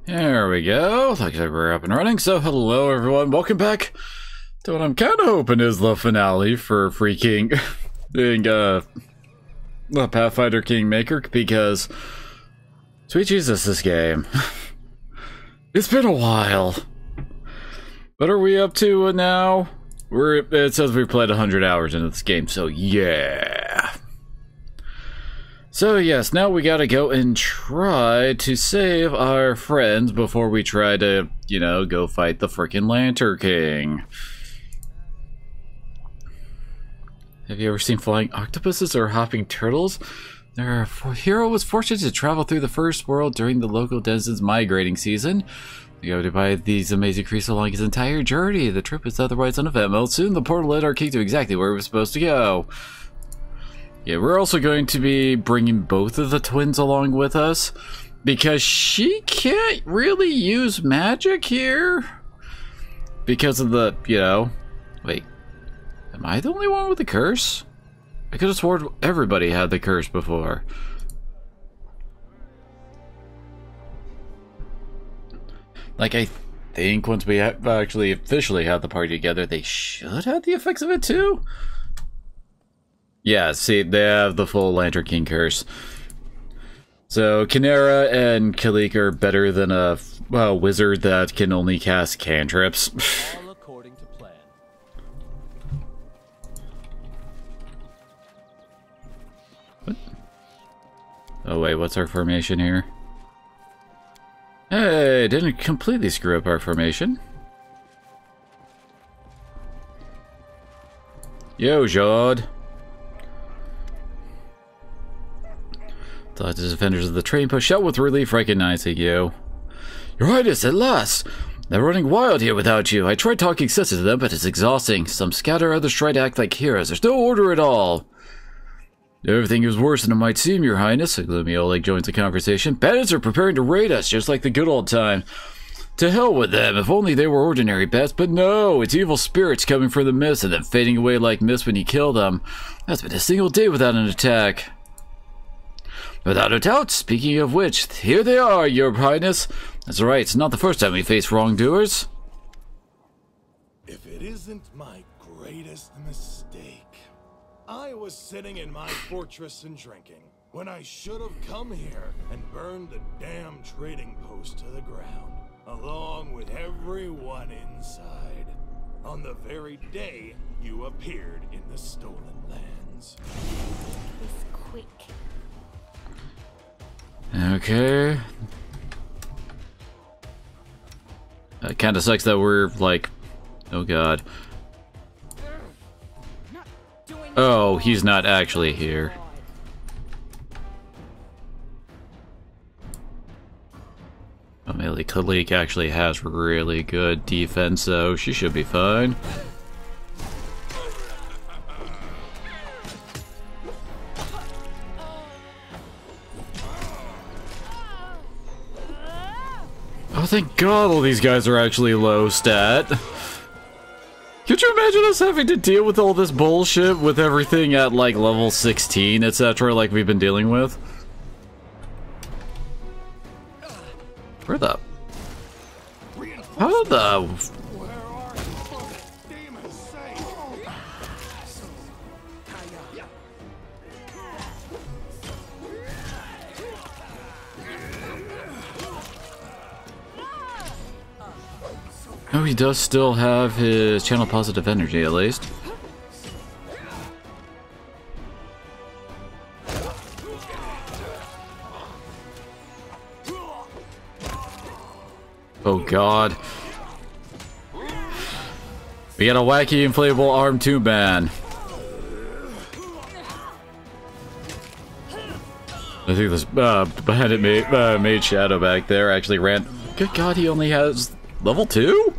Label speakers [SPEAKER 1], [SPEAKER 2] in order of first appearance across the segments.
[SPEAKER 1] There we go. Looks like we're up and running. So hello everyone, welcome back to what I'm kind of hoping is the finale for freaking being Pathfinder Kingmaker, because sweet Jesus, this game. It's been a while. What are we up to now? It says we've played 100 hours into this game, so yeah. So yes, now we gotta go and try to save our friends before we try to, you know, go fight the frickin' Lantern King. Have you ever seen flying octopuses or hopping turtles? Their hero was fortunate to travel through the first world during the local denizens' migrating season. He able to buy these amazing creatures along his entire journey. The trip is otherwise uneventful. Soon the portal led our king to exactly where we were supposed to go. Yeah, we're also going to be bringing both of the twins along with us, because she can't really use magic here because of the, you know, wait, am I the only one with the curse? I could have sworn everybody had the curse before. Like, I think once we actually officially have the party together, they should have the effects of it too. Yeah, see, they have the full Lantern King curse. So, Kinera and Kalik are better than a wizard that can only cast cantrips.
[SPEAKER 2] All according to plan.
[SPEAKER 1] What? Oh wait, what's our formation here? Hey, didn't completely screw up our formation. Yo, Jod. The defenders of the train push out with relief, recognizing you. Your Highness, at last! They're running wild here without you. I tried talking sense to them, but it's exhausting. Some scatter, others try to act like heroes. There's no order at all. Everything is worse than it might seem, Your Highness. A gloomy Oleg joins the conversation. Bandits are preparing to raid us, just like the good old time. To hell with them, if only they were ordinary bats, but no, it's evil spirits coming from the mist and then fading away like mist when you kill them. That's been a single day without an attack. Without a doubt, speaking of which, here they are, Your Highness. That's right, it's not the first time we face wrongdoers.
[SPEAKER 3] If it isn't my greatest mistake. I was sitting in my fortress and drinking, when I should have come here and burned the damn trading post to the ground, along with everyone inside, on the very day you appeared in the stolen lands.
[SPEAKER 4] This quick.
[SPEAKER 1] Okay. It kind of sucks that we're like, oh god. Oh, he's not actually here. Amelie Kalik actually has really good defense, so she should be fine. Oh, thank God all these guys are actually low stat. Could you imagine us having to deal with all this bullshit with everything at like level 16, etc., like we've been dealing with? Where the... How the... Oh, he does still have his channel positive energy, at least. Oh god. We got a wacky inflatable arm tube man. I think this bandit made Shadow back there actually ran. Good god, he only has level 2?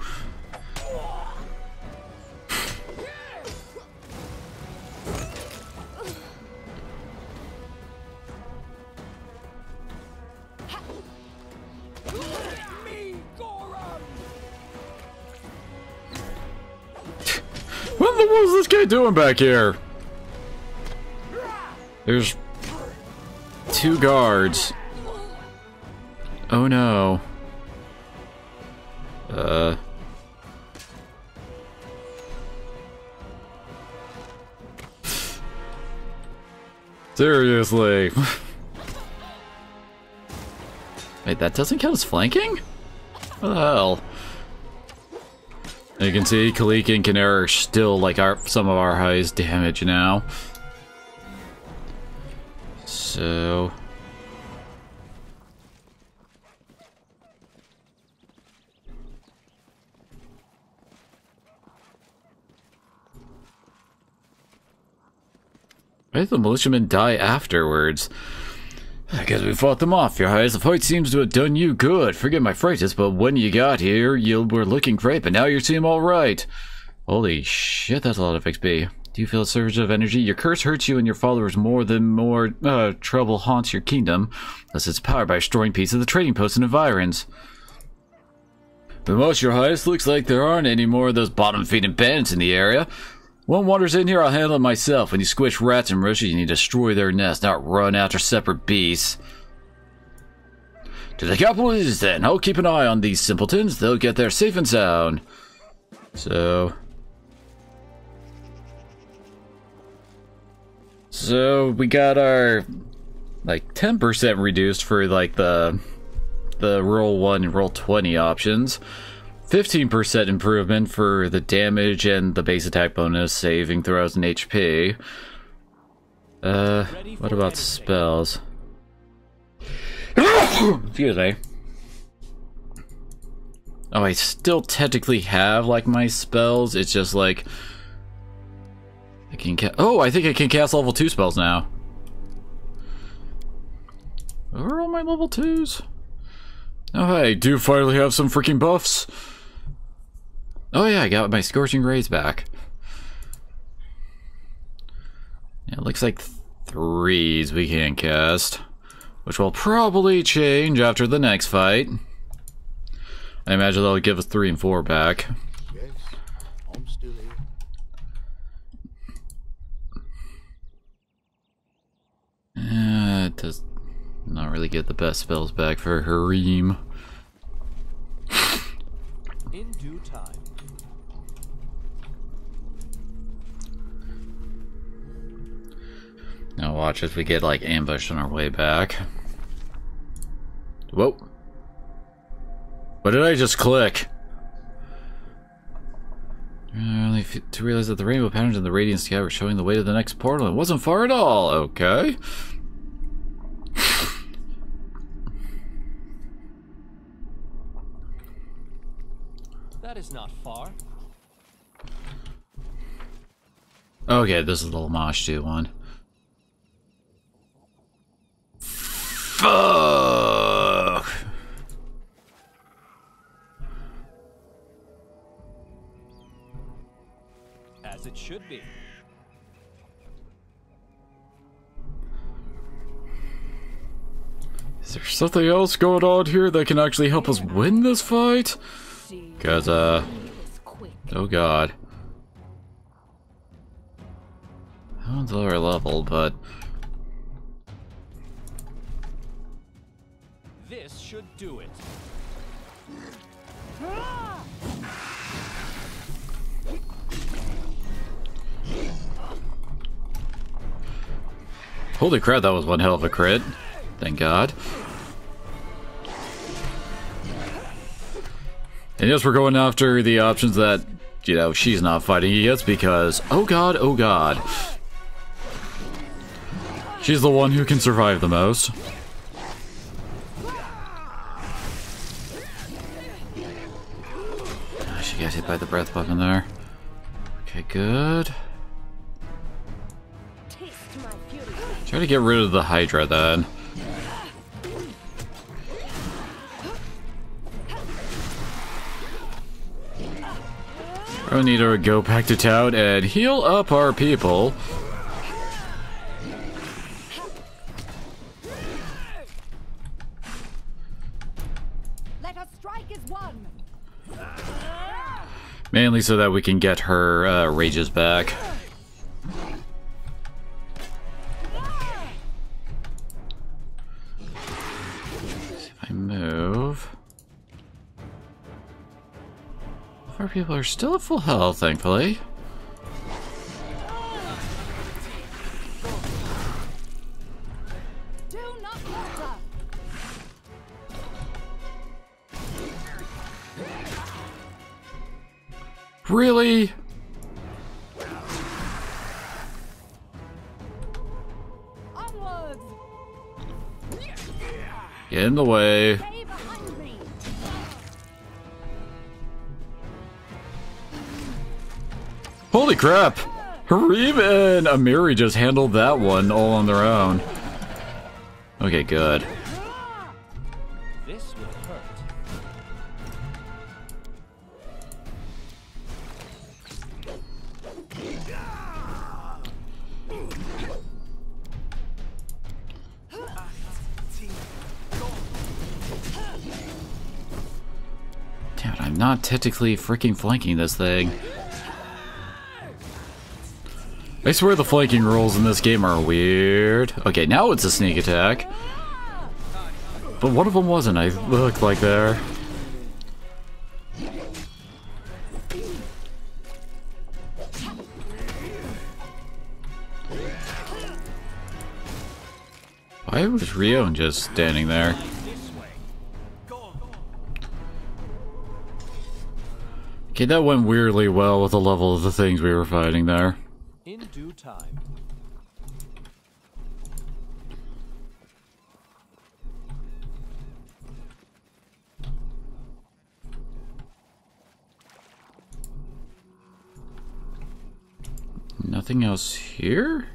[SPEAKER 1] What the hell is this guy doing back here? There's 2 guards. Oh no. Seriously. Wait, that doesn't count as flanking? What the hell? You can see Kaliki and Canary are still like some of our highest damage now. So why did the militiamen die afterwards? I guess we fought them off, your highest. The fight seems to have done you good. Forget my phrases, but when you got here, you were looking great, but now you seem alright. Holy shit, that's a lot of XP. Do you feel a surge of energy? Your curse hurts you and your followers more trouble haunts your kingdom, thus it's powered by destroying pieces of the trading posts and environs. But most, your highest, looks like there aren't any more of those bottom-feeding bandits in the area. One wanders in here, I'll handle it myself. When you squish rats and roaches, you need to destroy their nest, not run after separate beasts. To the capital then. I'll keep an eye on these simpletons. They'll get there safe and sound. So we got our like 10% reduced for like the roll 1 and roll 20 options. 15% improvement for the damage and the base attack bonus, saving throws and HP. What about spells? Excuse me. Oh, I still technically have like my spells. It's just like I can I think I can cast level 2 spells now. Where are all my level 2s? Oh, I do finally have some freaking buffs. Oh yeah, I got my Scorching Rays back. Yeah, it looks like 3s we can cast, which will probably change after the next fight. I imagine they'll give us 3 and 4 back.
[SPEAKER 3] Yes, I'm still here.
[SPEAKER 1] It does not really get the best spells back for Harim.
[SPEAKER 2] In due time.
[SPEAKER 1] Now watch as we get like ambushed on our way back. Whoa. What did I just click? Only to realize that the rainbow patterns in the radiant sky were showing the way to the next portal. It wasn't far at all. Okay.
[SPEAKER 2] That is not far.
[SPEAKER 1] Okay, this is the Lamash 2 one. Fuck!
[SPEAKER 2] As it should be.
[SPEAKER 1] Is there something else going on here that can actually help us win this fight? Because, oh god. That one's lower level, but...
[SPEAKER 2] This should do it.
[SPEAKER 1] Holy crap, that was one hell of a crit. Thank god. And yes, we're going after the options that, you know, she's not fighting against because, oh god, oh god. She's the one who can survive the most. She got hit by the breath weapon there. Okay, good. Try to get rid of the Hydra then. We need to go back to town and heal up our people.
[SPEAKER 5] Let us strike as one.
[SPEAKER 1] Mainly so that we can get her rages back. If I move... Our people are still at full health, thankfully.
[SPEAKER 5] Do not falter.
[SPEAKER 1] Really?
[SPEAKER 5] Onwards.
[SPEAKER 1] Get in the way.
[SPEAKER 5] Stay behind me.
[SPEAKER 1] Holy crap! Harim and Amiri just handled that one all on their own. Okay, good.
[SPEAKER 2] This will hurt.
[SPEAKER 1] Damn it, I'm not technically freaking flanking this thing. I swear the flanking rules in this game are weird. Okay, now it's a sneak attack. But one of them wasn't, I looked like there. Why was Rion just standing there? Okay, that went weirdly well with the level of the things we were fighting there.
[SPEAKER 2] In due time.
[SPEAKER 1] Nothing else here?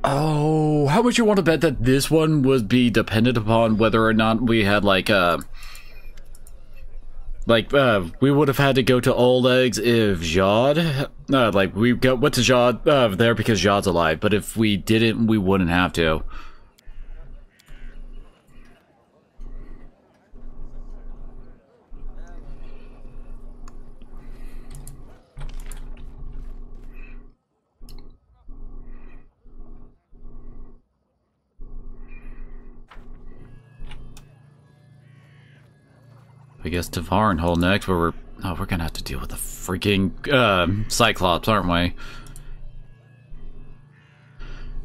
[SPEAKER 1] Oh, how would you want to bet that this one would be dependent upon whether or not we had we would have had to go to Old Eggs if Jod, we went to Jod there because Jod's alive, but if we didn't, we wouldn't have to. I guess Tavarenhole next, where we're gonna have to deal with the freaking Cyclops, aren't we?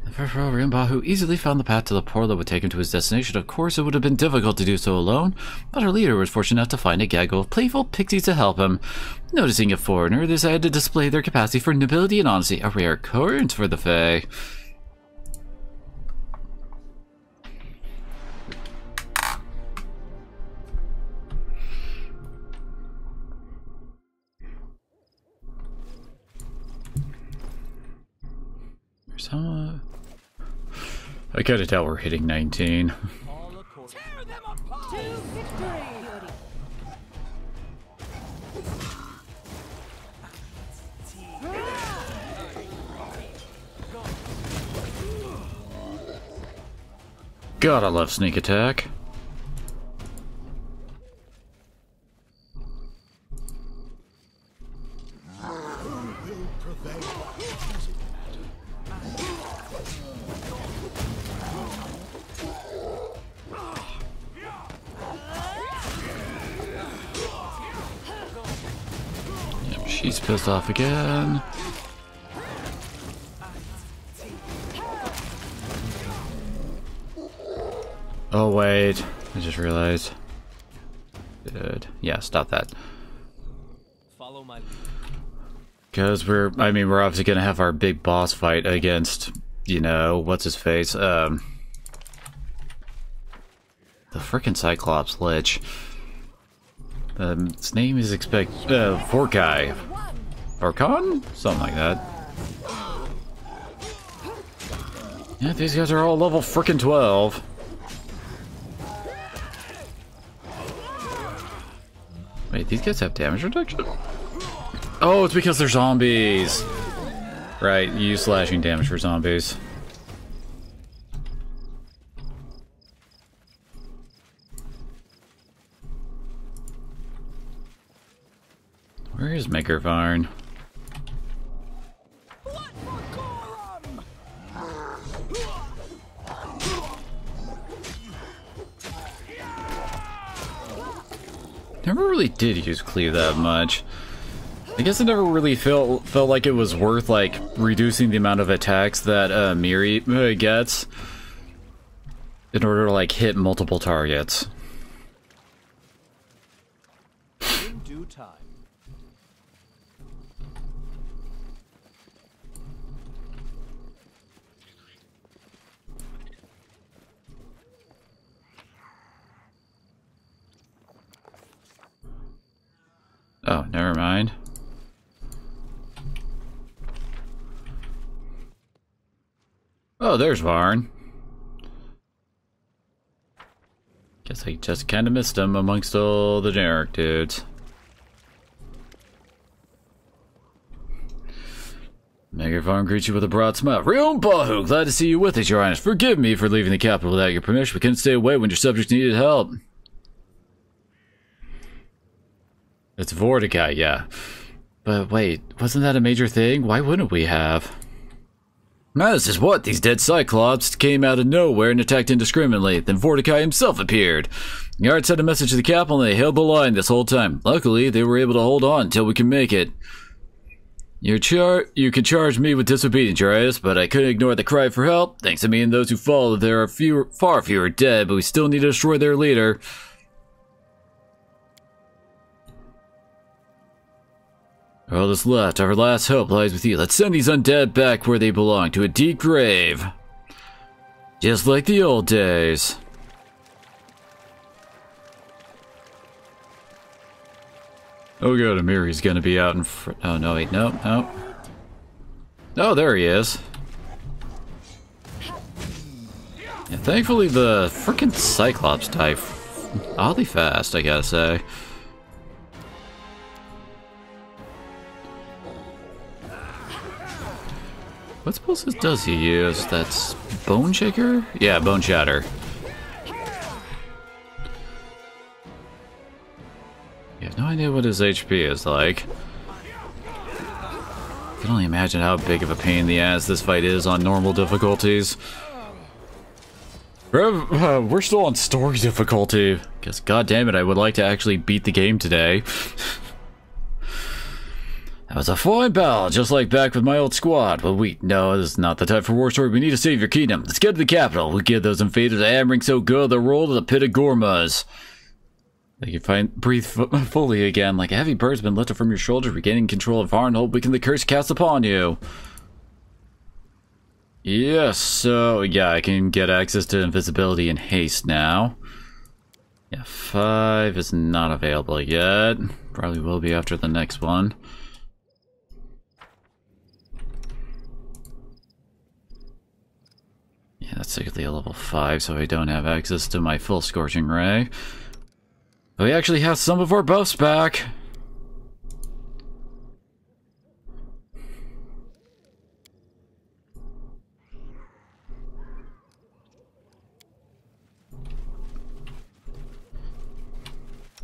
[SPEAKER 1] If Rimbahu easily found the path to the portal that would take him to his destination, of course it would have been difficult to do so alone, but our leader was fortunate enough to find a gaggle of playful pixies to help him. Noticing a foreigner, they decided to display their capacity for nobility and honesty, a rare occurrence for the Fae. I gotta tell we're hitting 19.
[SPEAKER 2] All according.
[SPEAKER 5] Tear them apart. To victory.
[SPEAKER 1] God, I love sneak attack. Yep, she's pissed off again. Oh wait, I just realized. Good. Yeah, stop that.
[SPEAKER 2] Follow my lead.
[SPEAKER 1] Because we're obviously gonna have our big boss fight against, you know, what's his face? The frickin' Cyclops Lich. His name is Forkai. Orcon? Something like that. Yeah, these guys are all level frickin' 12. Wait, these guys have damage reduction? Oh, it's because they're zombies. Right, you use slashing damage for zombies. is Maker Varn? Never really did use cleave that much. I guess it never really felt like it was worth like reducing the amount of attacks that Miri gets in order to like hit multiple targets.
[SPEAKER 2] In due time.
[SPEAKER 1] Oh, never mind. Oh, there's Varn. Guess I just kind of missed him amongst all the generic dudes. Maker Varn greets you with a broad smile. Rion Bahu, glad to see you with us, Your Highness. Forgive me for leaving the capital without your permission. We couldn't stay away when your subjects needed help. It's Vorticai, yeah. But wait, wasn't that a major thing? Why wouldn't we have? Now this is what? These dead Cyclops came out of nowhere and attacked indiscriminately. Then Vorticai himself appeared. Guards sent a message to the capital and they held the line this whole time. Luckily, they were able to hold on until we can make it. You can charge me with disobedience, Your Highness, but I couldn't ignore the cry for help. Thanks to me and those who followed, there are far fewer dead, but we still need to destroy their leader. All that's left, our last hope lies with you. Let's send these undead back where they belong, to a deep grave. Just like the old days. Oh god, Amiri's gonna be out in front. Oh no, wait, no, no. Oh, there he is. Yeah, thankfully the frickin' Cyclops die oddly fast, I gotta say. What spells does he use? That's Bone Shaker? Yeah, Bone Shatter. You have no idea what his HP is like. I can only imagine how big of a pain in the ass this fight is on normal difficulties. We're still on story difficulty. Because goddammit, I would like to actually beat the game today. That was a fine battle, just like back with my old squad. But no, this is not the time for war story. We need to save your kingdom. Let's get to the capital. We'll give those invaders a hammering so good they'll roll to the pit of Gormas. You can breathe fully again, like a heavy bird's been lifted from your shoulders, regaining control of Varn, hold weaken the curse cast upon you. Yes, so yeah, I can get access to invisibility and haste now. Yeah, 5 is not available yet. Probably will be after the next one. Yeah, that's secretly a level 5, so I don't have access to my full Scorching Ray. But we actually have some of our buffs back.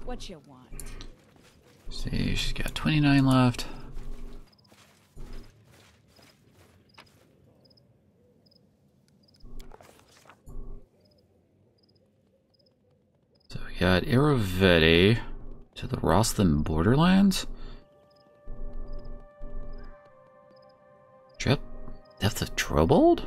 [SPEAKER 5] What you want?
[SPEAKER 1] See, she's got 29 left. So we got Irovetti to the Rosslyn Borderlands. Death of Trobold?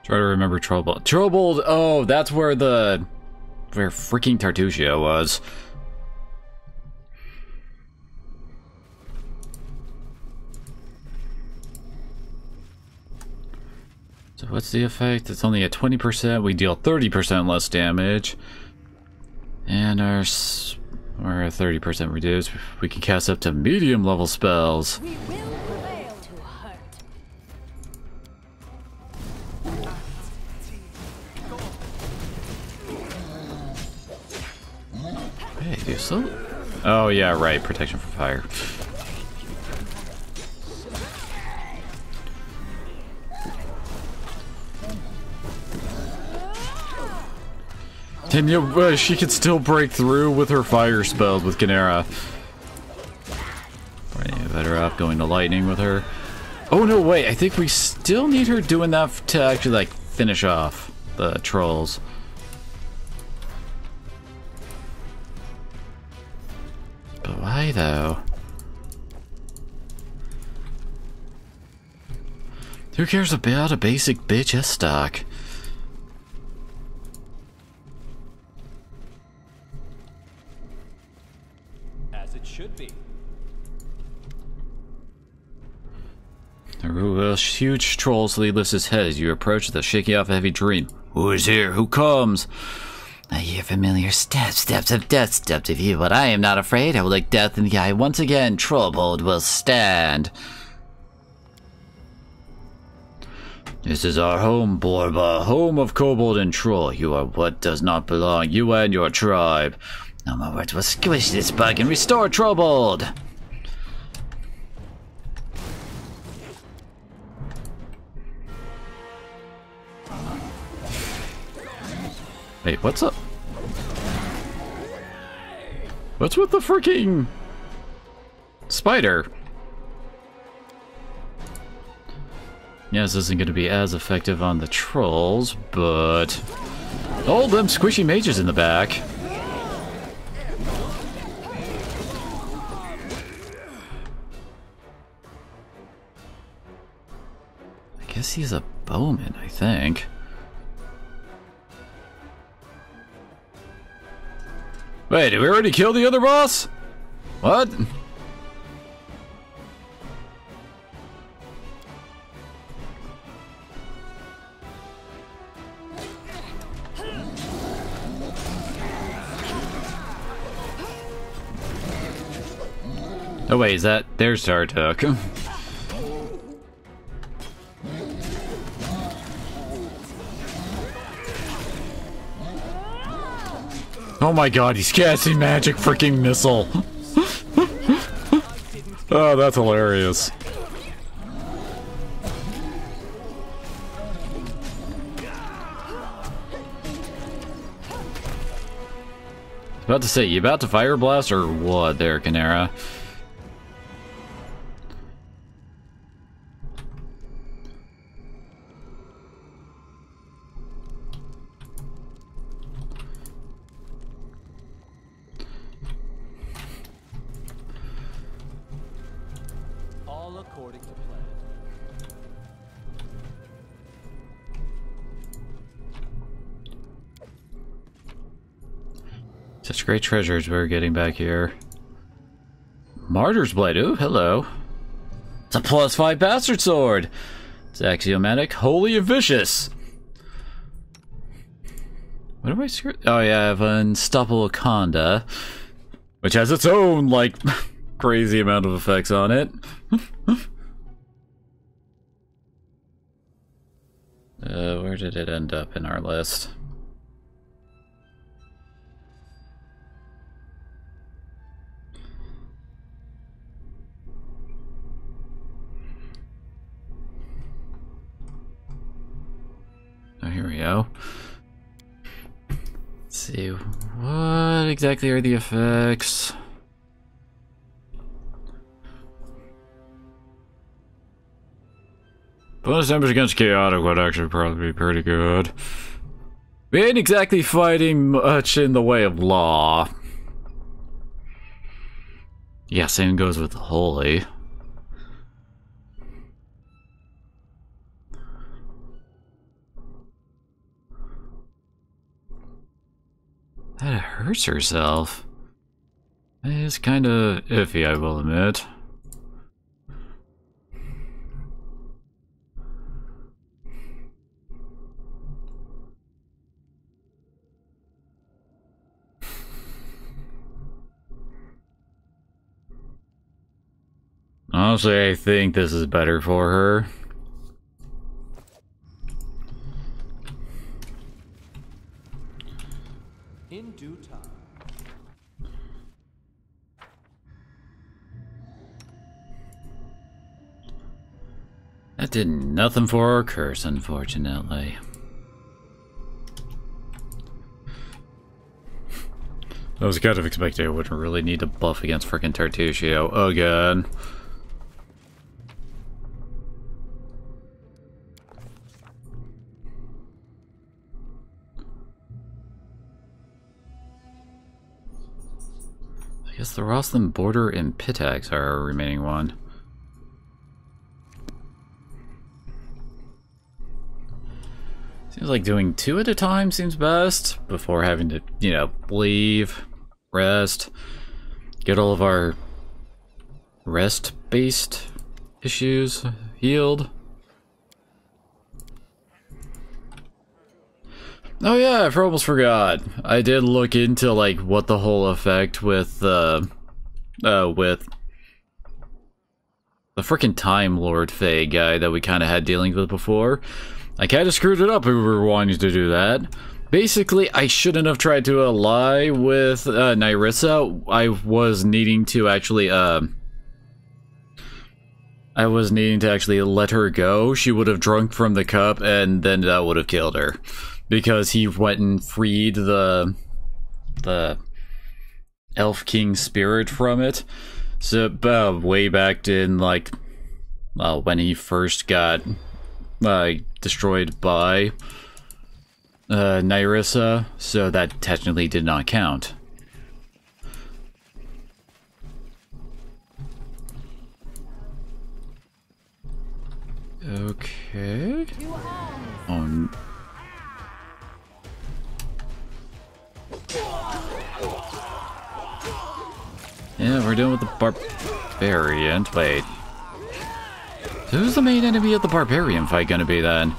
[SPEAKER 1] Try to remember Trobold. Trobold, oh, that's where freaking Tartuccio was. So what's the effect? It's only at 20%. We deal 30% less damage. And we're 30% reduced. We can cast up to medium level spells.
[SPEAKER 5] We will prevail to hurt.
[SPEAKER 1] Hey, do you still? Oh yeah, right. Protection from fire. And she can still break through with her fire spells with Kinera. Right, better off going to lightning with her. Oh no, wait, I think we still need her doing that to actually, like, finish off the trolls. But why, though? Who cares about a basic bitch stock?
[SPEAKER 2] As it should be.
[SPEAKER 1] A huge troll slowly lifts his head as you approach the shaking off a heavy dream. Who is here? Who comes? I hear familiar steps, steps of death, steps of evil, but I am not afraid. I will look death in the eye once again. Trollbold will stand. This is our home, Borba, home of kobold and troll. You are what does not belong, you and your tribe. No more words will squish this bug and restore Trollbold. Wait, what's up? What's with the freaking spider? Yeah, this isn't going to be as effective on the trolls, but... all them squishy mages in the back. I guess he's a bowman, I think. Wait, did we already kill the other boss? What? Oh wait, is that their star took? Oh my god, he's casting magic freaking missile. Oh, that's hilarious. About to say, you about to fire blast or what there, Kinera?
[SPEAKER 2] All according to plan.
[SPEAKER 1] Such great treasures we're getting back here. Martyr's Blade, ooh, hello. It's a +5 bastard sword. It's axiomatic, holy and vicious. What do I screw? Oh yeah, I have Unstoppable Conda, which has its own, like, crazy amount of effects on it. Where did it end up in our list? Oh, here we go. Let's see, what exactly are the effects? Bonus damage against chaotic would actually probably be pretty good. We ain't exactly fighting much in the way of law. Yeah, same goes with the holy. That hurts herself. It's kind of iffy, I will admit. Honestly, I think this is better for her.
[SPEAKER 2] In due time.
[SPEAKER 1] That did nothing for our curse, unfortunately. I was kind of expecting I wouldn't really need to buff against frickin' Tartusio again. I guess the Rosslyn Border and Pitax are our remaining one. Seems like doing 2 at a time seems best before having to, you know, leave, rest, get all of our rest-based issues healed. Oh yeah, I almost forgot. I did look into like what the whole effect with the frickin' Time Lord Fae guy that we kind of had dealings with before. I kind of screwed it up if we were wanting to do that. Basically, I shouldn't have tried to ally with Nyrissa. I was needing to actually let her go. She would have drunk from the cup, and then that would have killed her. Because he went and freed the Elf King spirit from it. So, way back in, like, when he first got destroyed by Nyrissa, so that technically did not count. Okay. Yeah, we're dealing with the Barbarian. Wait. Who's the main enemy of the Barbarian fight gonna be then?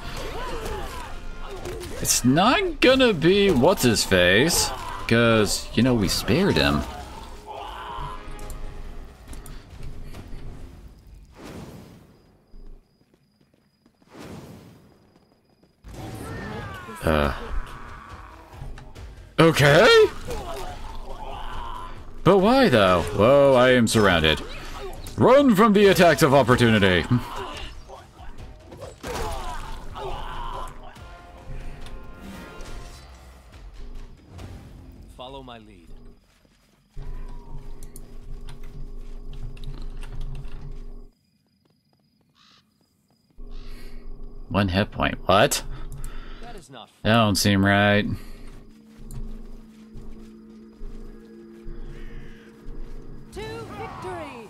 [SPEAKER 1] It's not gonna be what's-his-face, because, you know, we spared him. Okay? But why, though? Whoa, I am surrounded. Run from the attacks of opportunity!
[SPEAKER 2] Follow my lead.
[SPEAKER 1] One hit point. What?
[SPEAKER 2] That is not
[SPEAKER 1] That don't seem right.
[SPEAKER 5] To victory!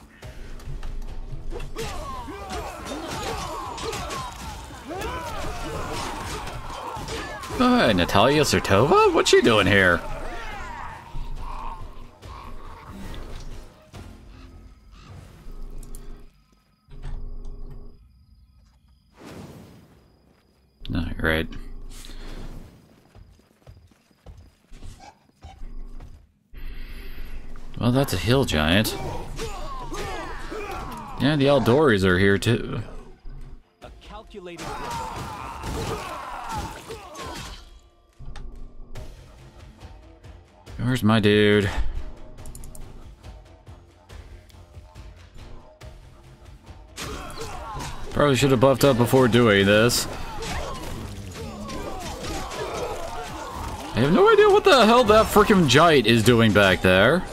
[SPEAKER 1] Natalia Sertova? What's she doing here? No, you're right. Well, that's a hill giant. Yeah, the Aldoris are here too.
[SPEAKER 2] a calculated
[SPEAKER 1] Where's my dude? Probably should have buffed up before doing this. I have no idea what the hell that freaking giant is doing back there.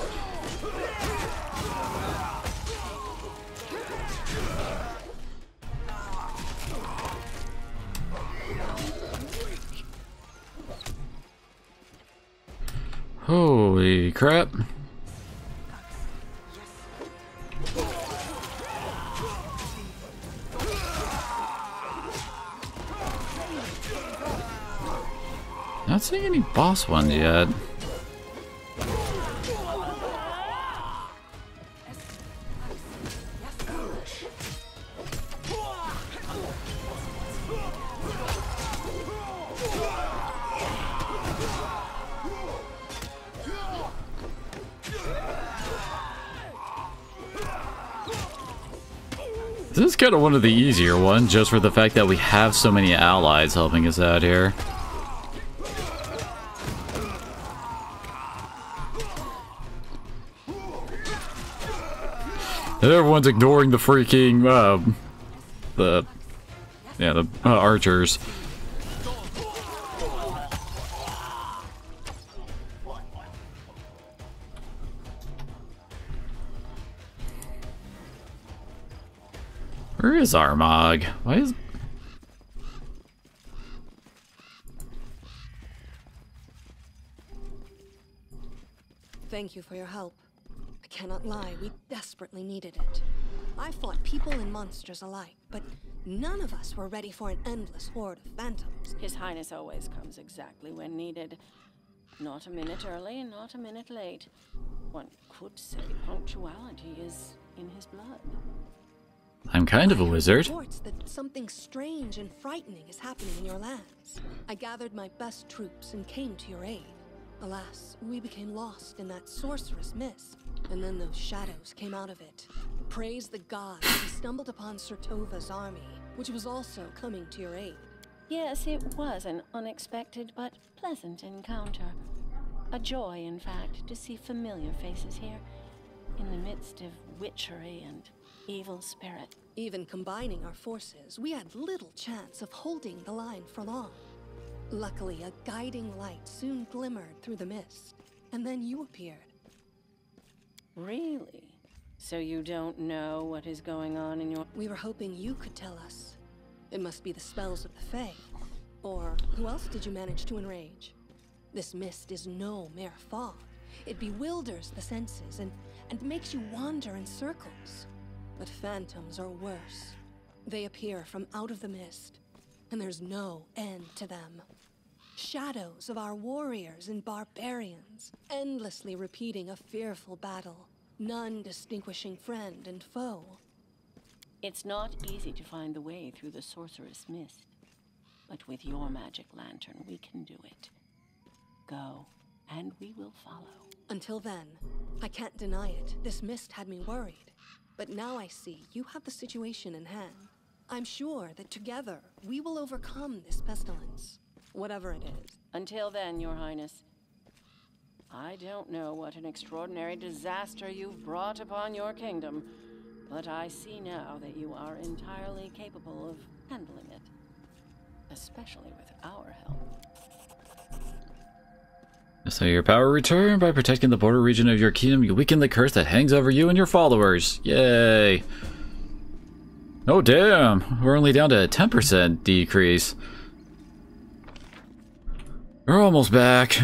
[SPEAKER 1] Holy crap. Not seeing any boss ones yet. This is kind of one of the easier ones, just for the fact that we have so many allies helping us out here. And everyone's ignoring the freaking, the archers. Where is Armagh? Why is...
[SPEAKER 5] Thank you for your help. I cannot lie, we desperately needed it. I fought people and monsters alike, but none of us were ready for an endless horde of phantoms.
[SPEAKER 6] His Highness always comes exactly when needed. Not a minute early, not a minute late. One could say punctuality is in his blood.
[SPEAKER 1] I'm kind of a wizard.
[SPEAKER 5] Reports that something strange and frightening is happening in your lands. I gathered my best troops and came to your aid. Alas, we became lost in that sorcerous mist, and then those shadows came out of it. Praise the gods, we stumbled upon Sertova's army, which was also coming to your aid.
[SPEAKER 6] Yes, it was an unexpected but pleasant encounter. A joy, in fact, to see familiar faces here, in the midst of witchery and evil spirit.
[SPEAKER 5] Even combining our forces, we had little chance of holding the line for long. Luckily, a guiding light soon glimmered through the mist, and then you appeared.
[SPEAKER 6] Really? So you don't know what is going on in your...
[SPEAKER 5] We were hoping you could tell us. It must be the spells of the Fae. Or who else did you manage to enrage? This mist is no mere fog. It bewilders the senses and makes you wander in circles. But phantoms are worse. They appear from out of the mist, and there's no end to them. Shadows of our warriors and barbarians, endlessly repeating a fearful battle, none distinguishing friend and foe.
[SPEAKER 6] It's not easy to find the way through the sorceress mist, but with your magic lantern, we can do it. Go, and we will follow.
[SPEAKER 5] Until then, I can't deny it. This mist had me worried. But now I see you have the situation in hand. I'm sure that together, we will overcome this pestilence. Whatever it is.
[SPEAKER 6] Until then, Your Highness, I don't know what an extraordinary disaster you've brought upon your kingdom, but I see now that you are entirely capable of handling it. Especially with our help.
[SPEAKER 1] So your power returned by protecting the border region of your kingdom. You weaken the curse that hangs over you and your followers. Yay. Oh damn, we're only down to a 10% decrease. We're almost back.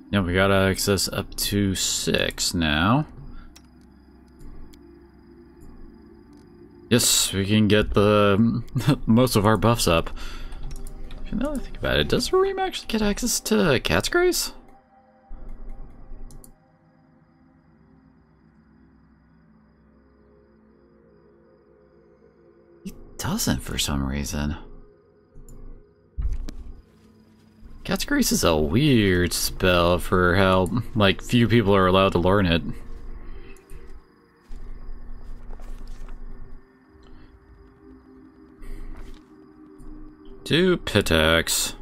[SPEAKER 1] Yeah, we got access up to 6 now. Yes, we can get the most of our buffs up. Now that I think about it, does Reem actually get access to Cat's Grace? He doesn't for some reason. Cat's Grace is a weird spell for how, like, few people are allowed to learn it. To Pitax.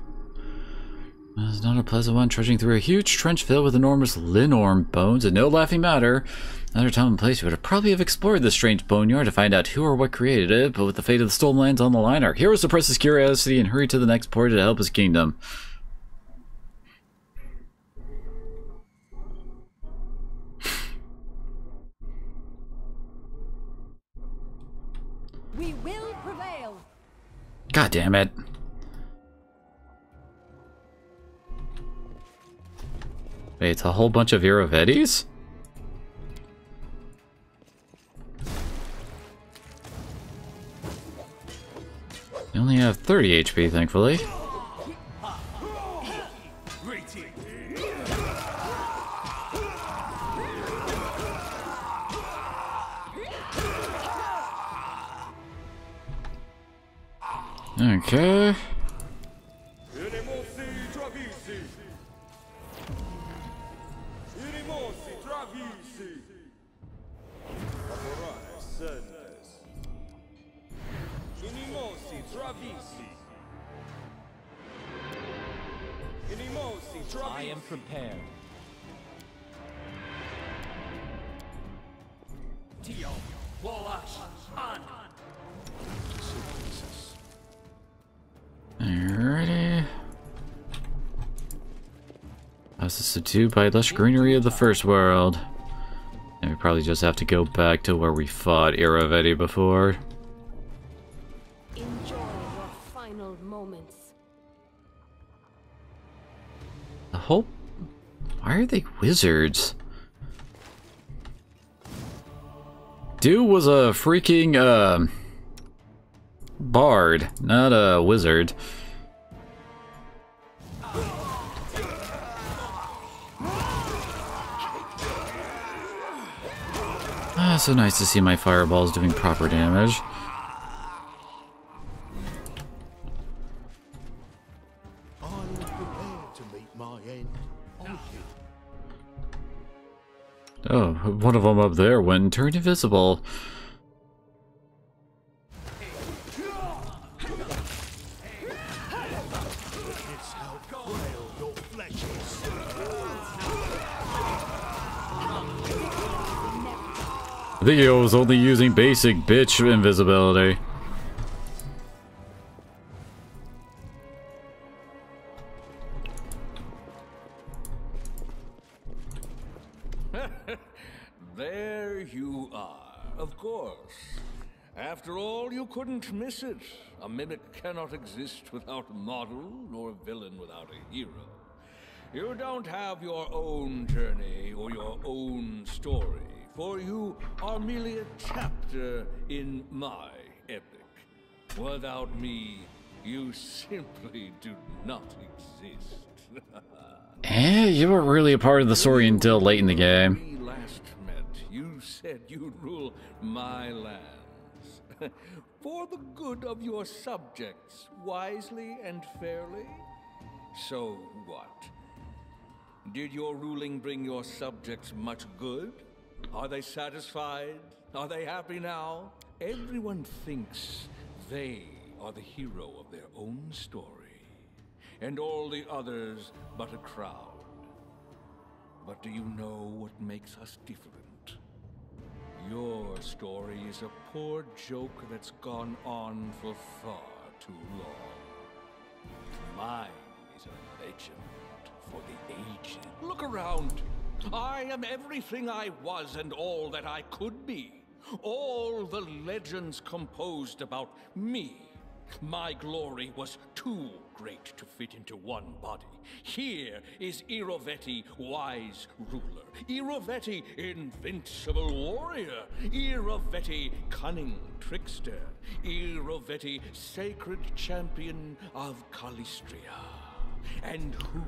[SPEAKER 1] It's not a pleasant one, trudging through a huge trench filled with enormous Linorm bones and no laughing matter. Another time and place, we would have probably have explored this strange boneyard to find out who or what created it, but with the fate of the stolen lands on the line, our hero suppresses his curiosity and hurry to the next port to help his kingdom.
[SPEAKER 5] We will prevail.
[SPEAKER 1] God damn it. Wait, it's a whole bunch of Iravedis? You only have 30 HP, thankfully. Okay.
[SPEAKER 2] I am prepared. Tio, Walash, on.
[SPEAKER 1] Alrighty. subdued by lush greenery of the first world. And we probably just have to go back to where we fought Iravetti before.
[SPEAKER 4] Enjoy your final moments.
[SPEAKER 1] The whole... Why are they wizards? Dude was a freaking, bard, not a wizard. Ah, so nice to see my fireballs doing proper damage.
[SPEAKER 3] I am prepared to meet my end.
[SPEAKER 1] Oh, one of them up there went and turned invisible.
[SPEAKER 3] It's how frail your flesh is.
[SPEAKER 1] I think he was only using basic bitch invisibility.
[SPEAKER 2] There you are, of course. After all, you couldn't miss it. A mimic cannot exist without a model, nor a villain without a hero. You don't have your own journey or your own story, for you are merely a chapter in my epic. Without me, you simply do not exist.
[SPEAKER 1] You weren't really a part of the story until late in the game.
[SPEAKER 2] When we last met, you said you'd rule my lands. For the good of your subjects, wisely and fairly. So what? Did your ruling bring your subjects much good? Are they satisfied? Are they happy now? Everyone thinks they are the hero of their own story, and all the others but a crowd. But do you know what makes us different? Your story is a poor joke that's gone on for far too long. Mine is a legend for the ages. Look around. I am everything I was and all that I could be. All the legends composed about me. My glory was too great to fit into one body. Here is Iravetti, wise ruler. Iravetti, invincible warrior. Iravetti, cunning trickster. Iravetti, sacred champion of Calistria. And who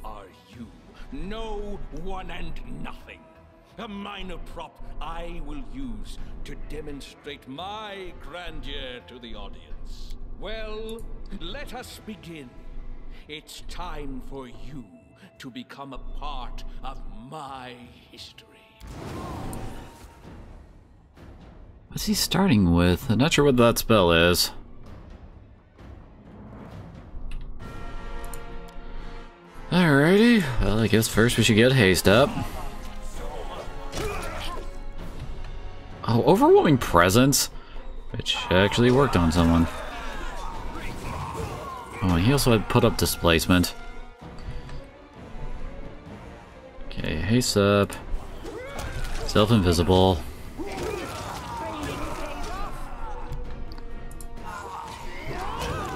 [SPEAKER 2] are you? No one and nothing. A minor prop I will use to demonstrate my grandeur to the audience. Well, let us begin. It's time for you to become a part of my history.
[SPEAKER 1] What's he starting with? I'm not sure what that spell is. Alrighty, well I guess first we should get haste up. Oh, overwhelming presence? Which actually worked on someone. Oh, and he also had put up displacement. Okay, haste up. Self-invisible.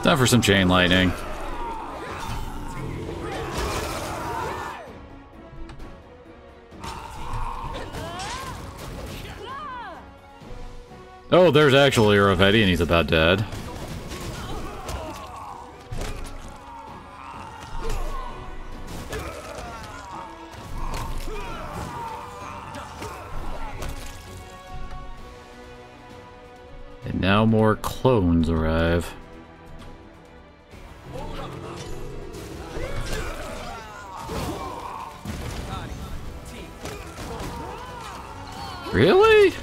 [SPEAKER 1] Time for some chain lightning. Oh, there's actually Iravetti, and he's about dead. And now more clones arrive. Really?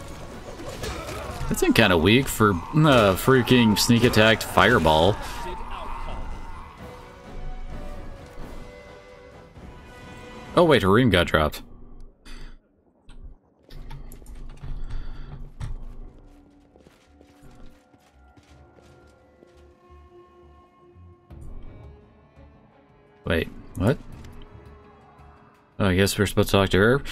[SPEAKER 1] That seemed kind of weak for freaking sneak attacked fireball. Oh wait, Harim got dropped. Wait, what? Oh, I guess we're supposed to talk to her.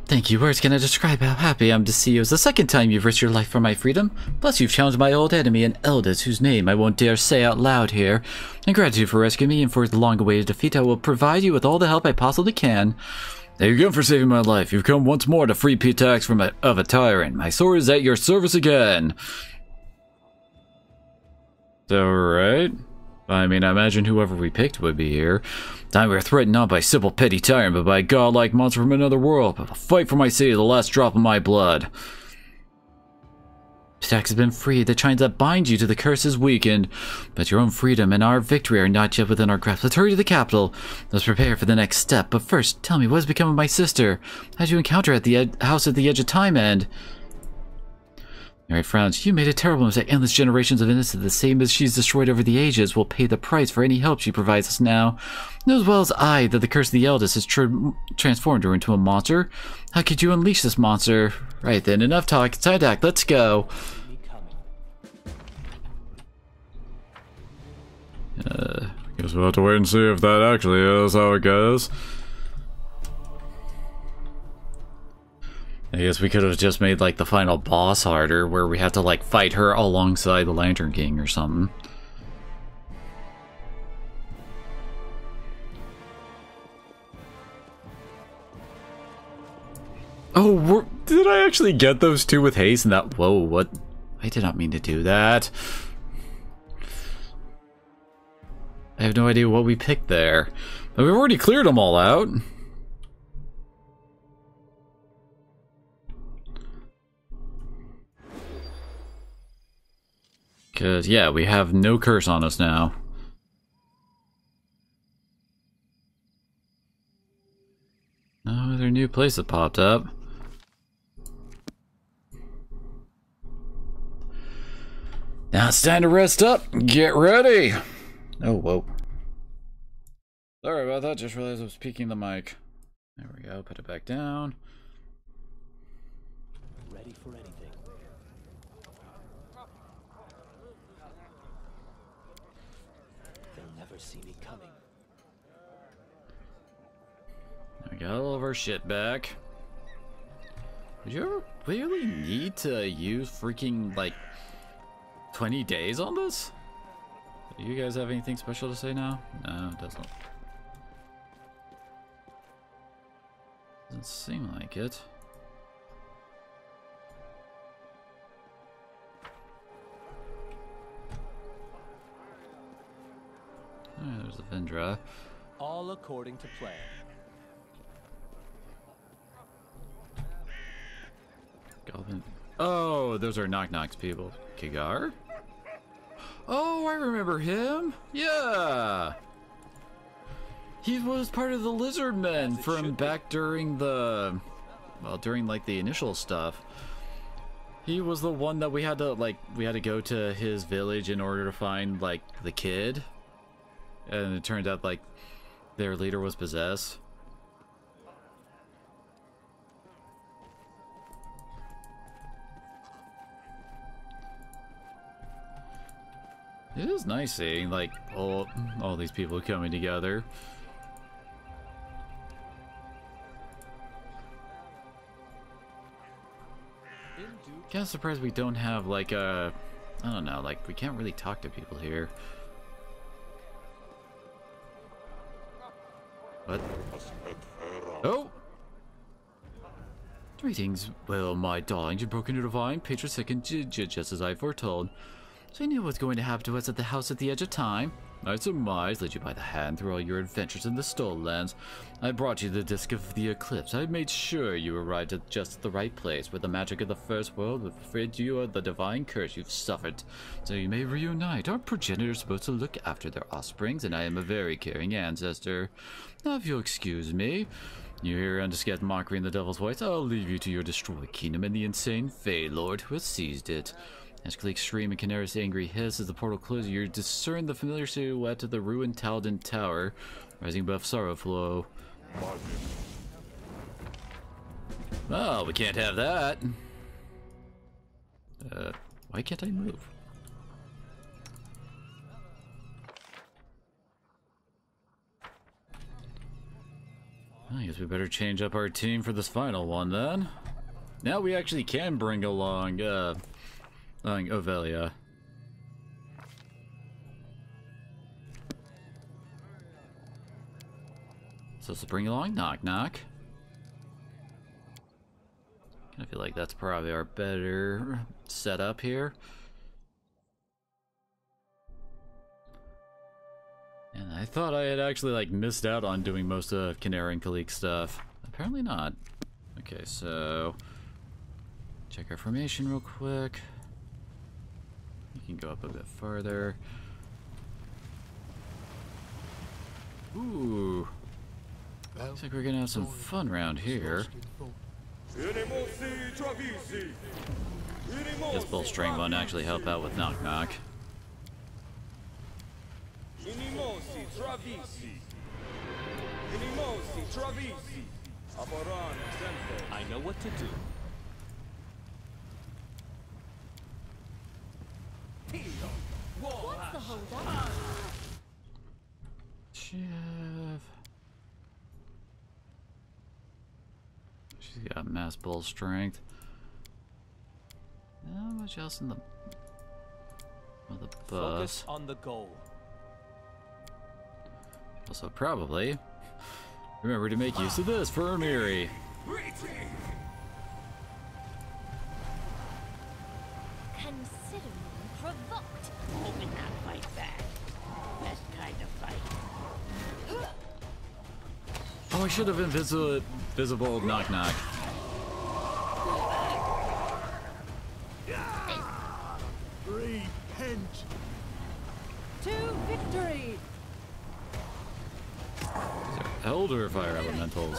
[SPEAKER 1] Thank you. Words cannot describe how happy I am to see you. It's the second time you've risked your life for my freedom. Plus, you've challenged my old enemy, an Eldest, whose name I won't dare say out loud here. In gratitude for rescuing me and for the long-awaited defeat, I will provide you with all the help I possibly can. Thank you again for saving my life. You've come once more to free Pitax of a tyrant. My sword is at your service again. Alright. I mean, I imagine whoever we picked would be here. Time we were threatened not by simple petty tyrant, but by a godlike monster from another world. But I'll fight for my city to the last drop of my blood. Pitax has been freed. The chains that bind you to the curse is weakened. But your own freedom and our victory are not yet within our grasp. Let's hurry to the capital. Let's prepare for the next step. But first, tell me, what has become of my sister? How did you encounter her at the house at the edge of time end? Mary frowns. You made a terrible mistake. Endless generations of innocence, the same as she's destroyed over the ages, will pay the price for any help she provides us now. Know as well as I that the curse of the Eldest has transformed her into a monster. How could you unleash this monster? Right then, enough talk. It's time to act. Let's go.
[SPEAKER 7] Guess we'll have to wait and see if that actually is how it goes.
[SPEAKER 1] I guess we could have just made, like, the final boss harder, where we have to, like, fight her alongside the Lantern King or something. Oh, did I actually get those two with haste and that? Whoa, what? I did not mean to do that. I have no idea what we picked there. But we've already cleared them all out. Because, yeah, we have no curse on us now. No other new place that popped up. Now it's time to rest up. Get ready. Oh, whoa. Sorry about that. Just realized I was peeking the mic. There we go. Put it back down.
[SPEAKER 8] Ready for anything. They'll never see me coming.
[SPEAKER 1] We got all of our shit back. Would you ever really need to use freaking, like, 20 days on this? Do you guys have anything special to say now? No, it doesn't. Doesn't seem like it. Oh, there's the Vendra.
[SPEAKER 8] All according to plan.
[SPEAKER 1] Goblin. Oh, those are Knock Knocks people. Kigar? Oh, I remember him. Yeah. He was part of the Lizard Men from back during the, well, during like the initial stuff. He was the one that we had to go to his village in order to find like the kid. And it turned out like their leader was possessed. It is nice seeing like all these people coming together. Kind of surprised we don't have like a, I don't know, like we can't really talk to people here. What? Oh! Greetings. Well, my darlings, you've broken your divine patron second just as I foretold. So you knew what was going to happen to us at the house at the edge of time. I surmised, led you by the hand through all your adventures in the Stolen Lands. I brought you the Disc of the Eclipse. I made sure you arrived at just the right place, where the magic of the First World would rid you of the divine curse you've suffered. So you may reunite. Our progenitors are supposed to look after their offsprings, and I am a very caring ancestor. Now, if you'll excuse me, you hear undisguised mockery in the devil's voice. I'll leave you to your destroyed kingdom and the insane Fey Lord who has seized it. As Cleek scream and Canaris' angry hiss as the portal closes, you discern the familiar silhouette of the ruined Taldan Tower, rising above Sorrowflow. Oh, we can't have that. Why can't I move? I guess we better change up our team for this final one then. Now we actually can bring along Ovelia. So to bring along Knock Knock. I feel like that's probably our better setup here. And I thought I had actually like missed out on doing most of Canary and Khalik stuff. Apparently not. Okay, so check our formation real quick. You can go up a bit farther. Ooh. Looks like we're gonna have some fun around here. Guess Bull String won't actually help out with Knock Knock.
[SPEAKER 8] I know what to do.
[SPEAKER 4] What's the hold-up?
[SPEAKER 1] Shiv. She's got mass bull strength. Not much else in the bus.
[SPEAKER 8] Focus on the goal.
[SPEAKER 1] Also, probably remember to make use of this for Amiri.
[SPEAKER 4] Consider me provoked.
[SPEAKER 9] Hoping not fight back. Best kind of fight.
[SPEAKER 1] Oh, I should have invisible Knock Knock.
[SPEAKER 3] Repent.
[SPEAKER 10] To victory!
[SPEAKER 1] These are Elder Fire Elementals.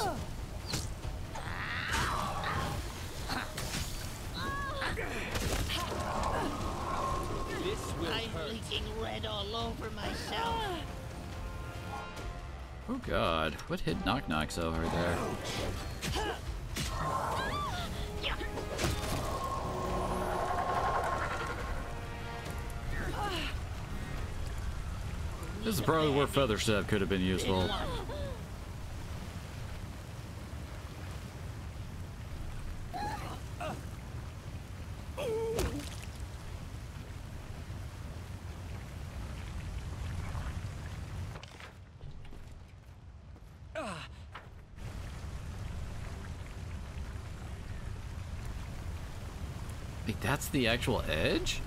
[SPEAKER 8] This will
[SPEAKER 9] I'm
[SPEAKER 8] hurt.
[SPEAKER 9] leaking red all over myself.
[SPEAKER 1] Oh god, what hit Knock Knock so hard there? This is probably where Feather Step could have been useful. Wait, that's the actual edge?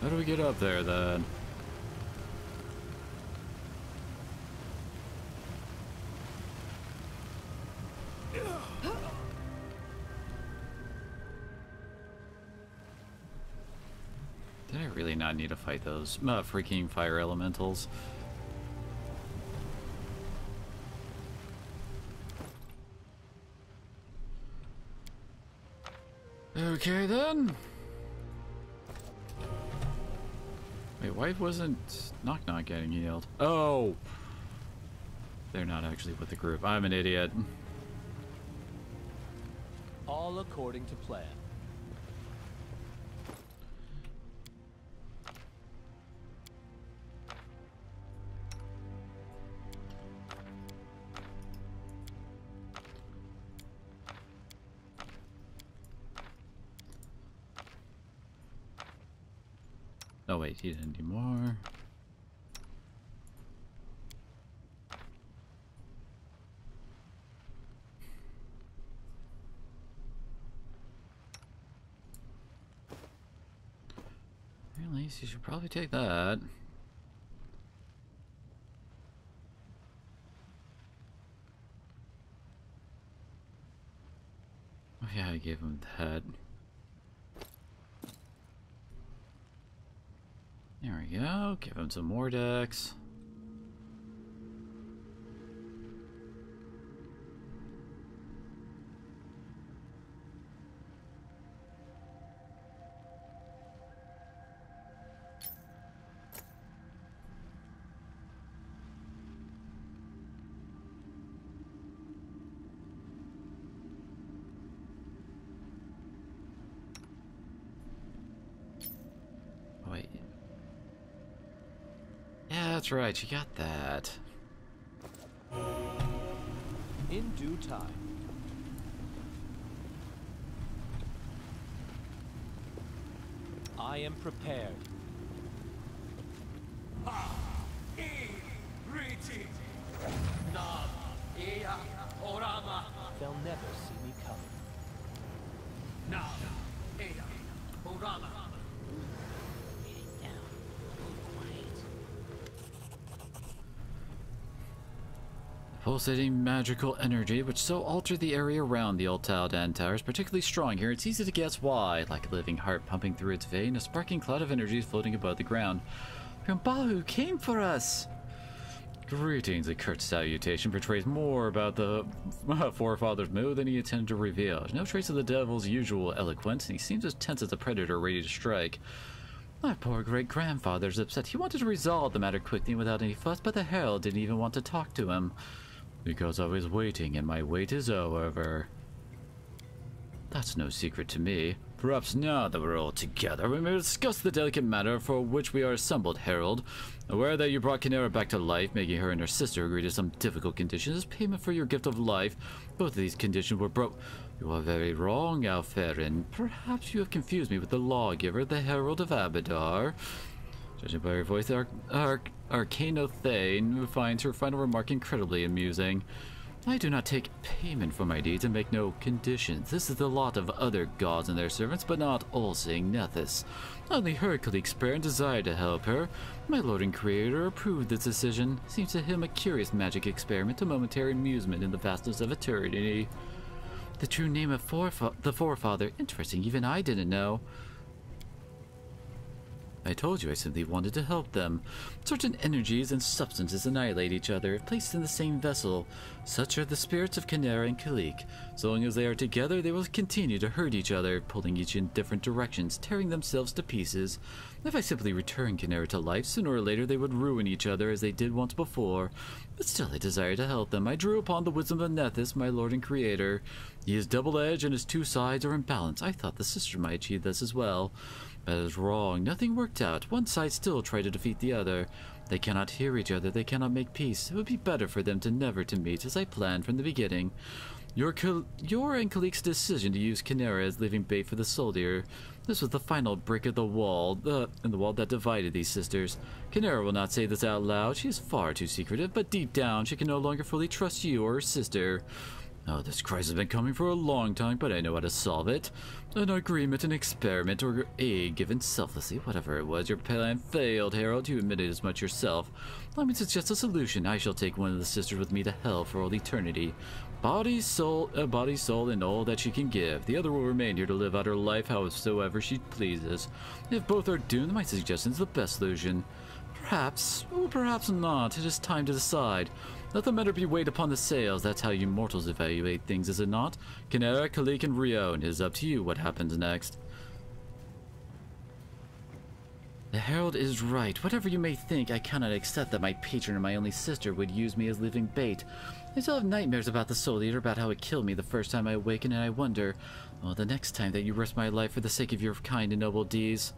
[SPEAKER 1] How do we get up there then? Did I really not need to fight those freaking fire elementals? Okay then. Wait, why wasn't Knock Knock getting healed? Oh! They're not actually with the group. I'm an idiot.
[SPEAKER 8] All according to plan.
[SPEAKER 1] Oh wait, he didn't anymore. Really, so you should probably take that. Oh yeah, I gave him that. There we go. Give him some more decks. that's right, you got that.
[SPEAKER 8] In due time. I am prepared. They'll never see me coming.
[SPEAKER 1] Pulsating magical energy which so altered the area around the old Taldan Tower is particularly strong here. It's easy to guess why. Like a living heart pumping through its vein, a sparking cloud of energy is floating above the ground. Gambahu came for us! Greetings, a curt salutation portrays more about the forefather's mood than he intended to reveal. There's no trace of the devil's usual eloquence, and he seems as tense as a predator ready to strike. My poor great-grandfather's upset. He wanted to resolve the matter quickly without any fuss, but the herald didn't even want to talk to him. Because I was waiting, and my wait is over. That's no secret to me. Perhaps now that we're all together, we may discuss the delicate matter for which we are assembled, Herald. Aware that you brought Kynera back to life, making her and her sister agree to some difficult conditions as payment for your gift of life. Both of these conditions were broke. You are very wrong, Alferin. Perhaps you have confused me with the lawgiver, the Herald of Abadar. Judging by her voice, Arcano Thane finds her final remark incredibly amusing. I do not take payment for my deeds and make no conditions. This is the lot of other gods and their servants, but not all-seeing Nethys. Only her colleagues spare and desire to help her. My lord and creator approved this decision. Seems to him a curious magic experiment, a momentary amusement in the vastness of eternity. The true name of the forefather. Interesting, even I didn't know. I told you I simply wanted to help them. Certain energies and substances annihilate each other, placed in the same vessel. Such are the spirits of Kynera and Kalik. So long as they are together, they will continue to hurt each other, pulling each in different directions, tearing themselves to pieces. If I simply return Kynera to life, sooner or later they would ruin each other as they did once before. But still I desire to help them. I drew upon the wisdom of Nethys, my lord and creator. He is double-edged and his two sides are in balance. I thought the sister might achieve this as well. That is wrong. Nothing worked out. One side still tried to defeat the other. They cannot hear each other. They cannot make peace. It would be better for them to never to meet, as I planned from the beginning. Your and Kalik's decision to use Kynera as living bait for the soldier. This was the final break of the wall, in the wall that divided these sisters. Kynera will not say this out loud. She is far too secretive, but deep down she can no longer fully trust you or her sister. Oh, this crisis has been coming for a long time, but I know how to solve it. An agreement, an experiment, or aid given selflessly. Whatever it was, your plan failed, Herald. You admitted as much yourself. Let me suggest a solution. I shall take one of the sisters with me to hell for all eternity. Body, soul, and all that she can give. The other will remain here to live out her life howsoever she pleases. If both are doomed, my suggestion is the best solution. Perhaps, or perhaps not. It is time to decide. Let the matter be weighed upon the scales. That's how you mortals evaluate things, is it not? Kynera, Kalik, and Rio, and it is up to you what happens next. The Herald is right. Whatever you may think, I cannot accept that my patron and my only sister would use me as living bait. I still have nightmares about the Soul Eater, about how it killed me the first time I awakened, and I wonder, oh, the next time that you risk my life for the sake of your kind and noble deeds.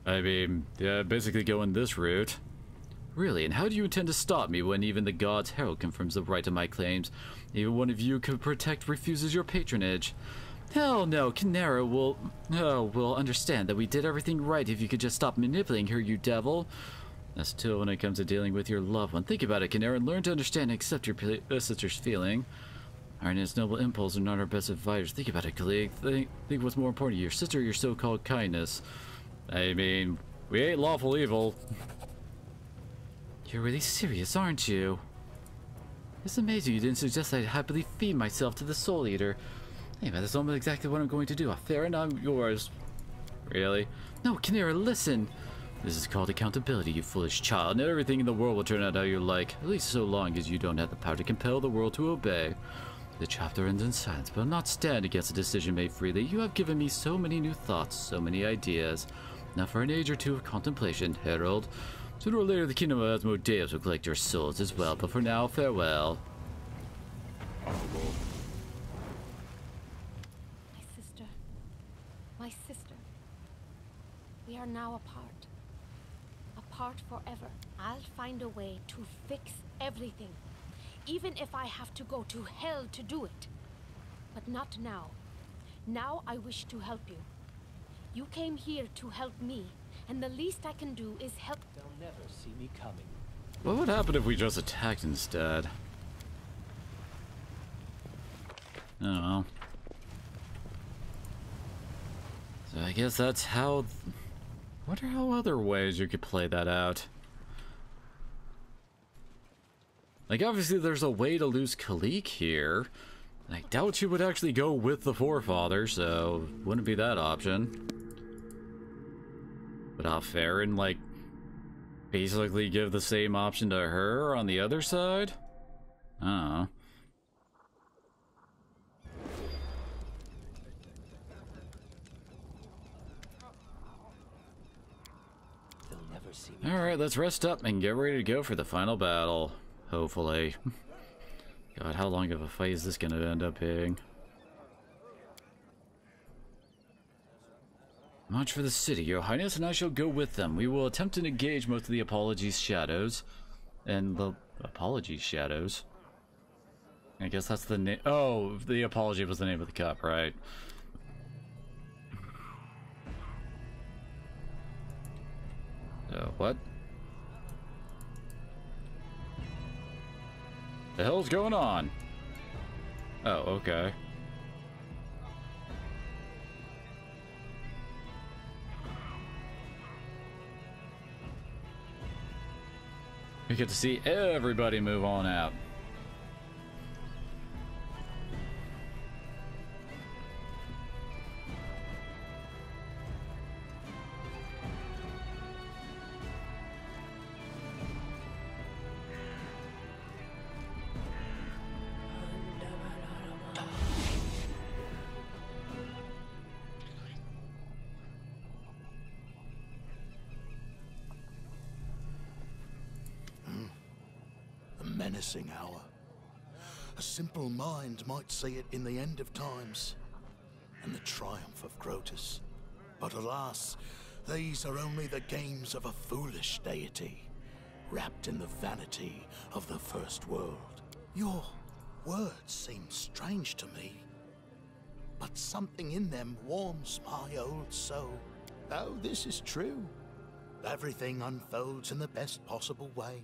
[SPEAKER 7] I mean, yeah, basically going this route.
[SPEAKER 1] Really, and how do you intend to stop me when even the God's Herald confirms the right of my claims? Even one of you could protect refuses your patronage. Hell no, Kynera will understand that we did everything right if you could just stop manipulating her, you devil. Still, when it comes to dealing with your loved one, think about it, Kynera, and learn to understand and accept your sister's feeling. Our noble impulse are not our best advisors. Think about it, colleague. Think what's more important, your sister or your so-called kindness.
[SPEAKER 7] I mean, we ain't lawful evil.
[SPEAKER 1] You're really serious, aren't you? It's amazing you didn't suggest I'd happily feed myself to the Soul Eater. Hey man, that's almost exactly what I'm going to do. Fair enough, yours.
[SPEAKER 7] Really?
[SPEAKER 1] No, Kynera, listen. This is called accountability, you foolish child. Not everything in the world will turn out how you like. At least so long as you don't have the power to compel the world to obey. The chapter ends in silence, but I'll not stand against a decision made freely. You have given me so many new thoughts, so many ideas. Now for an age or two of contemplation, Herald. Sooner or later the kingdom of Asmodeus will collect your souls as well, but for now, farewell.
[SPEAKER 4] My sister. My sister.
[SPEAKER 11] are now apart. Apart forever. I'll find a way to fix everything. Even if I have to go to hell to do it. But not now. Now I wish to help you. You came here to help me, and the least I can do is help.
[SPEAKER 8] They'll never see me coming.
[SPEAKER 1] What would happen if we just attacked instead? I don't know. So I guess that's how... Wonder how other ways you could play that out. Like, obviously there's a way to lose Khalik here. I doubt you would actually go with the forefather, so wouldn't be that option. But how fair and, like, basically give the same option to her on the other side? I don't know. Alright, let's rest up and get ready to go for the final battle. Hopefully. God, how long of a fight is this going to end up being? March for the city, Your Highness, and I shall go with them. We will attempt to engage most of the Apologies shadows. And the Apologies shadows? I guess that's the name. Oh, the Apology was the name of the cup, right? What? The hell's going on? Oh, okay. We get to see everybody move on out.
[SPEAKER 12] Menacing hour. A simple mind might see it in the end of times and the triumph of Grotus. But alas, these are only the games of a foolish deity, wrapped in the vanity of the first world. Your words seem strange to me, but something in them warms my old soul. Oh, this is true. Everything unfolds in the best possible way.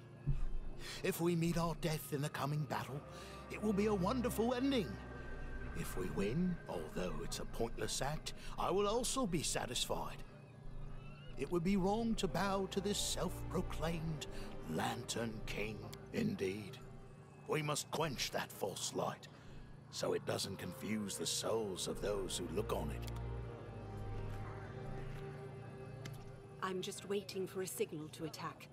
[SPEAKER 12] If we meet our death in the coming battle, it will be a wonderful ending. If we win, although it's a pointless act, I will also be satisfied. It would be wrong to bow to this self-proclaimed Lantern King. Indeed. We must quench that false light, so it doesn't confuse the souls of those who look on it.
[SPEAKER 5] I'm just waiting for a signal to attack.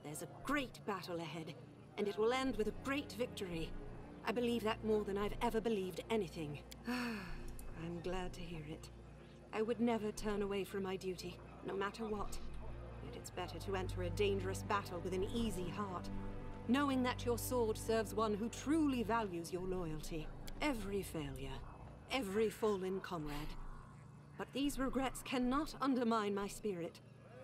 [SPEAKER 5] There's a great battle ahead, and it will end with a great victory. I believe that more than I've ever believed anything. I'm glad to hear it. I would never turn away from my duty, no matter what. Yet it's better to enter a dangerous battle with an easy heart, knowing that your sword serves one who truly values your loyalty. Every failure, every fallen comrade. But these regrets cannot undermine my spirit.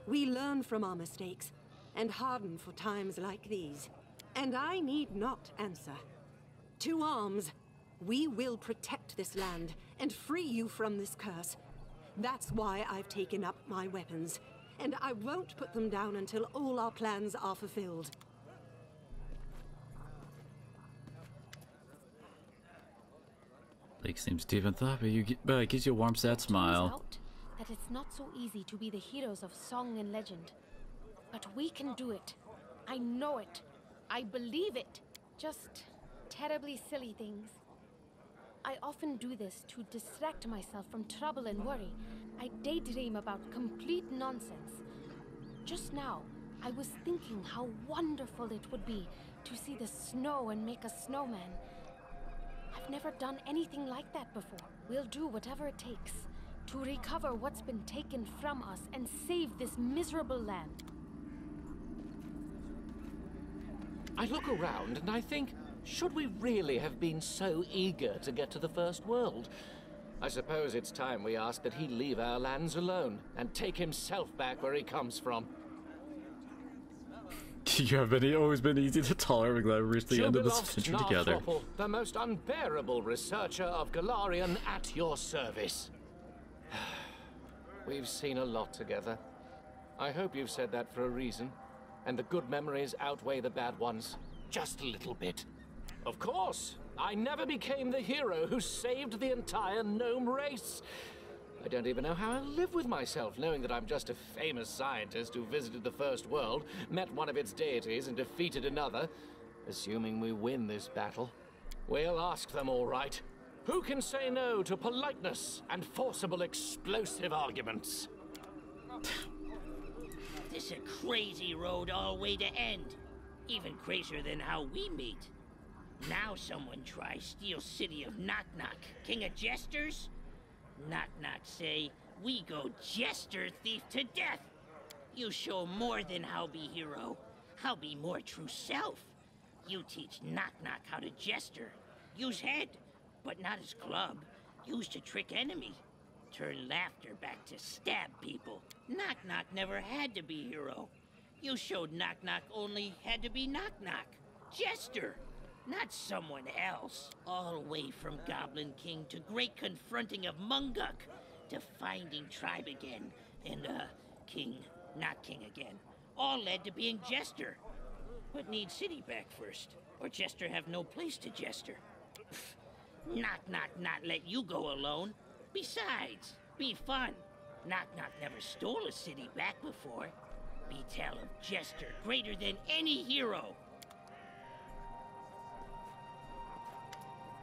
[SPEAKER 5] We learn from our mistakes, and harden for times like these. And I need not answer. To arms! We will protect this land and free you from this curse. That's why I've taken up my weapons, and I won't put them down until all our plans are fulfilled.
[SPEAKER 1] Lake seems deep in thought, but it gives you a warm, sad smile.
[SPEAKER 11] Turns out that it's not so easy to be the heroes of song and legend. But we can do it. I know it. I believe it. Just terribly silly things. I often do this to distract myself from trouble and worry. I daydream about complete nonsense. Just now, I was thinking how wonderful it would be to see the snow and make a snowman. I've never done anything like that before. We'll do whatever it takes to recover what's been taken from us and save this miserable land.
[SPEAKER 9] I look around and I think, should we really have been so eager to get to the First World?
[SPEAKER 13] I suppose it's time we ask that he leave our lands alone and take himself back where he comes from.
[SPEAKER 1] You have always been easy to tolerate. Glad we reached the end of this adventure together.
[SPEAKER 13] The most unbearable researcher of Galarian at your service. We've seen a lot together. I hope you've said that for a reason, and the good memories outweigh the bad ones. Just a little bit. Of course, I never became the hero who saved the entire gnome race. I don't even know how I live with myself, knowing that I'm just a famous scientist who visited the First World, met one of its deities, and defeated another, assuming we win this battle. We'll ask them, all right. Who can say no to politeness and forcible explosive arguments?
[SPEAKER 9] This a crazy road all way to end. Even crazier than how we meet. Now someone tries steal city of Knock Knock, king of jesters? Knock Knock say, we go jester thief to death. You show more than how be hero. How be more true self. You teach Knock Knock how to jester. Use head, but not as club. Use to trick enemy. Turn laughter back to stab people. Knock Knock never had to be hero. You showed Knock Knock only had to be Knock Knock. Jester, not someone else. All the way from Goblin King to great confronting of Munguk, to finding tribe again, and king, not king again. All led to being Jester. But need city back first, or Jester have no place to Jester. Knock Knock not let you go alone. Besides, be fun. Knock Knock never stole a city back before. Be tell of Jester greater than any hero.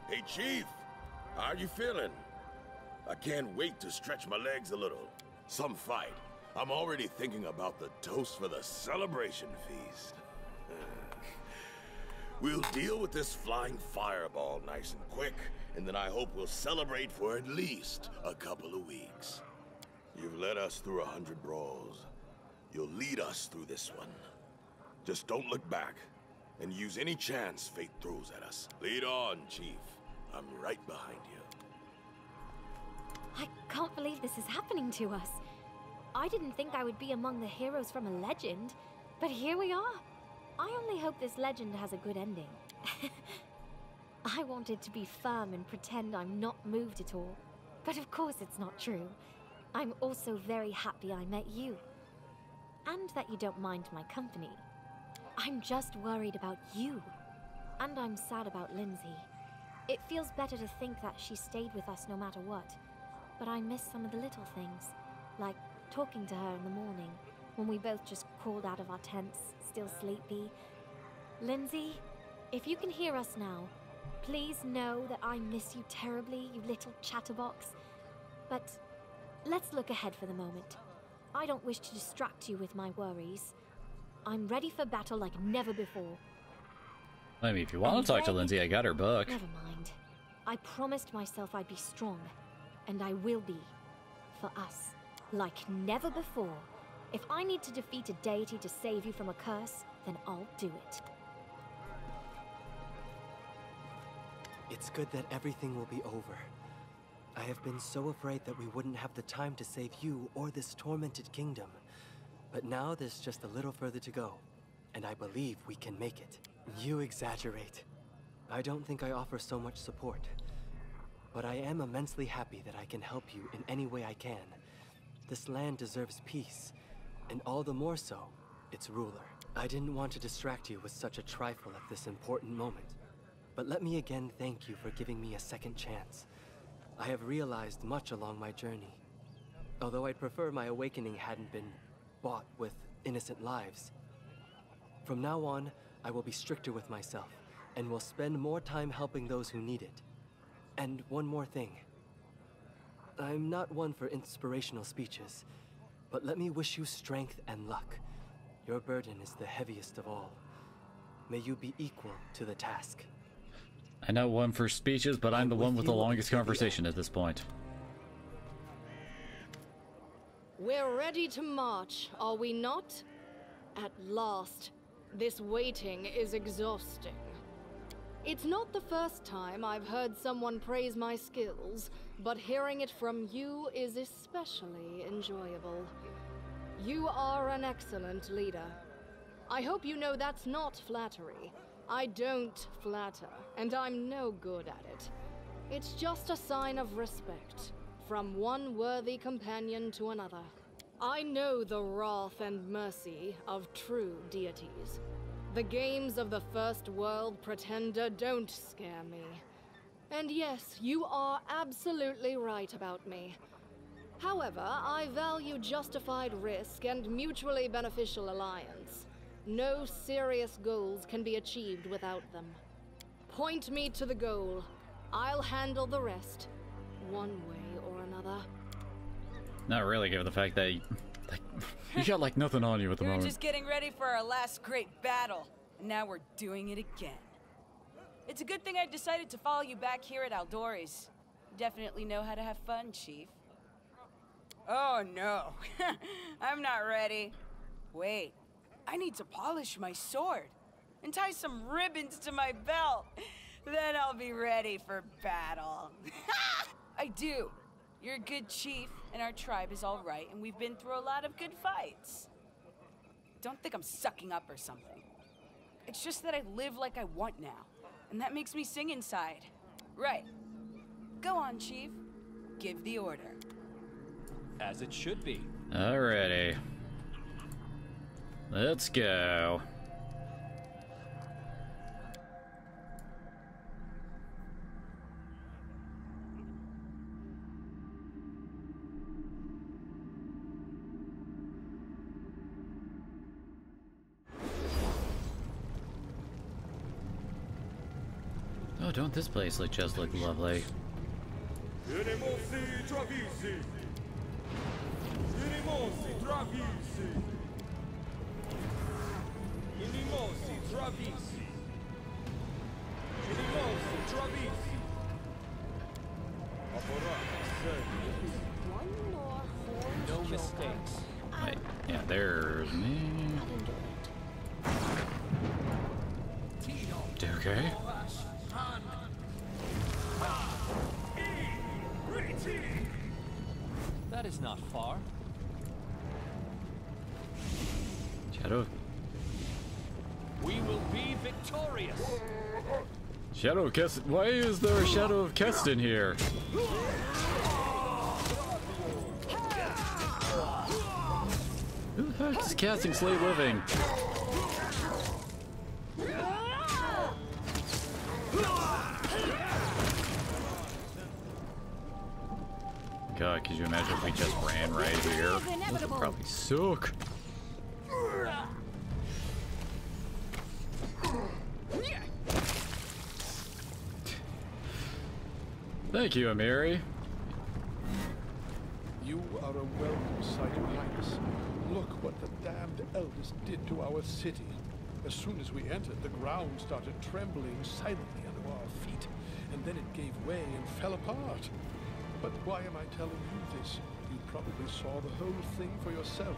[SPEAKER 14] Hey, Chief. How you feeling? I can't wait to stretch my legs a little. Some fight. I'm already thinking about the toast for the celebration feast. We'll deal with this flying fireball nice and quick, and then I hope we'll celebrate for at least a couple of weeks. You've led us through 100 brawls. You'll lead us through this one. Just don't look back, and use any chance fate throws at us. Lead on, Chief. I'm right behind you.
[SPEAKER 11] I can't believe this is happening to us. I didn't think I would be among the heroes from a legend, but here we are. I only hope this legend has a good ending. I wanted to be firm and pretend I'm not moved at all, but of course it's not true. I'm also very happy I met you, and that you don't mind my company. I'm just worried about you, and I'm sad about Lindsay. It feels better to think that she stayed with us no matter what, but I miss some of the little things, like talking to her in the morning, when we both just crawled out of our tents, still sleepy. Lindsay, if you can hear us now, please know that I miss you terribly, you little chatterbox. But let's look ahead for the moment. I don't wish to distract you with my worries. I'm ready for battle like never before.
[SPEAKER 1] I mean, if you want to talk to Lindsay, I got her book.
[SPEAKER 11] Never mind. I promised myself I'd be strong, and I will be. For us. Like never before. If I need to defeat a deity to save you from a curse, then I'll do it.
[SPEAKER 15] It's good that everything will be over. I have been so afraid that we wouldn't have the time to save you or this tormented kingdom. But now there's just a little further to go, and I believe we can make it. You exaggerate. I don't think I offer so much support. But I am immensely happy that I can help you in any way I can. This land deserves peace, and all the more so, its ruler. I didn't want to distract you with such a trifle at this important moment. But let me again thank you for giving me a second chance. I have realized much along my journey. Although I'd prefer my awakening hadn't been bought with innocent lives. From now on, I will be stricter with myself, and will spend more time helping those who need it. And one more thing. I'm not one for inspirational speeches, but let me wish you strength and luck. Your burden is the heaviest of all. May you be equal to the task.
[SPEAKER 1] I know one for speeches, but I'm the one with the longest conversation at this point.
[SPEAKER 10] We're ready to march, are we not? At last. This waiting is exhausting. It's not the first time I've heard someone praise my skills, but hearing it from you is especially enjoyable. You are an excellent leader. I hope you know that's not flattery. I don't flatter, and I'm no good at it. It's just a sign of respect, from one worthy companion to another. I know the wrath and mercy of true deities. The games of the First World Pretender don't scare me. And yes, you are absolutely right about me. However, I value justified risk and mutually beneficial alliance. No serious goals can be achieved without them. Point me to the goal. I'll handle the rest, one way or another.
[SPEAKER 1] Not really, given the fact that you got like nothing on you at the
[SPEAKER 16] We were
[SPEAKER 1] moment.
[SPEAKER 16] just getting ready for our last great battle, and now we're doing it again. It's a good thing I decided to follow you back here at Aldori's. You definitely know how to have fun, Chief. Oh no, I'm not ready. Wait, I need to polish my sword and tie some ribbons to my belt. Then I'll be ready for battle. I do. You're a good chief, and our tribe is all right, and we've been through a lot of good fights. Don't think I'm sucking up or something. It's just that I live like I want now, and that makes me sing inside. Right. Go on, Chief. Give the order.
[SPEAKER 8] As it should be.
[SPEAKER 1] Alrighty. Let's go. Oh, don't this place just look lovely?
[SPEAKER 8] No mistakes.
[SPEAKER 1] Wait, yeah, there's me. Okay.
[SPEAKER 8] That is not far.
[SPEAKER 1] Shadow.
[SPEAKER 8] We will be victorious.
[SPEAKER 1] Shadow of Keston. Why is there a Shadow of Keston here? Who the heck is casting Slay Living? God, could you imagine if we just ran right here? This would probably suck. Thank you, Amiri.
[SPEAKER 17] You are a welcome sight, Your Highness. Look what the damned eldest did to our city. As soon as we entered, the ground started trembling silently under our feet, and then it gave way and fell apart. But why am I telling you this? You probably saw the whole thing for yourself.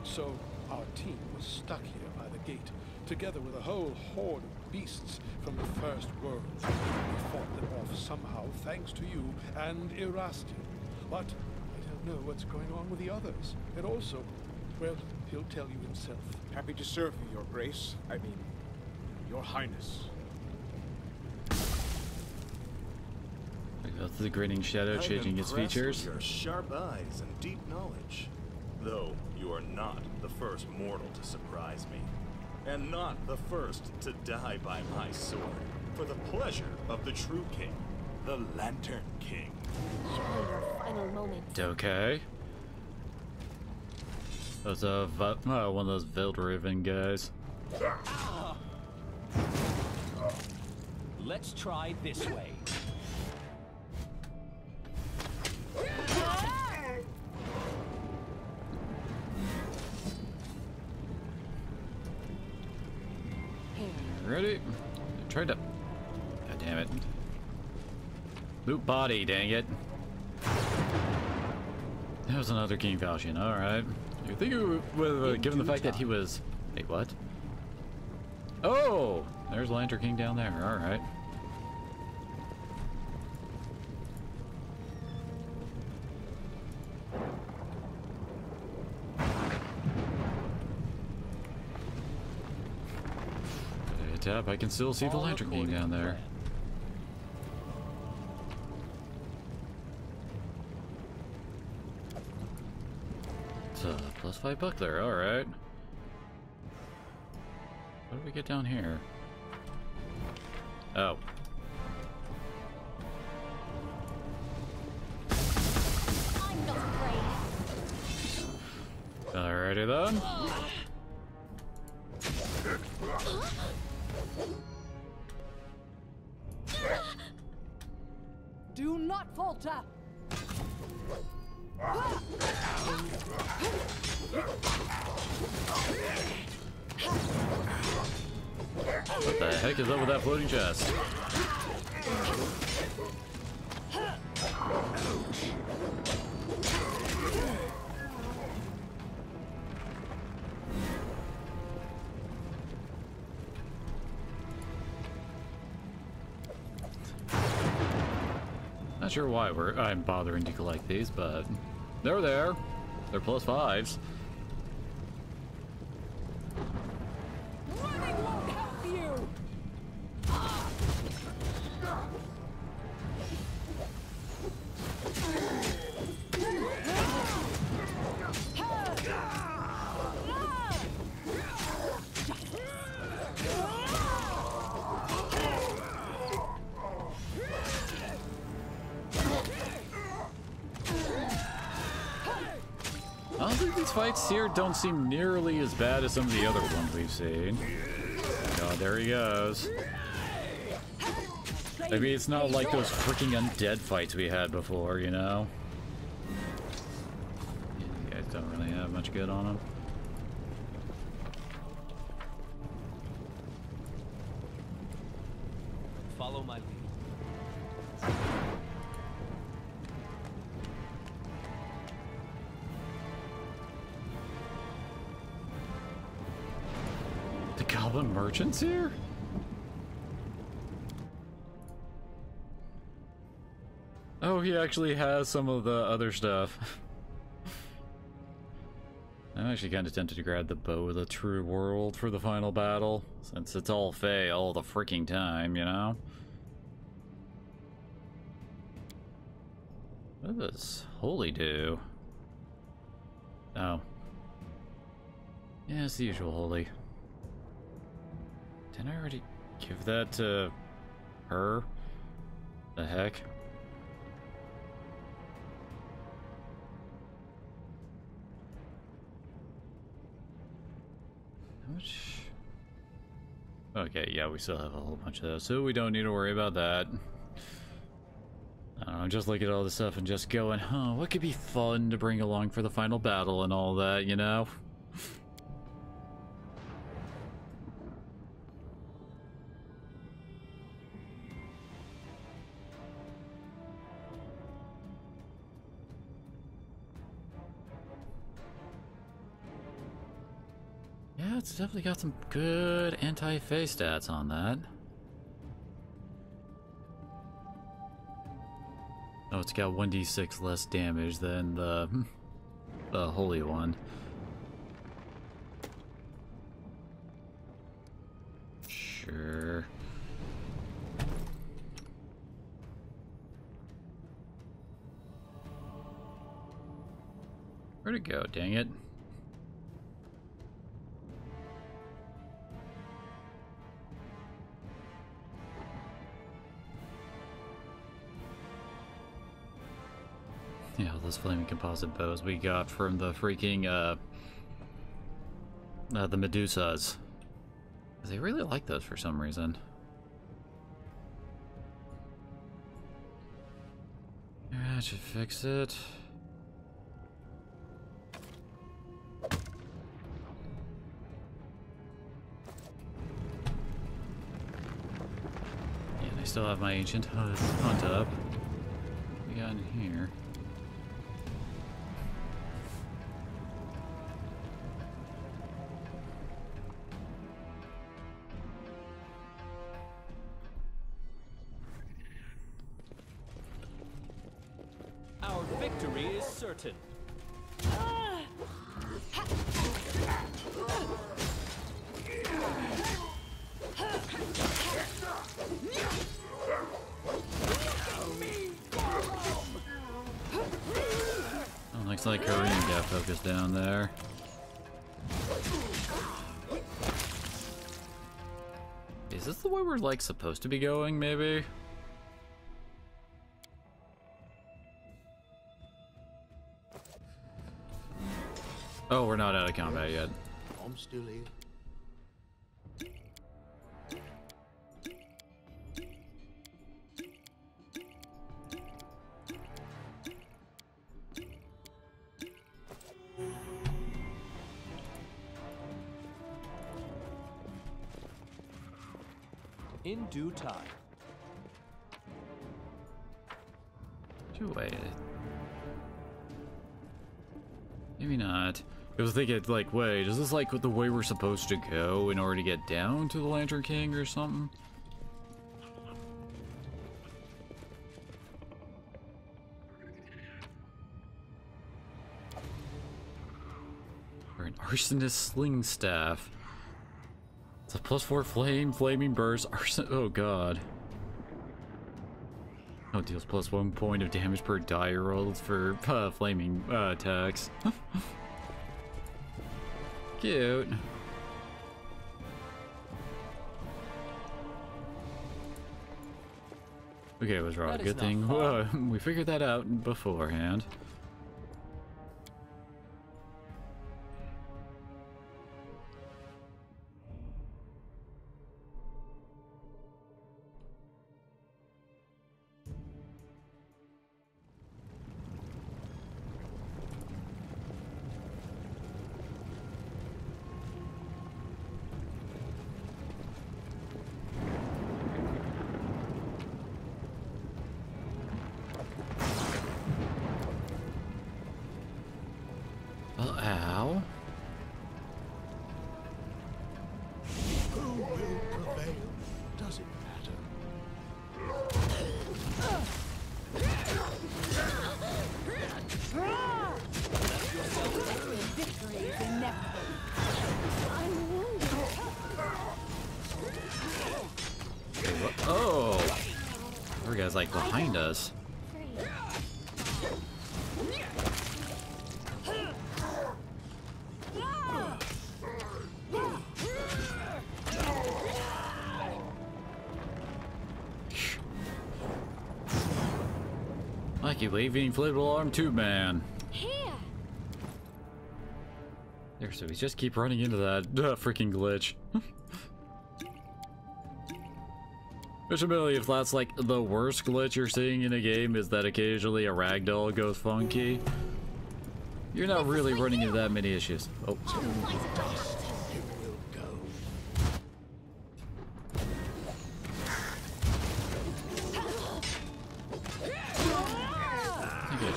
[SPEAKER 17] So, our team was stuck here by the gate, together with a whole horde of beasts from the First World. We fought them off somehow, thanks to you and Erasti. But I don't know what's going on with the others. And also, well, he'll tell you himself.
[SPEAKER 18] Happy to serve you, Your Grace. I mean, Your Highness.
[SPEAKER 1] That's the grinning shadow changing its features.
[SPEAKER 19] With your sharp eyes and deep knowledge. Though you are not the first mortal to surprise me. And not the first to die by my sword. For the pleasure of the true king. The Lantern King.
[SPEAKER 11] Enjoy your final moments.
[SPEAKER 1] Okay. That was one of those Veldriven guys.
[SPEAKER 8] Let's try this way.
[SPEAKER 1] Ready? Tried to. God damn it. Loot body, dang it. That was another King Falchion, alright. You think it would, given the fact that he was. Wait, what? Oh! There's Lantern King down there, alright. Yep, I can still see the Lantern King down there. It's a +5 buckler, alright. What do we get down here? Oh.
[SPEAKER 11] I'm not afraid.
[SPEAKER 1] Alrighty then.
[SPEAKER 10] Do not falter!
[SPEAKER 1] What the heck is up with that floating chest? Not sure why I'm bothering to collect these, but they're there. They're +5s.
[SPEAKER 10] Running won't help you!
[SPEAKER 1] Honestly, these fights here don't seem nearly as bad as some of the other ones we've seen. God, there he goes. I mean, it's not like those freaking undead fights we had before, you know? You guys don't really have much good on them.
[SPEAKER 8] Follow my lead.
[SPEAKER 1] The Goblin Merchants here? Oh, he actually has some of the other stuff. I'm actually kind of tempted to grab the Bow of the True World for the final battle, since it's all Fey all the freaking time, you know? What does Holy do? Oh. Yeah, it's the usual Holy. Didn't I already give that to her? The heck? How much? Okay, yeah, we still have a whole bunch of those, so we don't need to worry about that. I don't know, just look at all this stuff and just going, huh, what could be fun to bring along for the final battle and all that, you know? Yeah, it's definitely got some good anti-Fey stats on that. Oh, it's got 1d6 less damage than the Holy one. Sure. Where'd it go, dang it? Yeah, those flaming composite bows we got from the freaking, the Medusas. They really like those for some reason. That should fix it. Yeah, and I still have my ancient hunt up. What we got in here?
[SPEAKER 8] Our victory is certain.
[SPEAKER 1] like Kareem got focused down there. Is this the way we're like supposed to be going, maybe? Oh, we're not out of combat yet.
[SPEAKER 12] I'm still here.
[SPEAKER 8] In due time.
[SPEAKER 1] Wait. Maybe not. I was thinking, like, wait, is this like the way we're supposed to go in order to get down to the Lantern King or something? Or an arsonist sling staff. It's a +4 flaming burst, arson. Oh god. Oh, deals +1 point of damage per die rolled for flaming attacks. Cute. Okay, it was wrong. Good thing we figured that out beforehand. Ow.
[SPEAKER 12] Who will prevail? Does it
[SPEAKER 10] Victory is inevitable.
[SPEAKER 1] Oh! Our guy's like behind us. Like you waving inflatable arm tube man.
[SPEAKER 11] Here.
[SPEAKER 1] There, so we just keep running into that freaking glitch. Which admittedly, if that's like the worst glitch you're seeing in a game is that occasionally a ragdoll goes funky, you're not really running into that many issues. Oh.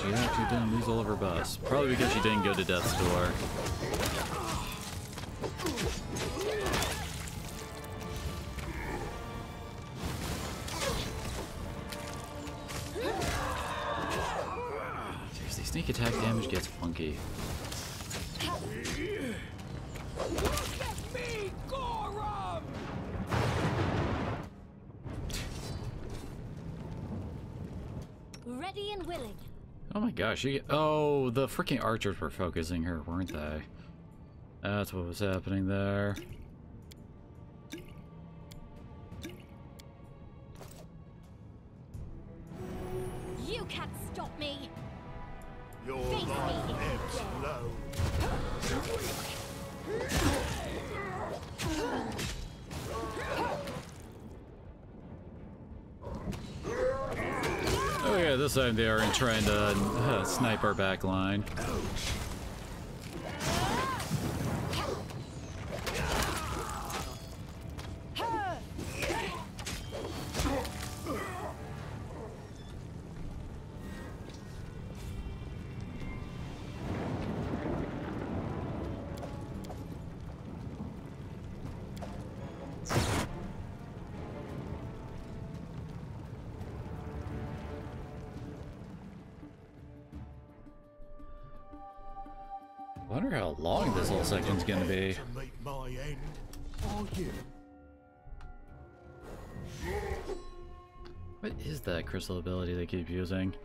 [SPEAKER 1] She actually didn't lose all of her buffs. Probably because she didn't go to Death's Door. Seriously, sneak attack damage gets funky.
[SPEAKER 9] Look at me, Gorum!
[SPEAKER 11] Ready and willing.
[SPEAKER 1] Oh my gosh, oh, the freaking archers were focusing her, weren't they? That's what was happening there.
[SPEAKER 11] You can't stop me.
[SPEAKER 12] Your life ebbs low.
[SPEAKER 1] Oh yeah, this time they aren't trying to snipe our back line. Wonder how long this whole section's gonna be.
[SPEAKER 12] To meet my end, are you?
[SPEAKER 1] What is that crystal ability they keep using?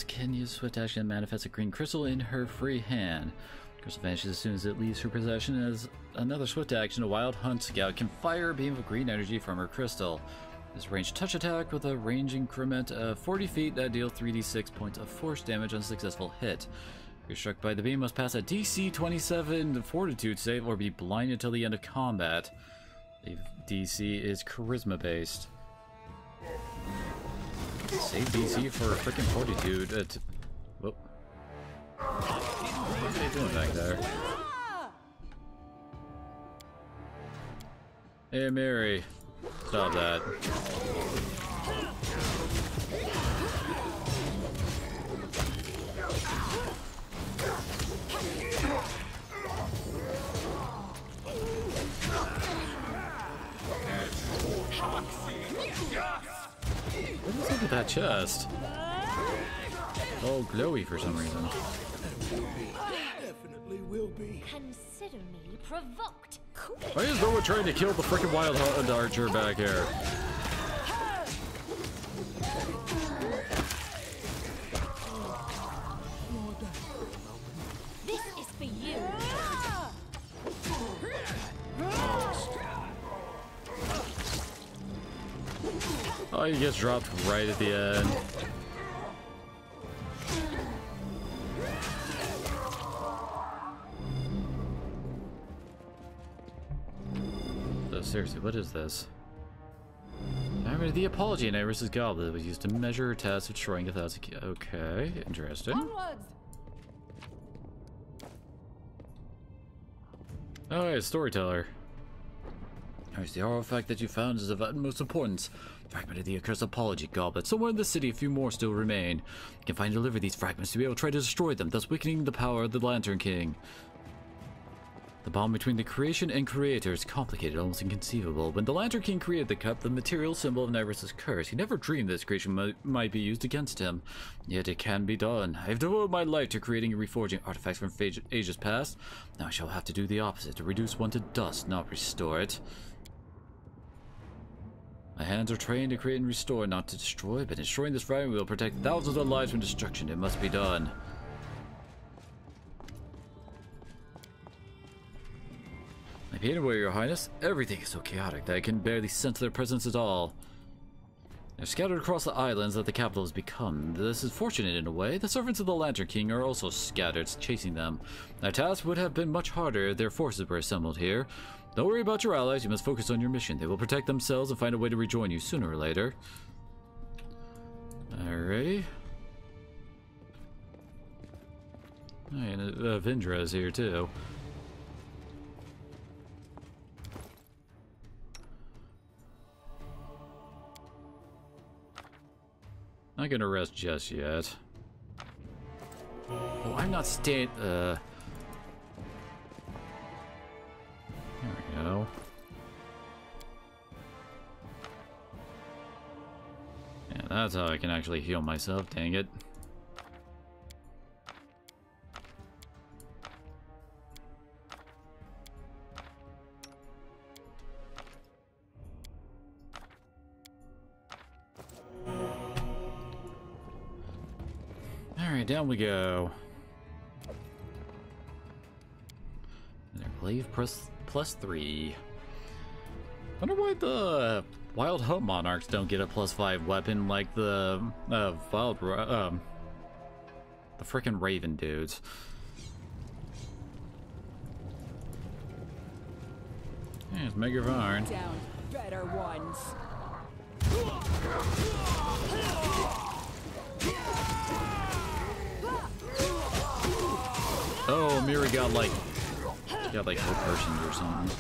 [SPEAKER 1] Can use swift action and manifest a green crystal in her free hand. Crystal vanishes as soon as it leaves her possession. As another swift action, a wild hunt scout can fire a beam of green energy from her crystal. This ranged touch attack with a range increment of 40 feet that deals 3d6 points of force damage on successful hit. If you're struck by the beam, must pass a DC 27 Fortitude save or be blinded until the end of combat. The DC is charisma based. Save DC for freaking Fortitude. Whoop. What are they doing back there? Hey, Mary. Stop that. What is up with that chest? Oh, glowy for some reason.
[SPEAKER 12] Definitely will be.
[SPEAKER 11] Consider me provoked.
[SPEAKER 1] Why is no one trying to kill the freaking wild hunt archer back here?
[SPEAKER 11] This is for you.
[SPEAKER 1] Oh, he gets dropped right at the end. So seriously, what is this? The apology in Iris's goblet was used to measure her test of destroying 1,000. Okay, interesting.
[SPEAKER 16] Onwards!
[SPEAKER 1] Oh, yeah, storyteller. There's the artifact that you found is of utmost importance. Fragment of the accursed apology goblet. Somewhere in the city, a few more still remain. You can find and deliver these fragments to be able to try to destroy them, thus weakening the power of the Lantern King. The bond between the creation and creator is complicated, almost inconceivable. When the Lantern King created the cup, the material symbol of Nyrus's curse, he never dreamed this creation might be used against him. Yet it can be done. I have devoted my life to creating and reforging artifacts from ages past. Now I shall have to do the opposite, to reduce one to dust, not restore it. My hands are trained to create and restore, not to destroy, but destroying this fragment will protect thousands of lives from destruction. It must be done. My painted away, Your Highness. Everything is so chaotic that I can barely sense their presence at all. They're scattered across the islands that the capital has become. This is fortunate in a way. The servants of the Lantern King are also scattered, chasing them. Their task would have been much harder if their forces were assembled here. Don't worry about your allies, you must focus on your mission. They will protect themselves and find a way to rejoin you sooner or later. Alrighty. And Vindra is here too. Not gonna rest just yet. Oh, I'm not staying. There we go. Yeah, that's how I can actually heal myself, dang it. Alright, down we go. And I believe +3. Wonder why the Wild Hunt Monarchs don't get a +5 weapon like the the frickin' Raven dudes. There's Mega Varn.
[SPEAKER 16] Down better ones.
[SPEAKER 1] Oh, Miri got like hook potions or something.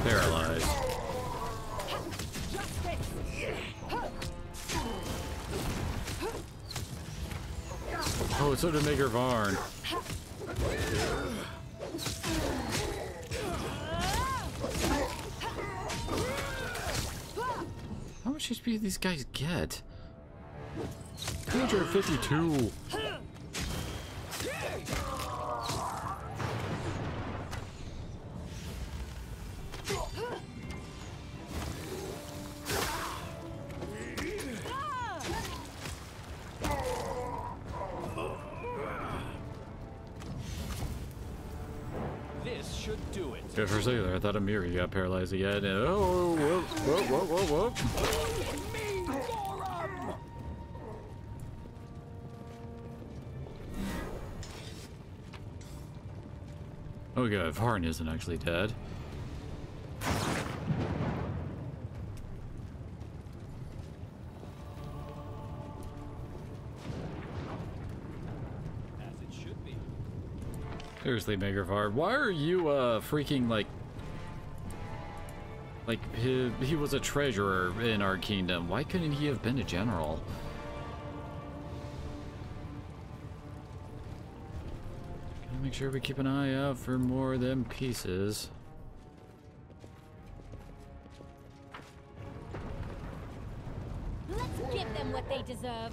[SPEAKER 1] Paralyzed. Oh, so did Mega Varn. How much HP do these guys get? 252. Yeah, for a second there, I thought Amiri got paralyzed again. Oh, whoa. Oh god, Varn isn't actually dead. Seriously, Megavar, why are you, freaking, like, he was a treasurer in our kingdom. Why couldn't he have been a general? Gotta make sure we keep an eye out for more of them pieces.
[SPEAKER 11] Let's give them what they deserve.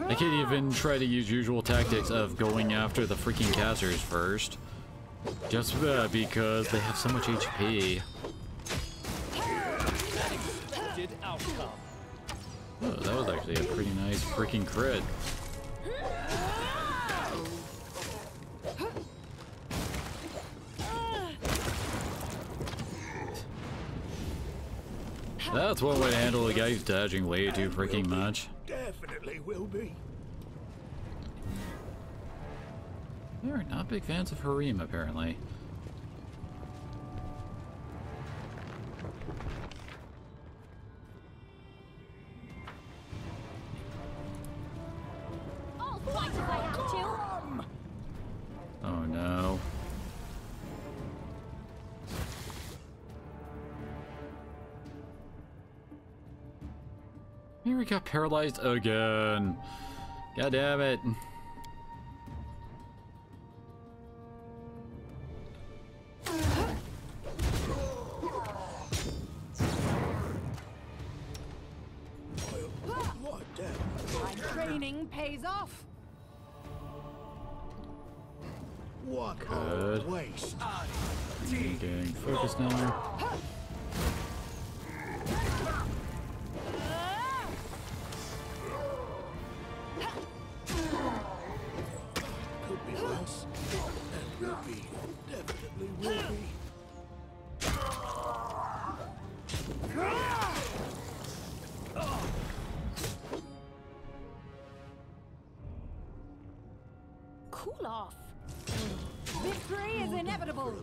[SPEAKER 1] I can't even try to use usual tactics of going after the freaking casters first. Just because they have so much HP. Oh, that was actually a pretty nice freaking crit. That's one way to handle a guy who's dodging way too freaking much.
[SPEAKER 12] Definitely will be.
[SPEAKER 1] They're not big fans of Harim, apparently.
[SPEAKER 11] I'll fight if I have to.
[SPEAKER 1] Oh no. Here we got paralyzed again. God damn it.
[SPEAKER 10] My training pays off.
[SPEAKER 12] What
[SPEAKER 1] Good.
[SPEAKER 12] a waste.
[SPEAKER 1] Getting focused now.
[SPEAKER 12] Could be worse. And will be. Definitely will be.
[SPEAKER 11] Cool off. Victory is inevitable.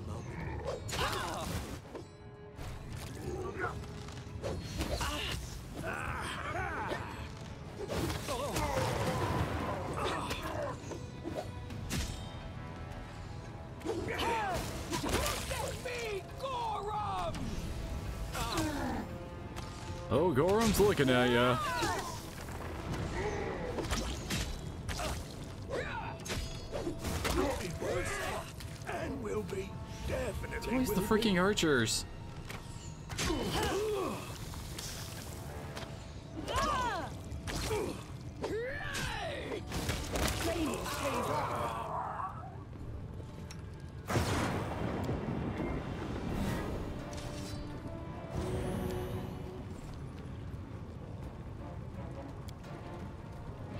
[SPEAKER 1] Oh, Gorham's looking at ya.
[SPEAKER 12] And will be. Definitely.
[SPEAKER 1] Where's the freaking archers?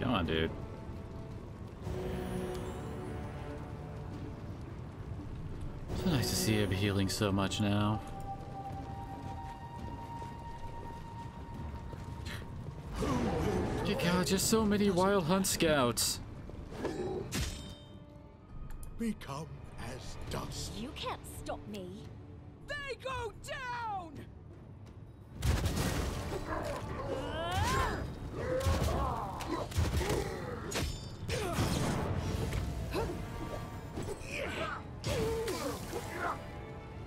[SPEAKER 1] Come on, dude. It's nice to see him healing so much now. God, just so many wild hunt scouts.
[SPEAKER 12] Become as dust.
[SPEAKER 11] You can't stop me.
[SPEAKER 16] They go down!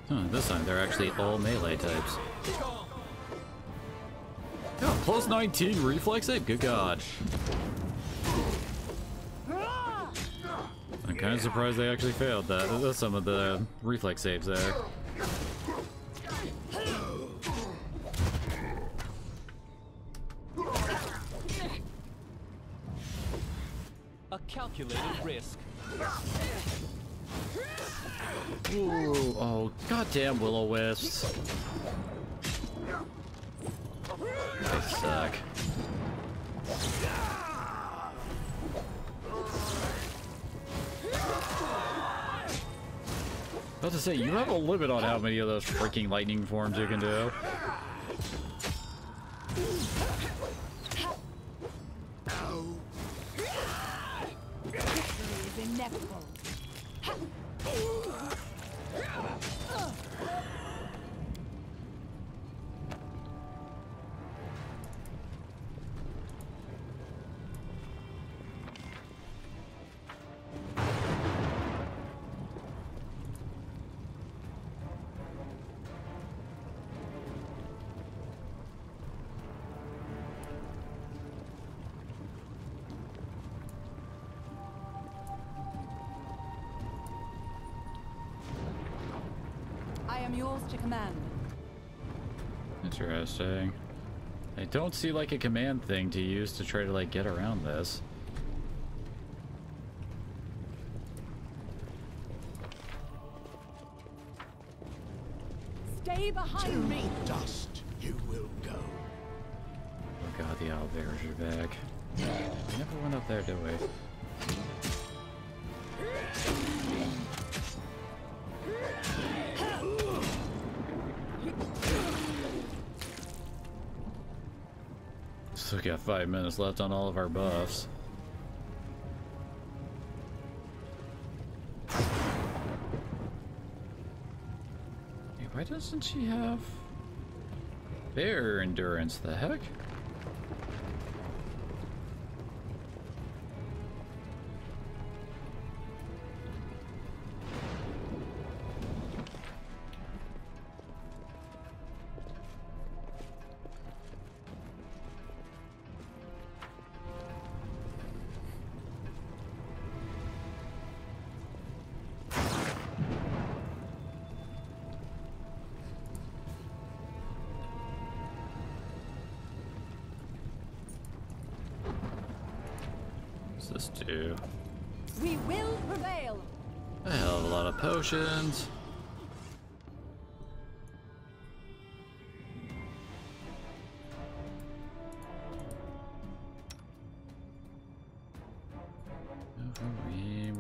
[SPEAKER 1] Huh, this time they're actually all melee types. Oh, plus 19 reflex save? Good god. I'm kind of surprised they actually failed that. That's some of the reflex saves there.
[SPEAKER 8] A calculated risk.
[SPEAKER 1] Ooh, oh, goddamn will-o-wisps. They suck. About to say, you have a limit on how many of those freaking lightning forms you can do.
[SPEAKER 20] Victory is inevitable. I am yours to command.
[SPEAKER 1] Interesting. I don't see like a command thing to use to try to like get around this.
[SPEAKER 20] Stay behind me.
[SPEAKER 12] Dust, you will go.
[SPEAKER 1] Oh god, the owlbears are back. We never went up there, did we? Still got 5 minutes left on all of our buffs. Hey, why doesn't she have bear endurance? The heck? What's this do?
[SPEAKER 20] We will prevail.
[SPEAKER 1] A hell of a lot of potions.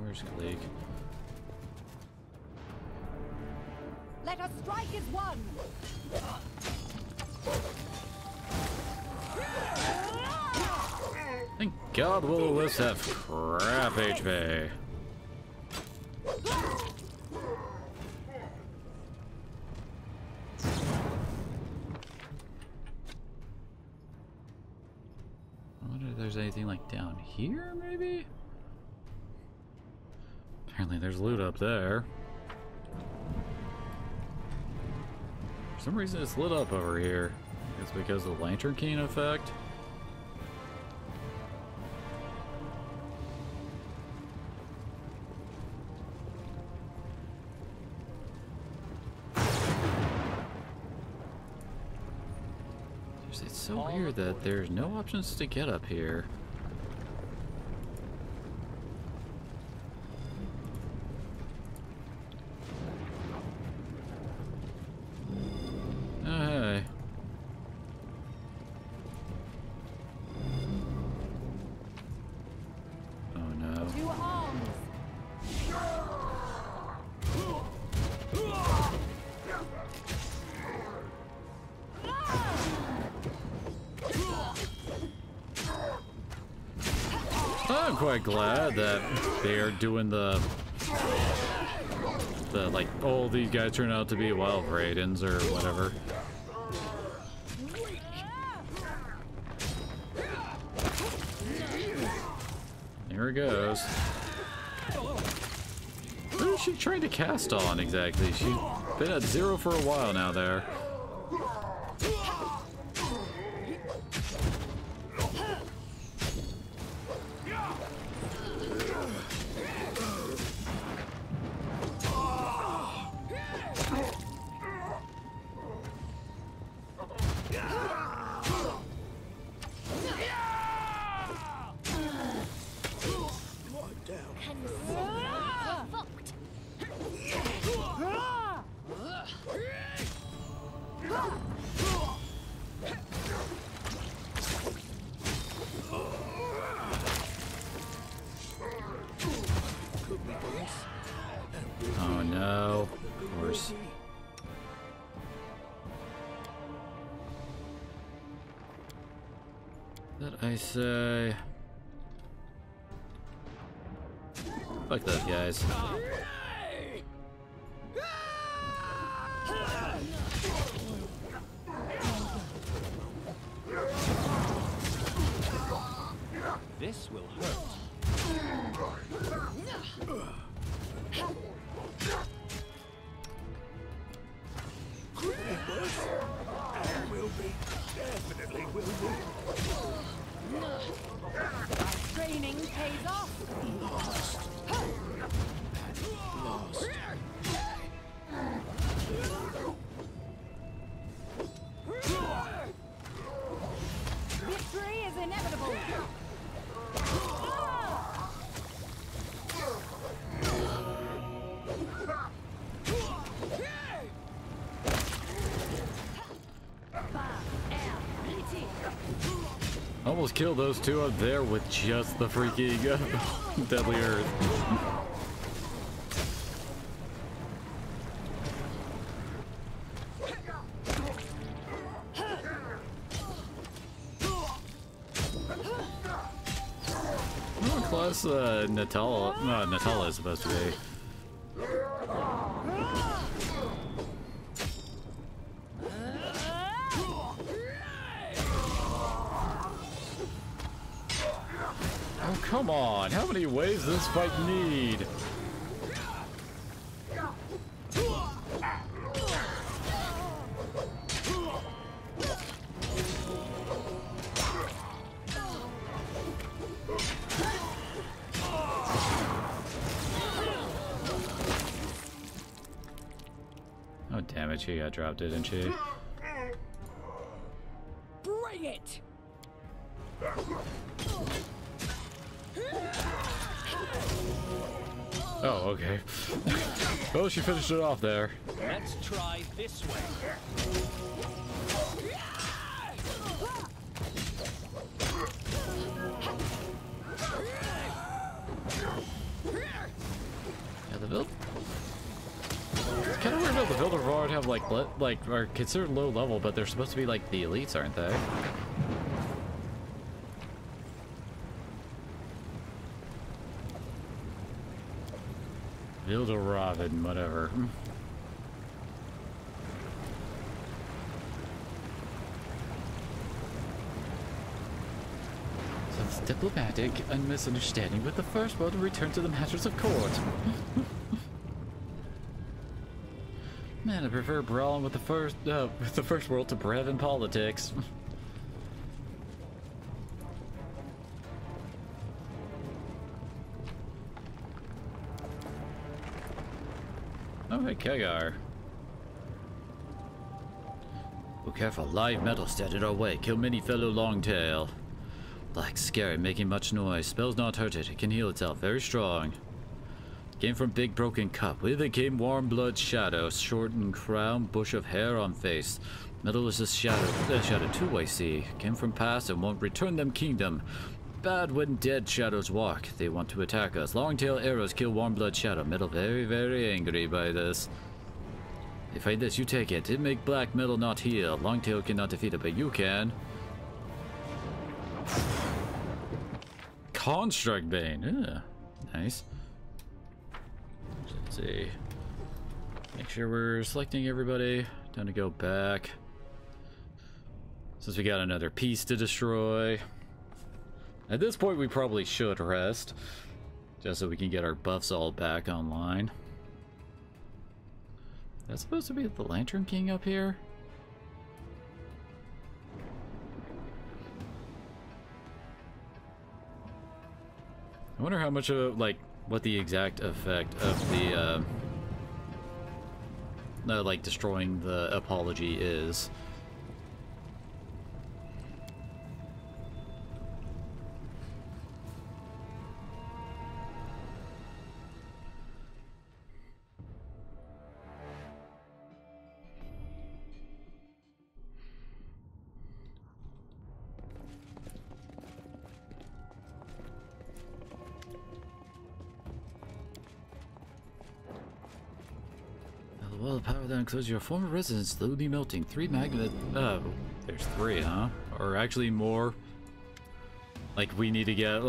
[SPEAKER 1] Where's Gleek?
[SPEAKER 20] Let us strike as one.
[SPEAKER 1] Thank God will-o-wisps have crap HP. I wonder if there's anything like down here, maybe? Apparently there's loot up there. For some reason it's lit up over here. It's because of the Lantern King effect. It's so weird that there's no options to get up here. Oh, hey. Oh no.
[SPEAKER 20] To arms.
[SPEAKER 1] I'm quite glad that they are doing the like, oh, these guys turn out to be wild Raidens or whatever. Here it goes. Who is she trying to cast on exactly? She's been at 0 for a while now there. Oh no. course. That I say... Fuck those guys.
[SPEAKER 8] This will hurt.
[SPEAKER 3] Will be. Definitely will be.
[SPEAKER 10] Training pays off.
[SPEAKER 3] Lost. Lost.
[SPEAKER 10] Victory is inevitable.
[SPEAKER 1] Almost killed those two up there with just the freaking deadly earth. What class Natala is supposed to be? Oh, come on. How many waves does this fight need? Oh, damn it. She got dropped, didn't she?
[SPEAKER 10] Bring it!
[SPEAKER 1] Oh, okay. Well, she finished it off there.
[SPEAKER 8] Let's try this way.
[SPEAKER 1] Yeah, the build. It's kind of weird how the Builder Vard have like are considered low level, but they're supposed to be like the elites, aren't they? Builder Robin, whatever. Since diplomatic and misunderstanding with the First World, return to the matters of court. Man, I prefer brawling with the First World to brev in politics. Oh, hey, Kegar. Oh, careful. Live metal stand in our way. Kill many fellow longtail. Black, scary, making much noise. Spells not hurt it. It can heal itself. Very strong. Came from big broken cup. With it came warm blood shadow. Shortened crown, bush of hair on face. Metal is a shadow two-way see. Came from past and won't return them kingdom. Bad when dead shadows walk. They want to attack us. Long-tail arrows kill warm blood shadow. Metal very, very angry by this. They fight this, you take it. It make black metal not heal. Long-tail cannot defeat it, but you can. Construct Bane. Yeah, nice. Let's see. Make sure we're selecting everybody. Time to go back. Since we got another piece to destroy. At this point, we probably should rest, just so we can get our buffs all back online. That's supposed to be the Lantern King up here? I wonder how much of, like, what the exact effect of the, like, destroying the apology is. The wall of power that includes your former residence slowly melting. 3 magnet. Oh, there's 3, huh? Or actually more. Like we need to get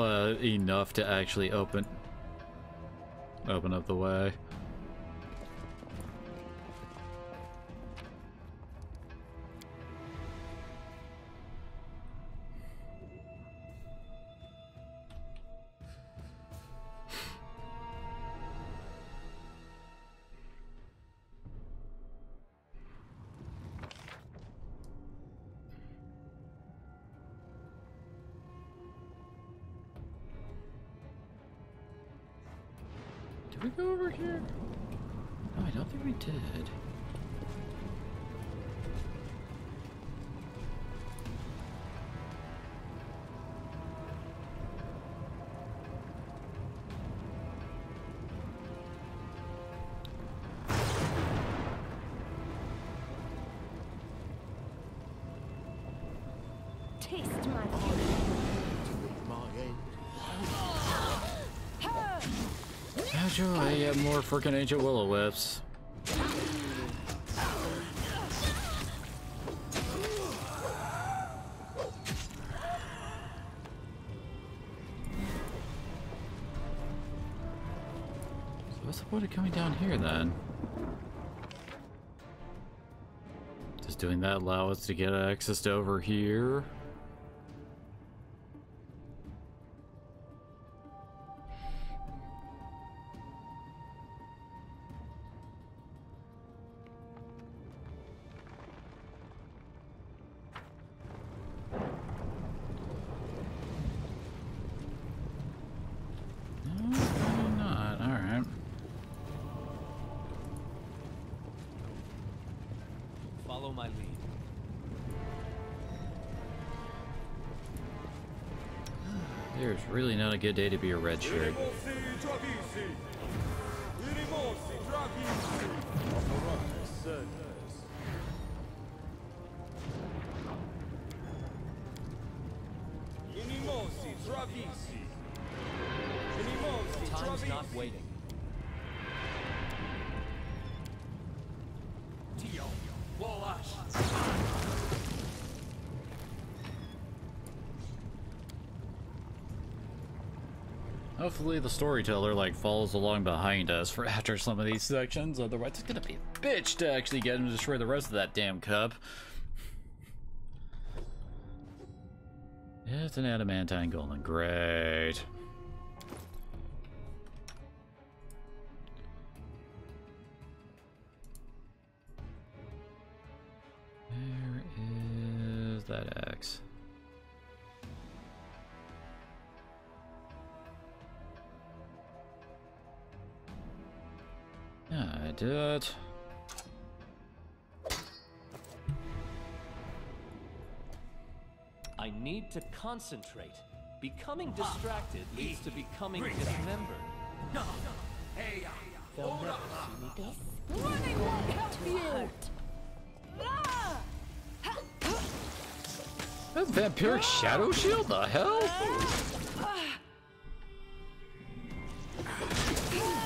[SPEAKER 1] enough to actually open up the way. Did we go over here? No, I don't think we did.
[SPEAKER 11] Taste my
[SPEAKER 1] Sure, I have more freaking ancient willow whips. So what's the point of coming down here then? Does doing that allow us to get access to over here?
[SPEAKER 8] Follow my lead.
[SPEAKER 1] There's really not a good day to be a red shirt.
[SPEAKER 8] Time's not waiting.
[SPEAKER 1] Hopefully the storyteller like follows along behind us for after some of these sections, otherwise it's gonna be a bitch to actually get him to destroy the rest of that damn cup. It's an adamantine golem, great. Where is that axe? I did it.
[SPEAKER 8] I need to concentrate. Becoming distracted leads to becoming dismembered. They'll never see me this.
[SPEAKER 10] Running won't help you!
[SPEAKER 1] That's vampiric shadow shield? The hell?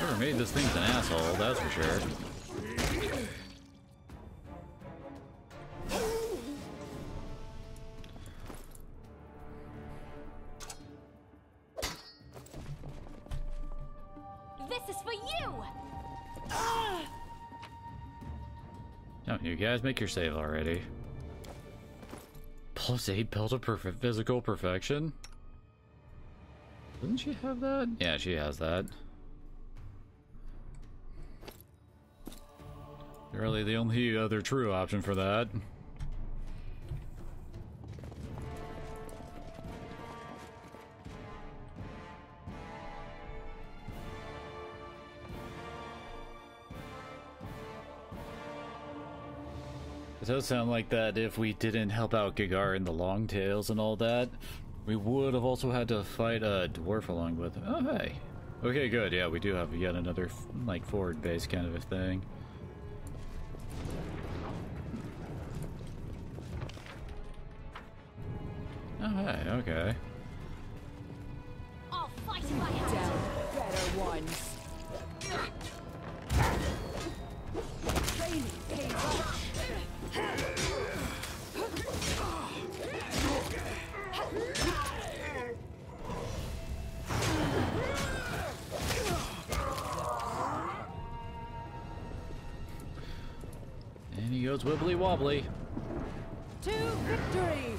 [SPEAKER 1] Whoever made this thing's an asshole, that's for sure.
[SPEAKER 11] This is for you!
[SPEAKER 1] Don't you guys make your save already? +8 belt of physical perfection? Doesn't she have that? Yeah, she has that. Really the only other true option for that. It does sound like that if we didn't help out Gigar in the Longtails and all that, we would have also had to fight a dwarf along with him. Oh, hey. Okay, good. Yeah, we do have yet another, like, forward base kind of a thing. Oh, hey, okay.
[SPEAKER 11] I'll fight if I have
[SPEAKER 20] Down better ones.
[SPEAKER 1] And he goes wibbly wobbly.
[SPEAKER 20] To victory!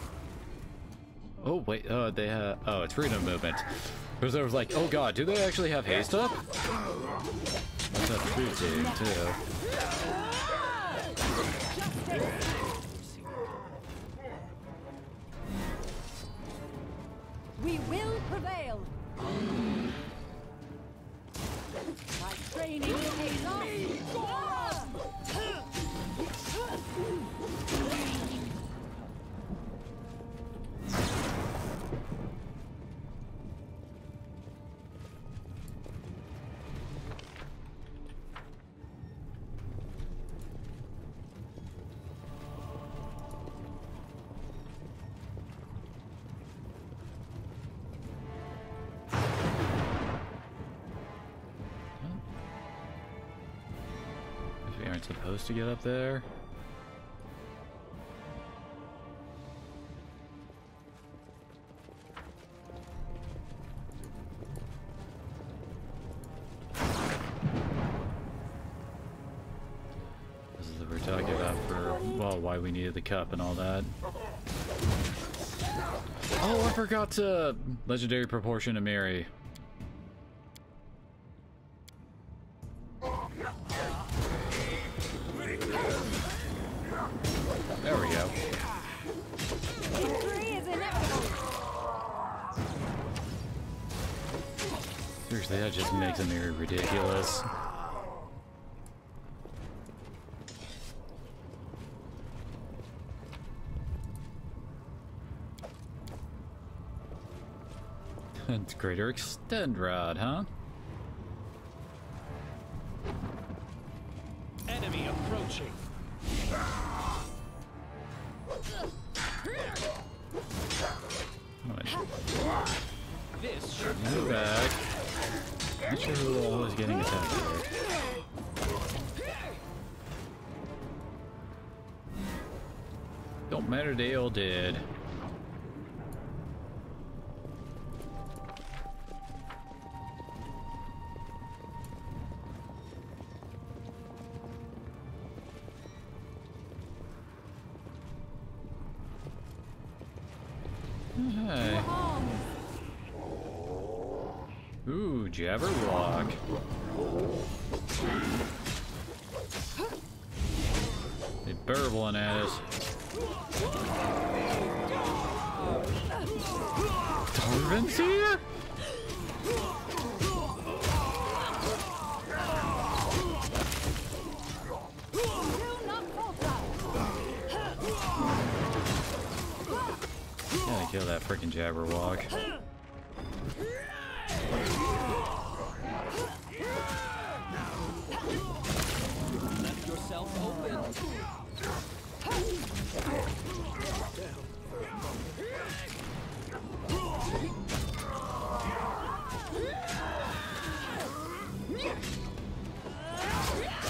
[SPEAKER 1] Oh wait, they have. Oh, it's freedom movement. Because I was like, oh god, do they actually have haste up? That's a food team too.
[SPEAKER 20] We will prevail. My training pays off.
[SPEAKER 1] We aren't supposed to get up there. This is what we're talking about for, well, why we needed the cup and all that. Oh, I forgot to legendary proportion to Mary. There we go. Seriously, that just makes a mirror ridiculous. It's greater extend rod, huh?
[SPEAKER 8] Enemy approaching. This should
[SPEAKER 1] move back. Not sure who all is getting attacked here. Don't matter, they all did. Hey. Ooh, Jabberwock. They burbling at us. Darvin's here? Gotta kill that freaking Jabberwock.
[SPEAKER 8] Let yourself open.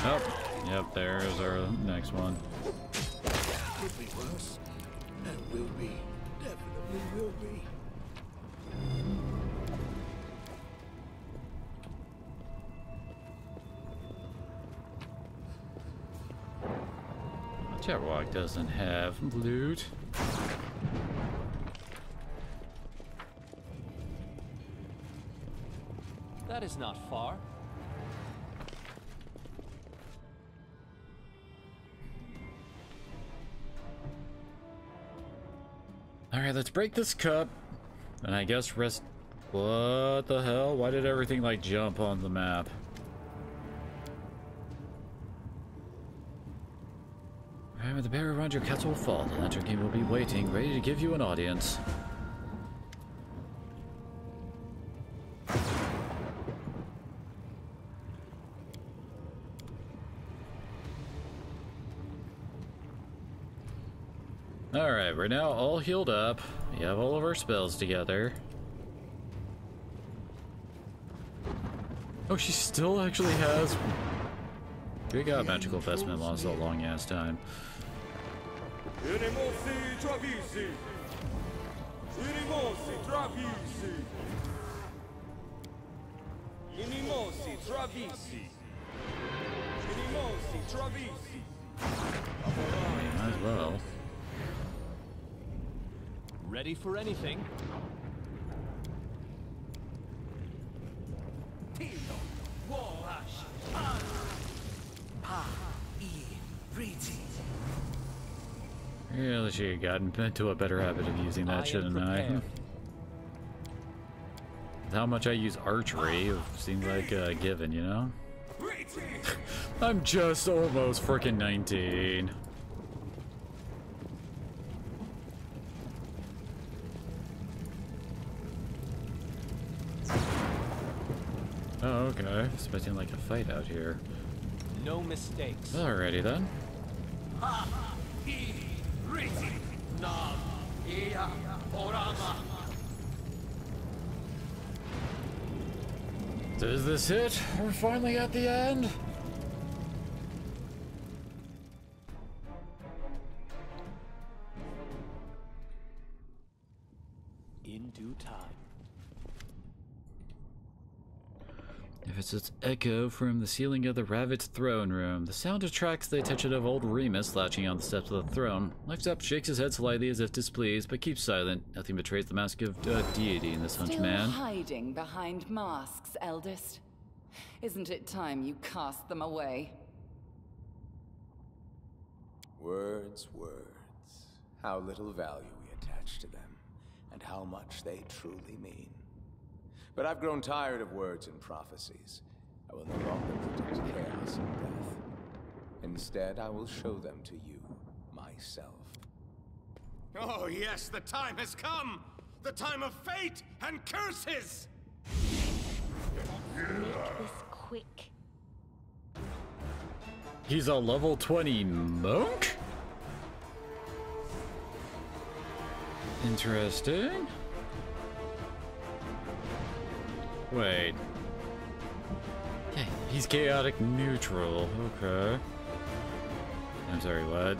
[SPEAKER 1] Oh, yep, there's our next one.
[SPEAKER 12] Could be worse. And will be. Definitely will be.
[SPEAKER 1] Jabberwock doesn't have loot.
[SPEAKER 8] That is not far.
[SPEAKER 1] Alright, let's break this cup. And I guess rest... What the hell? Why did everything, like, jump on the map? Alright, with the barrier around your castle will fall. The Lantern King will be waiting, ready to give you an audience. Alright, we're now all healed up. We have all of our spells together. Oh, she still actually has... We got magical investment lost a long ass time. well.
[SPEAKER 8] Ready for anything?
[SPEAKER 1] Really should have gotten into a better habit of using that, shouldn't I? With how much I use archery, it seems like a given, you know? I'm just almost freaking 19. Oh, okay. Expecting like a fight out here.
[SPEAKER 8] No mistakes.
[SPEAKER 1] Alrighty then. Does this hit? We're finally at the end?
[SPEAKER 8] In due time.
[SPEAKER 1] If it's its echo from the ceiling of the Ravit's throne room, the sound attracts the attention of old Remus slouching on the steps of the throne. Lifts up, shakes his head slightly as if displeased, but keeps silent. Nothing betrays the mask of deity in this hunchman.
[SPEAKER 20] Still hiding behind masks, eldest. Isn't it time you cast them away?
[SPEAKER 21] Words, words. How little value we attach to them, and how much they truly mean. But I've grown tired of words and prophecies. I will no longer predict chaos and death. Instead, I will show them to you, myself.
[SPEAKER 14] Oh yes, the time has come! The time of fate and curses!
[SPEAKER 11] Make this quick.
[SPEAKER 1] He's a level 20 monk? Interesting. Wait. Yeah, he's chaotic neutral. Okay. I'm sorry, what?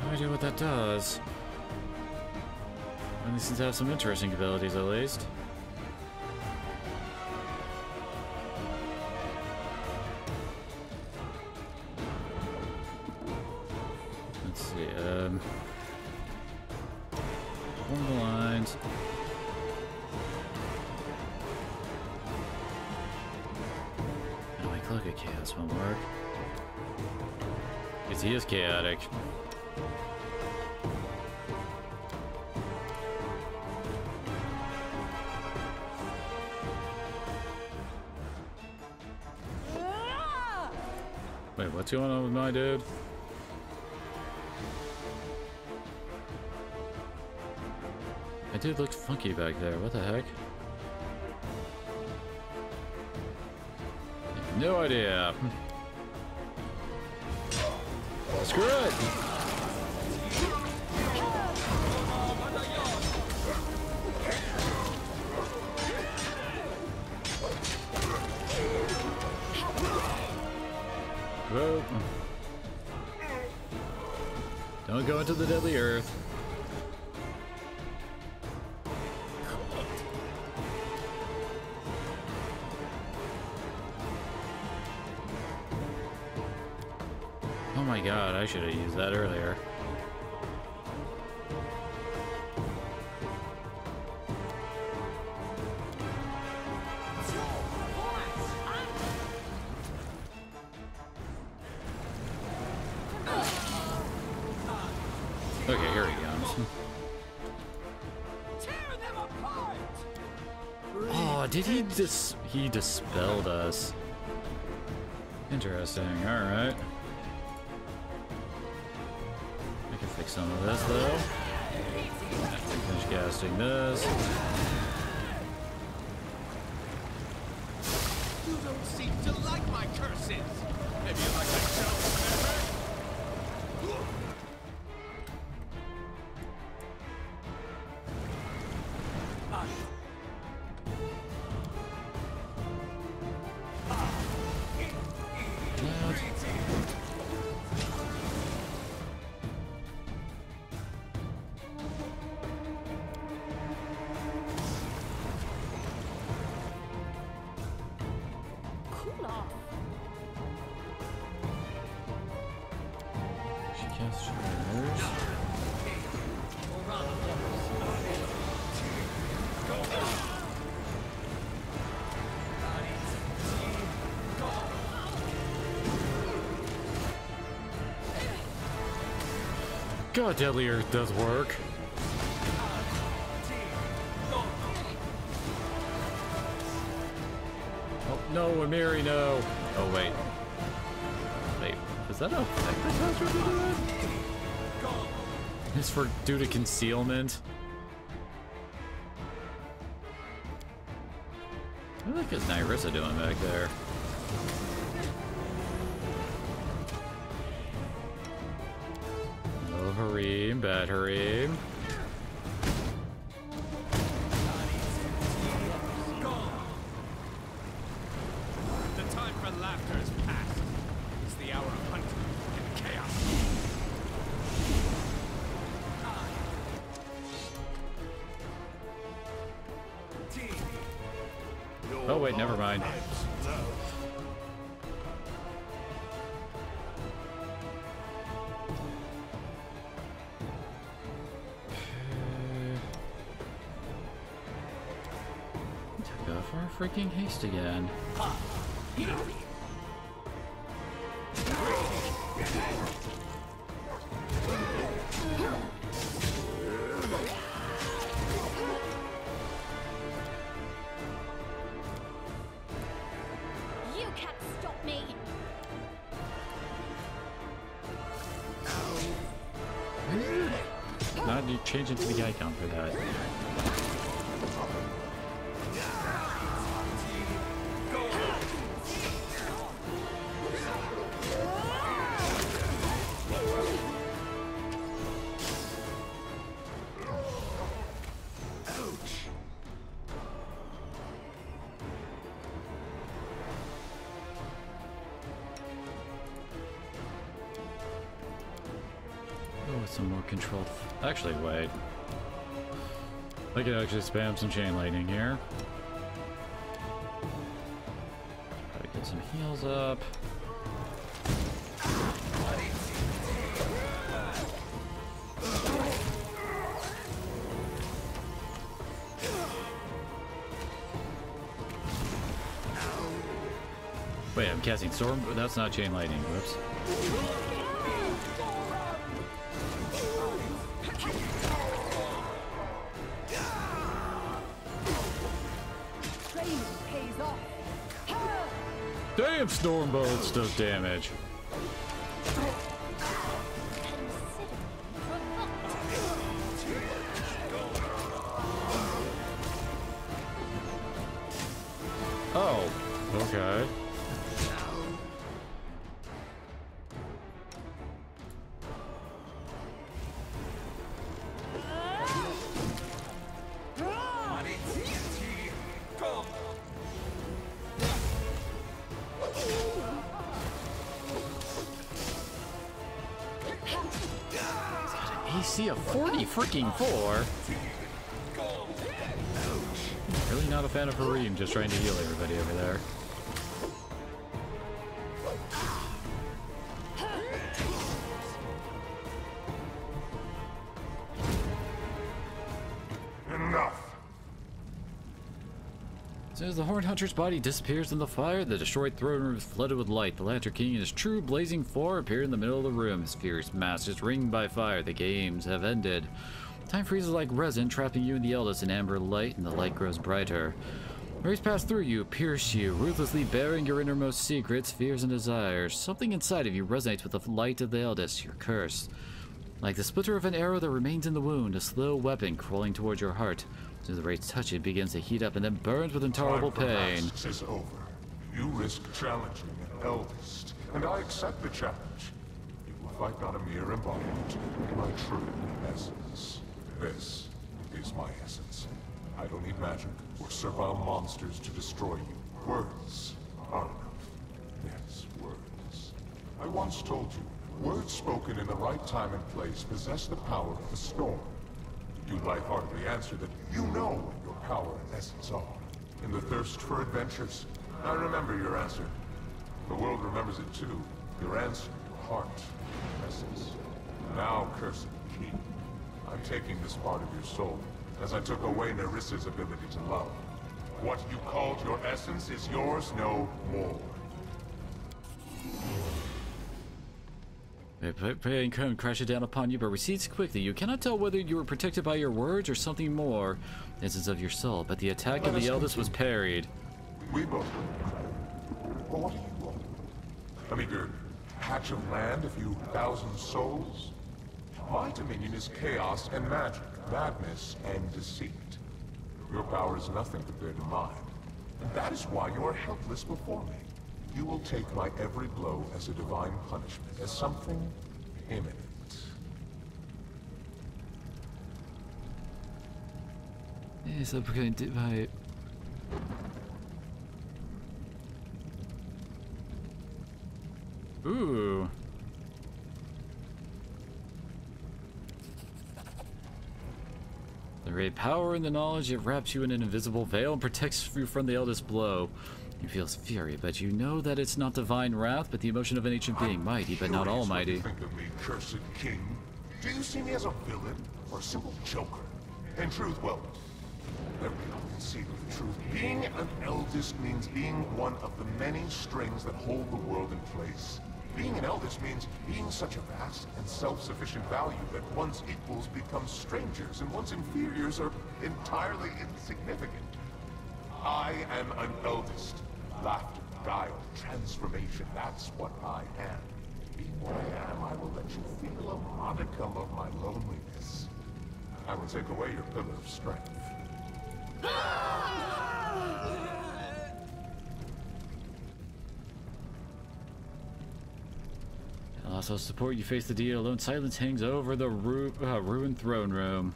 [SPEAKER 1] No idea what that does. Well, he seems to have some interesting abilities, at least. Let's see, form the lines. No, my Cloak of Chaos won't work. Because he is chaotic. Wait, what's going on with my dude? My dude looked funky back there. What the heck? I have no idea. Screw it! Whoa. Don't go into the deadly earth. Oh my god, I should have used that earlier. Okay, here he comes. Oh, did he he dispelled us. Interesting, alright. I can fix some of this though. Finish casting this.
[SPEAKER 14] You don't seem to like my curses! Maybe you like myself better?
[SPEAKER 11] Cool off.
[SPEAKER 1] God, Deadly Earth does work. Oh, no, Amiri, no. Oh, wait. Wait, is that a effect that tells you to do that? It's for due to concealment. What the heck is Nyrissa doing back there? Oh, Hareem, bad Hareem.
[SPEAKER 18] The time for laughter is past. It's the hour of hunting and chaos.
[SPEAKER 1] Oh wait, never mind. Go for a freaking haste again.
[SPEAKER 11] You can't stop me!
[SPEAKER 1] Not you change into the icon for that. Some more controlled. Actually, wait. I could actually spam some chain lightning here. Try to get some heals up. Wait, I'm casting storm. That's not chain lightning. Whoops. Damn, storm bolts does damage. Oh, okay. AC of 40 freaking 4. Really not a fan of Hareem, just trying to heal everybody over there.
[SPEAKER 17] Enough.
[SPEAKER 1] As soon as the Horned Hunter's body disappears in the fire, the destroyed throne room is flooded with light. The Lantern King and his true blazing four appear in the middle of the room. His fierce mask is ringed by fire. The games have ended. Time freezes like resin, trapping you and the eldest in amber light, and the light grows brighter. Rays pass through you, pierce you, ruthlessly bearing your innermost secrets, fears, and desires. Something inside of you resonates with the light of the eldest. You're cursed. Like the splitter of an arrow that remains in the wound, a slow weapon crawling towards your heart. As the rays touch it, begins to heat up and then burns with intolerable pain.
[SPEAKER 17] Masks is over. You risk challenging an eldest, and I accept the challenge. You will fight not a mere embodiment, but my true essence. This is my essence. I don't need magic or servile monsters to destroy you. Words are enough. Yes, words. I once told you, words spoken in the right time and place possess the power of the storm. You lightheartedly answer that you know what your power and essence are. In the thirst for adventures, I remember your answer. The world remembers it too. Your answer, your heart, your essence. Now, cursed king, I'm taking this part of your soul, as I took away Nerissa's ability to love. What you called your essence is yours no more.
[SPEAKER 1] Pain come crashing down upon you, but recedes quickly. You cannot tell whether you were protected by your words or something more, the essence of your soul. But the attack of the eldest was parried.
[SPEAKER 6] We both were incredible. Well, what do you want? A meager patch of land, a few thousand souls? My dominion is chaos and magic, madness and deceit. Your power is nothing compared to mine. And that is why you are helpless before me. You will take my every blow as a divine punishment, as something imminent.
[SPEAKER 1] Yes, I'm going to my... Ooh. The great power and the knowledge, it wraps you in an invisible veil and protects you from the eldest blow. You feel fury, but you know that it's not divine wrath, but the emotion of an ancient being, mighty, but not almighty.
[SPEAKER 6] Think of me, cursed king. Do you see me as a villain or a simple joker? In truth, well, everyone can see the truth. Being an eldest means being one of the many strings that hold the world in place. Being an eldest means being such a vast and self-sufficient value that one's equals become strangers and one's inferiors are entirely insignificant. I am an eldest. Laughter, guile, transformation, that's what I am. Being what I am, I will let you feel a modicum of my loneliness. I will take away your pillar of strength.
[SPEAKER 1] I'll also support you face the deal alone. Silence hangs over the ruined throne room.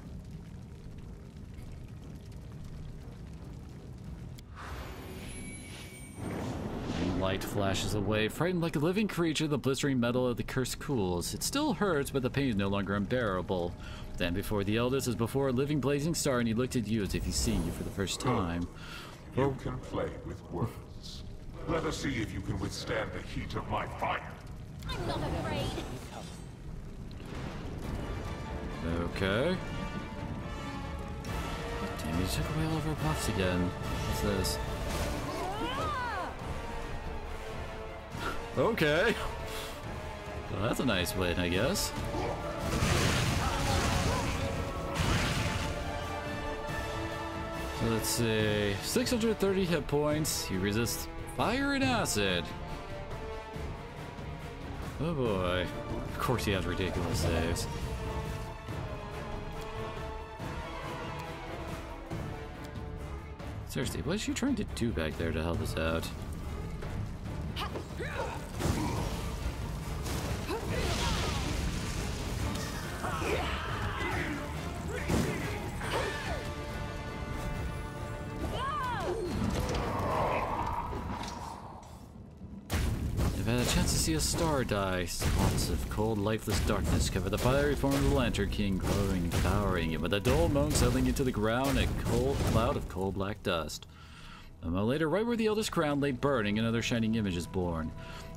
[SPEAKER 1] Light flashes away. Frightened like a living creature, the blistering metal of the curse cools. It still hurts, but the pain is no longer unbearable. Then before the eldest is before a living blazing star, and he looked at you as if he's seeing you for the first time.
[SPEAKER 6] You can play with words. Let us see if you can withstand the heat of my fire.
[SPEAKER 11] I'm not afraid.
[SPEAKER 1] Okay. Damn, you took away all of our buffs again. What's this? Okay. Well, that's a nice win, I guess. So let's see. 630 hit points. You resist fire and acid. Oh boy. Of course he has ridiculous saves. Seriously, what is she trying to do back there to help us out? A star die. Spots of cold, lifeless darkness cover the fiery form of the Lantern King, glowing and devouring it with a dull moan settling into the ground, a cold cloud of coal black dust. A moment later, right where the eldest crown lay burning, another shining image is born.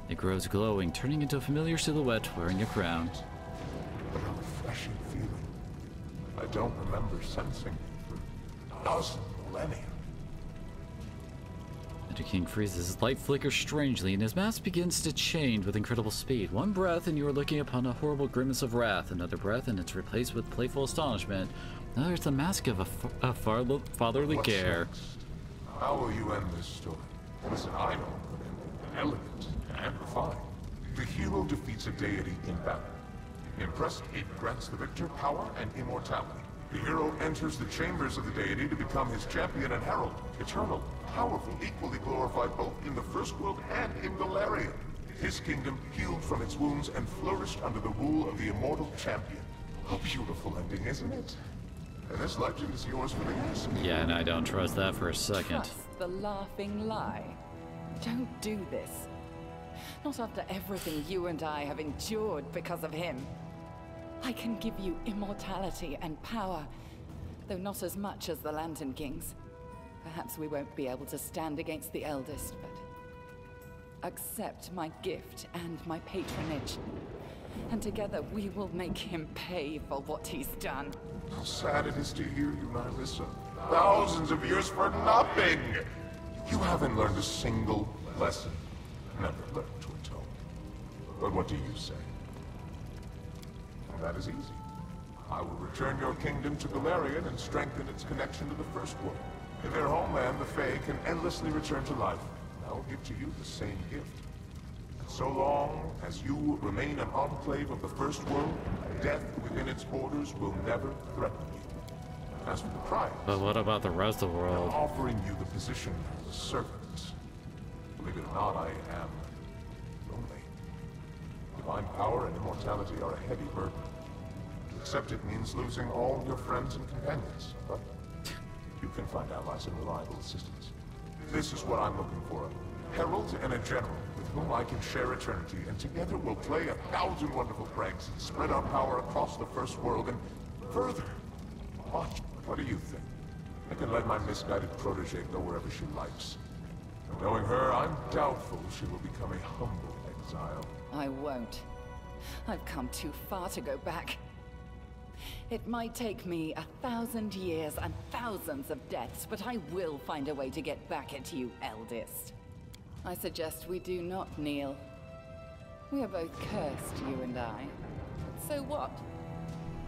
[SPEAKER 1] It grows glowing, turning into a familiar silhouette wearing a crown.
[SPEAKER 6] What a refreshing feeling. I don't remember sensing it for 1,000 millennia.
[SPEAKER 1] The King freezes, his light flickers strangely, and his mask begins to change with incredible speed. One breath, and you are looking upon a horrible grimace of wrath. Another breath, and it's replaced with playful astonishment. Another, it's the mask of a fatherly
[SPEAKER 6] What's
[SPEAKER 1] care.
[SPEAKER 6] Next? How will you end this story? Listen, I know a good ending. Elegant and refined. The hero defeats a deity in battle. Impressed, it grants the victor power and immortality. The hero enters the chambers of the deity to become his champion and herald, eternal, powerful, equally glorified both in the first world and in Galarian. His kingdom healed from its wounds and flourished under the rule of the immortal champion. A beautiful ending, isn't it? And this legend is yours for the asking.
[SPEAKER 1] Yeah, and I don't trust that for a second.
[SPEAKER 20] Trust the laughing lie. Don't do this. Not after everything you and I have endured because of him. I can give you immortality and power, though not as much as the Lantern Kings. Perhaps we won't be able to stand against the eldest, but accept my gift and my patronage. And together we will make him pay for what he's done.
[SPEAKER 6] How sad it is to hear you, Nihilissa. Thousands of years for nothing! You haven't learned a single lesson. Never learned to atone. But what do you say? That is easy. I will return your kingdom to Galarian and strengthen its connection to the First World. In their homeland, the Fae can endlessly return to life. I will give to you the same gift. So long as you remain an enclave of the First World, death within its borders will never threaten you. As for the prize...
[SPEAKER 1] But what about the rest of the world?
[SPEAKER 6] I'm offering you the position of a servant. Believe it or not, I am lonely. Divine power and immortality are a heavy burden. To accept it means losing all your friends and companions, but you can find allies and reliable assistance. This is what I'm looking for. A herald and a general with whom I can share eternity, and together we'll play 1,000 wonderful pranks and spread our power across the First World and further. What do you think? I can let my misguided protege go wherever she likes. Knowing her, I'm doubtful she will become a humble exile.
[SPEAKER 20] I won't. I've come too far to go back. It might take me 1,000 years and thousands of deaths, but I will find a way to get back at you, eldest. I suggest we do not kneel. We are both cursed, you and I. So what?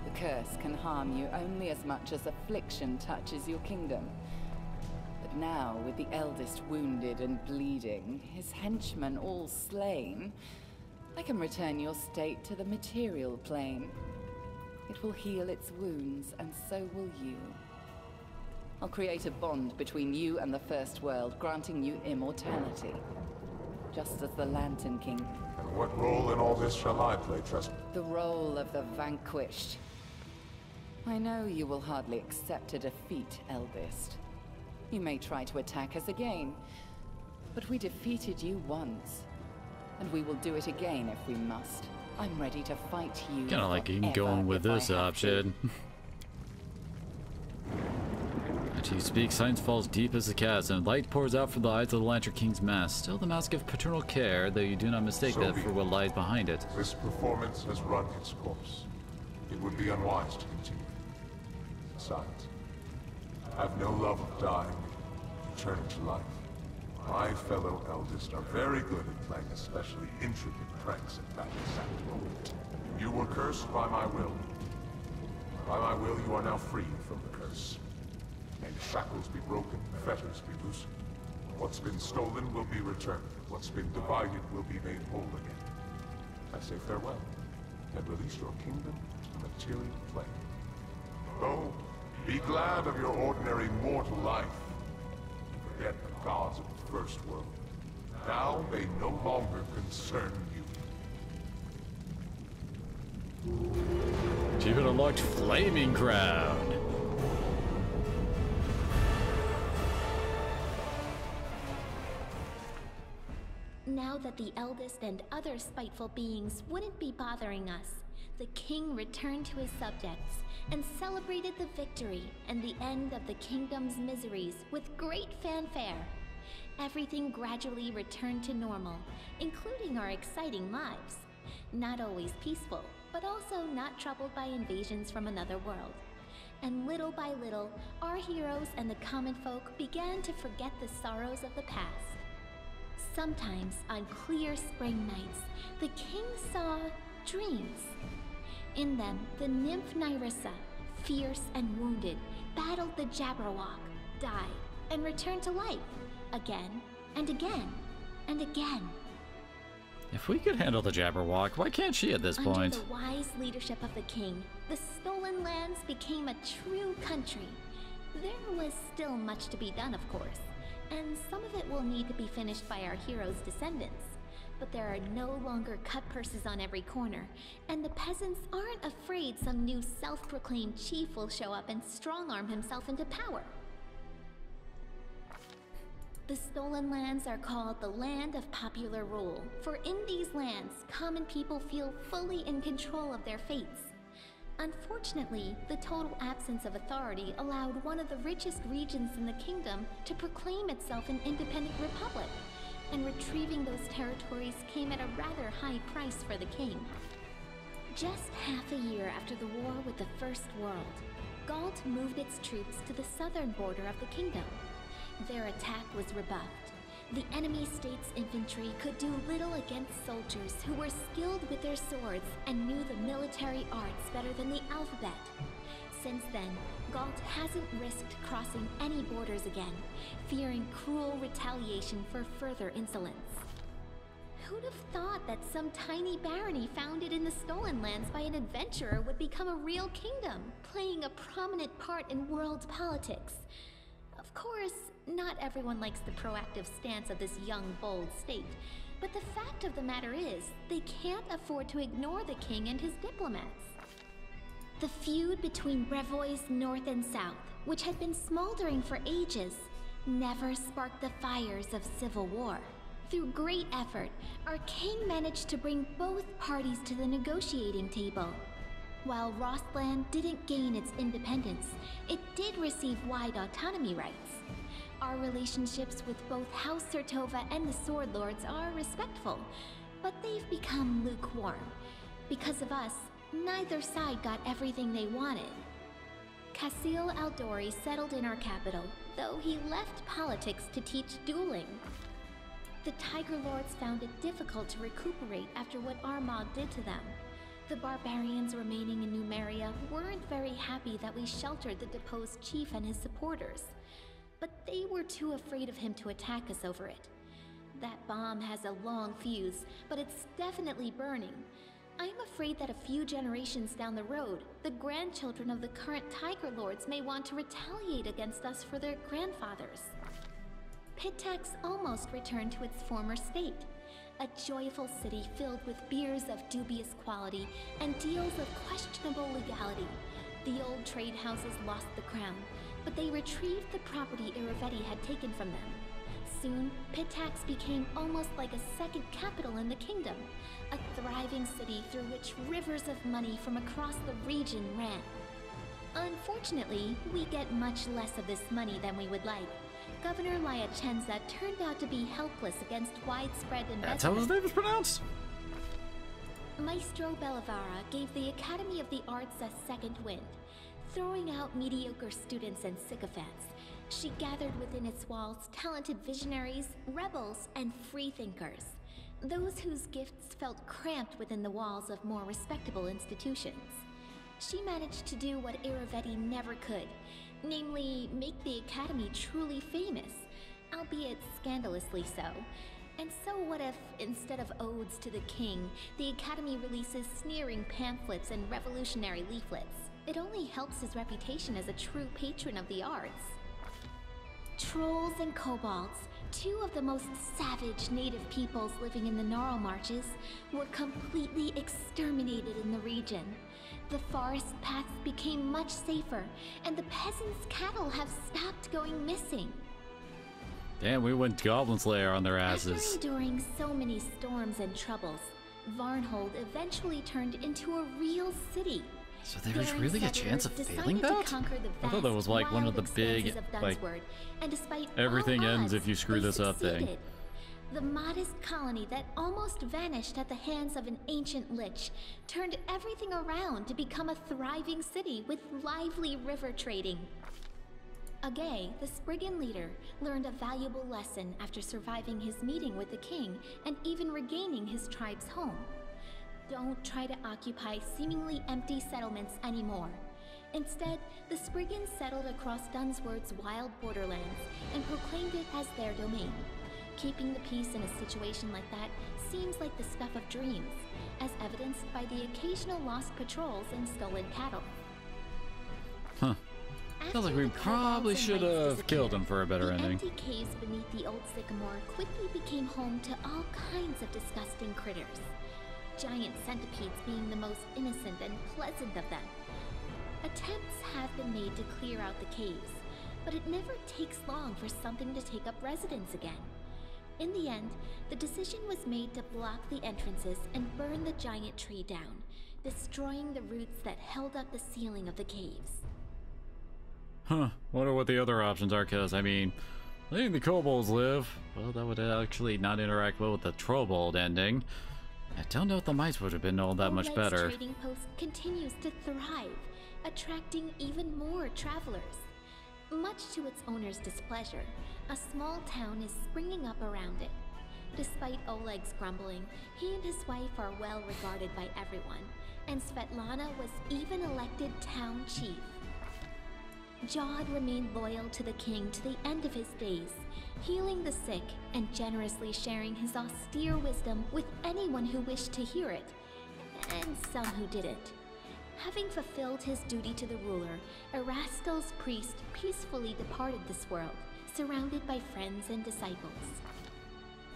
[SPEAKER 20] The curse can harm you only as much as affliction touches your kingdom. But now, with the eldest wounded and bleeding, his henchmen all slain, I can return your state to the material plane. It will heal its wounds, and so will you. I'll create a bond between you and the First World, granting you immortality. Just as the Lantern King.
[SPEAKER 6] And what role in all this shall I play, Trust?
[SPEAKER 20] The role of the vanquished. I know you will hardly accept a defeat, eldest. You may try to attack us again, but we defeated you once. And we will do it again if we must. I'm ready to fight you.
[SPEAKER 1] Kinda like going with this option. As you speak, silence falls deep as the chasm. Light pours out from the eyes of the Lantern King's mask. Still the mask of paternal care, though you do not mistake that for what lies behind it.
[SPEAKER 6] This performance has run its course. It would be unwise to continue. Besides, I have no love of dying, returning to life. My fellow eldest are very good at playing especially intricate pranks at that exact moment. You were cursed by my will. By my will, you are now free from the curse. May shackles be broken, fetters be loosened. What's been stolen will be returned. What's been divided will be made whole again. I say farewell, and release your kingdom to the material plane. Go, be glad of your ordinary mortal life. Forget the gods of the First World. Now they no longer concern you.
[SPEAKER 1] Achievement unlocked, Flaming Crown.
[SPEAKER 2] Now that the eldest and other spiteful beings wouldn't be bothering us, the king returned to his subjects and celebrated the victory and the end of the kingdom's miseries with great fanfare. Everything gradually returned to normal, including our exciting lives. Not always peaceful, but also not troubled by invasions from another world. And little by little, our heroes and the common folk began to forget the sorrows of the past. Sometimes, on clear spring nights, the king saw dreams. In them, the nymph Nyrissa, fierce and wounded, battled the Jabberwock, died, and returned to life. Again, and again, and again.
[SPEAKER 1] If we could handle the Jabberwock, why can't she at this point?
[SPEAKER 2] Under the wise leadership of the king, the stolen lands became a true country. There was still much to be done, of course, and some of it will need to be finished by our heroes' descendants. But there are no longer cut purses on every corner, and the peasants aren't afraid some new self-proclaimed chief will show up and strong-arm himself into power. The stolen lands are called the Land of Popular Rule, for in these lands, common people feel fully in control of their fates. Unfortunately, the total absence of authority allowed one of the richest regions in the kingdom to proclaim itself an independent republic, and retrieving those territories came at a rather high price for the king. Just half a year after the war with the First World, Galt moved its troops to the southern border of the kingdom. Their attack was rebuffed. The enemy state's infantry could do little against soldiers who were skilled with their swords and knew the military arts better than the alphabet. Since then, Galt hasn't risked crossing any borders again, fearing cruel retaliation for further insolence. Who'd have thought that some tiny barony founded in the Stolen Lands by an adventurer would become a real kingdom, playing a prominent part in world politics? Of course, not everyone likes the proactive stance of this young, bold state, but the fact of the matter is, they can't afford to ignore the king and his diplomats. The feud between Brevois North and South, which had been smoldering for ages, never sparked the fires of civil war. Through great effort, our king managed to bring both parties to the negotiating table. While Rostland didn't gain its independence, it did receive wide autonomy rights. Our relationships with both House Sertova and the Sword Lords are respectful, but they've become lukewarm. Because of us, neither side got everything they wanted. Casil Aldori settled in our capital, though he left politics to teach dueling. The Tiger Lords found it difficult to recuperate after what Armagh did to them. The barbarians remaining in Numeria weren't very happy that we sheltered the deposed chief and his supporters, but they were too afraid of him to attack us over it. That bomb has a long fuse, but it's definitely burning. I'm afraid that a few generations down the road, the grandchildren of the current Tiger Lords may want to retaliate against us for their grandfathers. Pitax almost returned to its former state, a joyful city filled with beers of dubious quality and deals of questionable legality. The old trade houses lost the crown, but they retrieved the property Iravetti had taken from them. Soon, Pitax became almost like a second capital in the kingdom, a thriving city through which rivers of money from across the region ran. Unfortunately, we get much less of this money than we would like. Governor Liachenza turned out to be helpless against widespread investment.
[SPEAKER 1] That's how his name is pronounced?
[SPEAKER 2] Maestro Bellavara gave the Academy of the Arts a second wind. Throwing out mediocre students and sycophants, she gathered within its walls talented visionaries, rebels, and freethinkers. Those whose gifts felt cramped within the walls of more respectable institutions. She managed to do what Iravetti never could, namely, make the Academy truly famous, albeit scandalously so. And so what if, instead of odes to the king, the Academy releases sneering pamphlets and revolutionary leaflets? It only helps his reputation as a true patron of the arts. Trolls and kobolds, two of the most savage native peoples living in the Gnarl Marches, were completely exterminated in the region. The forest paths became much safer, and the peasants' cattle have stopped going missing.
[SPEAKER 1] Damn, we went Goblin Slayer on their asses.
[SPEAKER 2] After enduring so many storms and troubles, Varnhold eventually turned into a real city.
[SPEAKER 1] So there's really a chance of failing that? I thought that was like one of the big, like, everything ends if you screw this up thing.
[SPEAKER 2] The modest colony that almost vanished at the hands of an ancient lich turned everything around to become a thriving city with lively river trading. Agay, the Spriggan leader, learned a valuable lesson after surviving his meeting with the king and even regaining his tribe's home. Don't try to occupy seemingly empty settlements anymore. Instead, the Spriggans settled across Dunsword's wild borderlands and proclaimed it as their domain. Keeping the peace in a situation like that seems like the stuff of dreams, as evidenced by the occasional lost patrols and stolen cattle.
[SPEAKER 1] Huh. Sounds like we probably should have killed him for a better ending.
[SPEAKER 2] The empty caves beneath the old sycamore quickly became home to all kinds of disgusting critters. Giant centipedes being the most innocent and pleasant of them. Attempts have been made to clear out the caves, but it never takes long for something to take up residence again. In the end, the decision was made to block the entrances and burn the giant tree down, destroying the roots that held up the ceiling of the caves.
[SPEAKER 1] Huh, wonder what the other options are, cause I mean, letting the kobolds live, well, that would actually not interact well with the Trobold ending. I don't know if the mice would have been all that much better.
[SPEAKER 2] The trading post continues to thrive, attracting even more travelers. Much to its owner's displeasure, A small town is springing up around it. Despite Oleg's grumbling, he and his wife are well regarded by everyone, and Svetlana was even elected town chief. Jod remained loyal to the king to the end of his days, healing the sick and generously sharing his austere wisdom with anyone who wished to hear it, and some who didn't. Having fulfilled his duty to the ruler, Erastel's priest peacefully departed this world, surrounded by friends and disciples.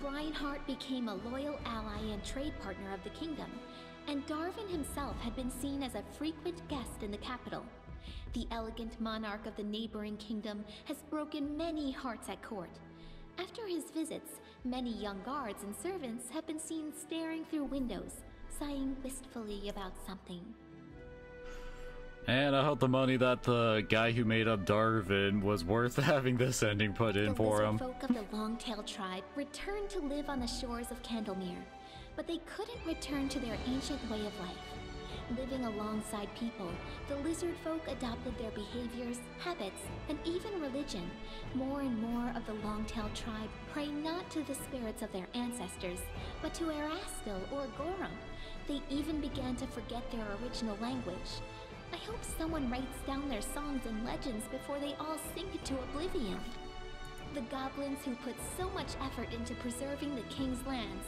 [SPEAKER 2] Reinhardt became a loyal ally and trade partner of the kingdom, and Darvin himself had been seen as a frequent guest in the capital. The elegant monarch of the neighboring kingdom has broken many hearts at court. After his visits, many young guards and servants have been seen staring through windows, sighing wistfully about something.
[SPEAKER 1] And I hope the money that the guy who made up Darvin was worth having this ending put in for him.
[SPEAKER 2] The lizard folk of the Longtail tribe returned to live on the shores of Candlemere, but they couldn't return to their ancient way of life. Living alongside people, the lizard folk adopted their behaviors, habits, and even religion. More and more of the Longtail tribe pray not to the spirits of their ancestors, but to Erastil or Gorum. They even began to forget their original language. I hope someone writes down their songs and legends before they all sink into oblivion. The goblins who put so much effort into preserving the king's lands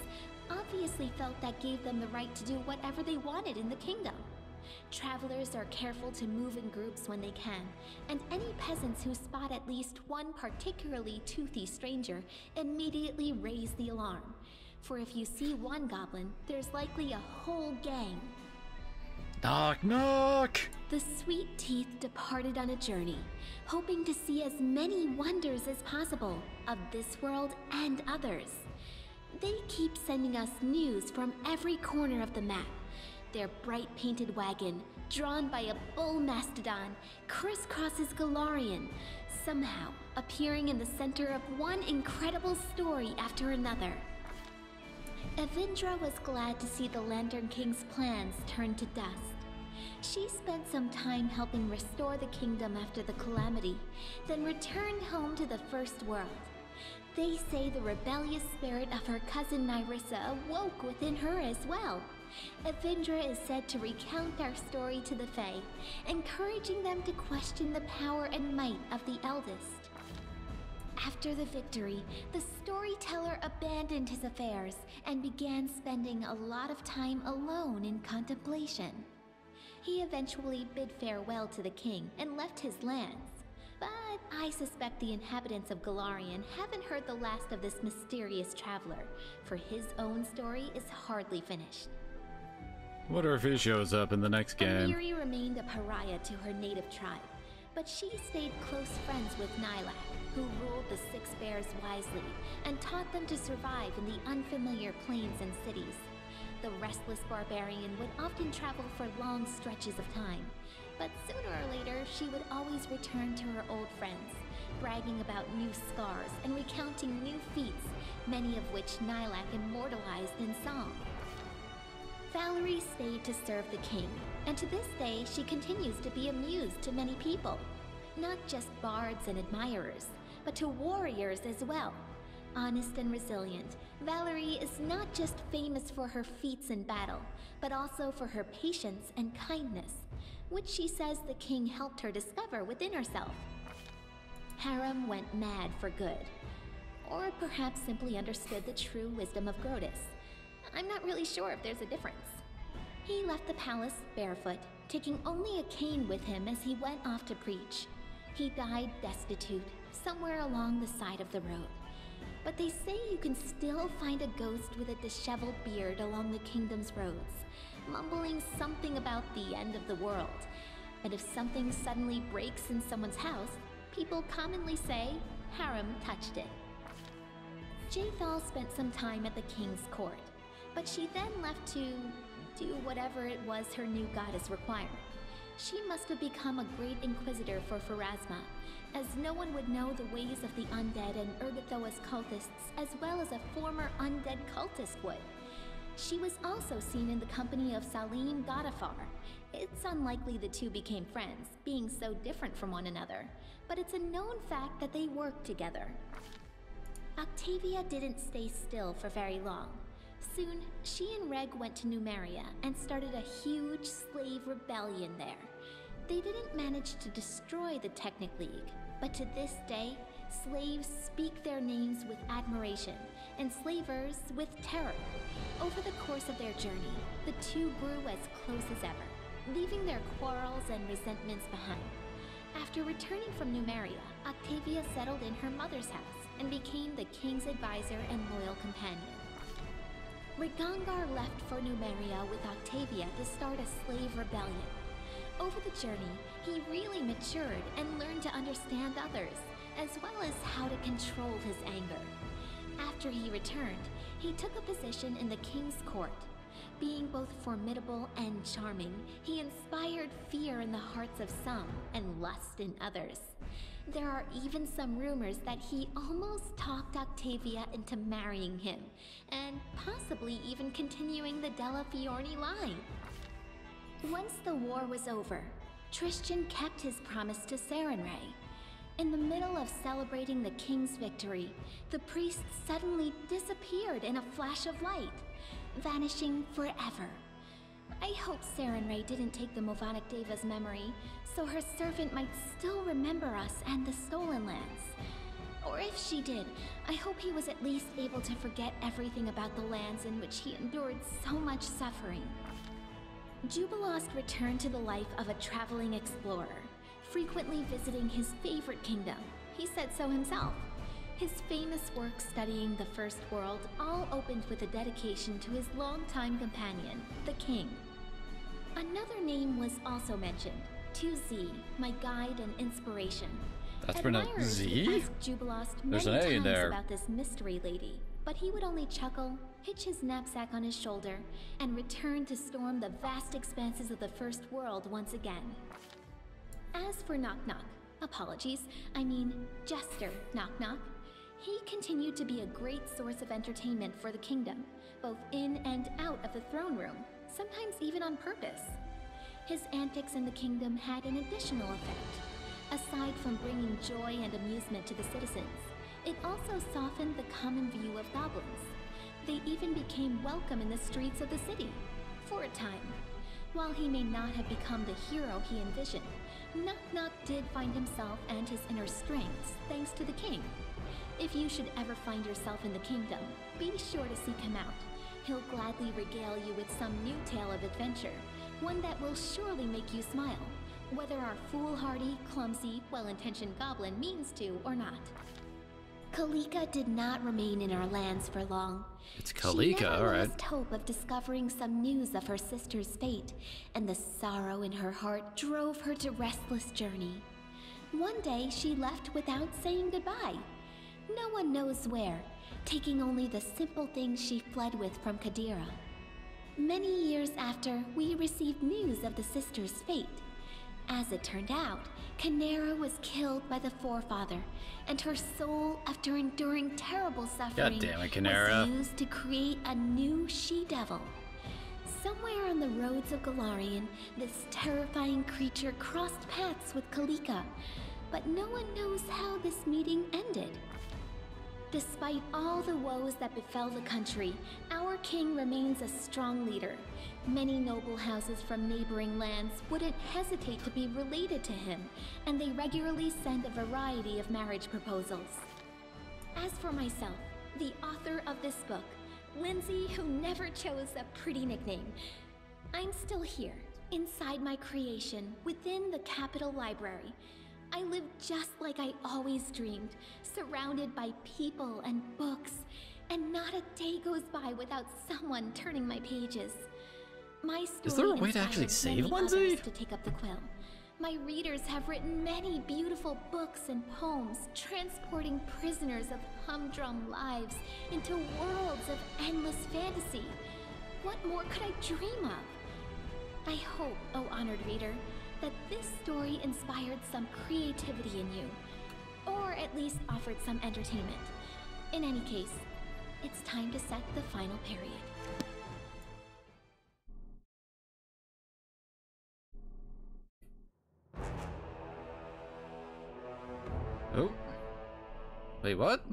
[SPEAKER 2] obviously felt that gave them the right to do whatever they wanted in the kingdom. Travelers are careful to move in groups when they can, and any peasants who spot at least one particularly toothy stranger immediately raise the alarm. For if you see one goblin, there's likely a whole gang.
[SPEAKER 1] Knock, knock!
[SPEAKER 2] The sweet teeth departed on a journey, hoping to see as many wonders as possible of this world and others. They keep sending us news from every corner of the map. Their bright painted wagon, drawn by a bull mastodon, crisscrosses Galarian, somehow appearing in the center of one incredible story after another. Evindra was glad to see the Lantern King's plans turn to dust. She spent some time helping restore the kingdom after the calamity, then returned home to the First World. They say the rebellious spirit of her cousin Nyrissa awoke within her as well. Evindra is said to recount our story to the Fae, encouraging them to question the power and might of the eldest. After the victory, the storyteller abandoned his affairs and began spending a lot of time alone in contemplation. He eventually bid farewell to the king and left his lands. But I suspect the inhabitants of Galarian haven't heard the last of this mysterious traveler, for his own story is hardly finished.
[SPEAKER 1] Wonder if he shows up in the next game.
[SPEAKER 2] Amiri remained a pariah to her native tribe, but she stayed close friends with Nylak, who ruled the Six Bears wisely and taught them to survive in the unfamiliar plains and cities. The restless barbarian would often travel for long stretches of time, but sooner or later she would always return to her old friends, bragging about new scars and recounting new feats, many of which Nylak immortalized in song. Valerie stayed to serve the king, and to this day she continues to be a muse to many people. Not just bards and admirers, but to warriors as well. Honest and resilient, Valerie is not just famous for her feats in battle, but also for her patience and kindness, which she says the king helped her discover within herself. Harem went mad for good, or perhaps simply understood the true wisdom of Grotus. I'm not really sure if there's a difference. He left the palace barefoot, taking only a cane with him as he went off to preach. He died destitute, somewhere along the side of the road. But they say you can still find a ghost with a disheveled beard along the kingdom's roads, mumbling something about the end of the world. And if something suddenly breaks in someone's house, people commonly say, Harem touched it. Jaethal spent some time at the king's court, but she then left to do whatever it was her new goddess required. She must have become a great inquisitor for Pharasma, as no one would know the ways of the undead and Urgathoa's cultists as well as a former undead cultist would. She was also seen in the company of Salim Godafar. It's unlikely the two became friends, being so different from one another, but it's a known fact that they worked together. Octavia didn't stay still for very long. Soon, she and Reg went to Numeria and started a huge slave rebellion there. They didn't manage to destroy the Technic League, but to this day, slaves speak their names with admiration, and slavers with terror. Over the course of their journey, the two grew as close as ever, leaving their quarrels and resentments behind. After returning from Numeria, Octavia settled in her mother's house and became the king's advisor and loyal companion. Rigangar left for Numeria with Octavia to start a slave rebellion. Over the journey, he really matured and learned to understand others, as well as how to control his anger. After he returned, he took a position in the king's court. Being both formidable and charming, he inspired fear in the hearts of some and lust in others. There are even some rumors that he almost talked Octavia into marrying him, and possibly even continuing the Della Fiorni line. Once the war was over, Tristan kept his promise to Sarenrae. In the middle of celebrating the king's victory, the priest suddenly disappeared in a flash of light, vanishing forever. I hope Sarenrae didn't take the Movonic Deva's memory, so her servant might still remember us and the stolen lands. Or if she did, I hope he was at least able to forget everything about the lands in which he endured so much suffering. Jubilost returned to the life of a traveling explorer, frequently visiting his favorite kingdom. He said so himself. His famous work studying the First World all opened with a dedication to his longtime companion, the king. Another name was also mentioned, 2Z, my guide and inspiration.
[SPEAKER 1] That's pronounced Z?
[SPEAKER 2] Asked Jubilost
[SPEAKER 1] There's
[SPEAKER 2] many
[SPEAKER 1] an A in
[SPEAKER 2] times
[SPEAKER 1] there.
[SPEAKER 2] about this mystery lady, but he would only chuckle, hitch his knapsack on his shoulder, and return to storm the vast expanses of the First World once again. As for Knock Knock, apologies, I mean Jester Knock Knock, he continued to be a great source of entertainment for the kingdom, both in and out of the throne room, sometimes even on purpose. His antics in the kingdom had an additional effect. Aside from bringing joy and amusement to the citizens, it also softened the common view of goblins. They even became welcome in the streets of the city, for a time. While he may not have become the hero he envisioned, Knock Knock did find himself and his inner strengths thanks to the king. If you should ever find yourself in the kingdom, be sure to seek him out. He'll gladly regale you with some new tale of adventure, one that will surely make you smile, whether our foolhardy, clumsy, well-intentioned goblin means to or not. Kalika did not remain in our lands for long.
[SPEAKER 1] It's Kalika, alright.
[SPEAKER 2] She never lost hope of discovering some news of her sister's fate, and the sorrow in her heart drove her to restless journey. One day, she left without saying goodbye. No one knows where, taking only the simple things she fled with from Kadira. Many years after, we received news of the sister's fate. As it turned out, Canera was killed by the Forefather, and her soul, after enduring terrible suffering,
[SPEAKER 1] God damn it, Canera.
[SPEAKER 2] was used to create a new she-devil. Somewhere on the roads of Galarian, this terrifying creature crossed paths with Kalika, but no one knows how this meeting ended. Despite all the woes that befell the country, our king remains a strong leader. Many noble houses from neighboring lands wouldn't hesitate to be related to him, and they regularly send a variety of marriage proposals. As for myself, the author of this book, Lindsay, who never chose a pretty nickname, I'm still here, inside my creation, within the Capitol Library. I live just like I always dreamed, surrounded by people and books, and not a day goes by without someone turning my pages. My story
[SPEAKER 1] Is there a way to actually
[SPEAKER 2] inspired
[SPEAKER 1] save
[SPEAKER 2] many
[SPEAKER 1] Lindsay?
[SPEAKER 2] others to take up the quill. My readers have written many beautiful books and poems, transporting prisoners of humdrum lives into worlds of endless fantasy. What more could I dream of? I hope, oh honored reader, that this story inspired some creativity in you, or at least offered some entertainment. In any case, it's time to set the final period.
[SPEAKER 1] Oh. Wait, what?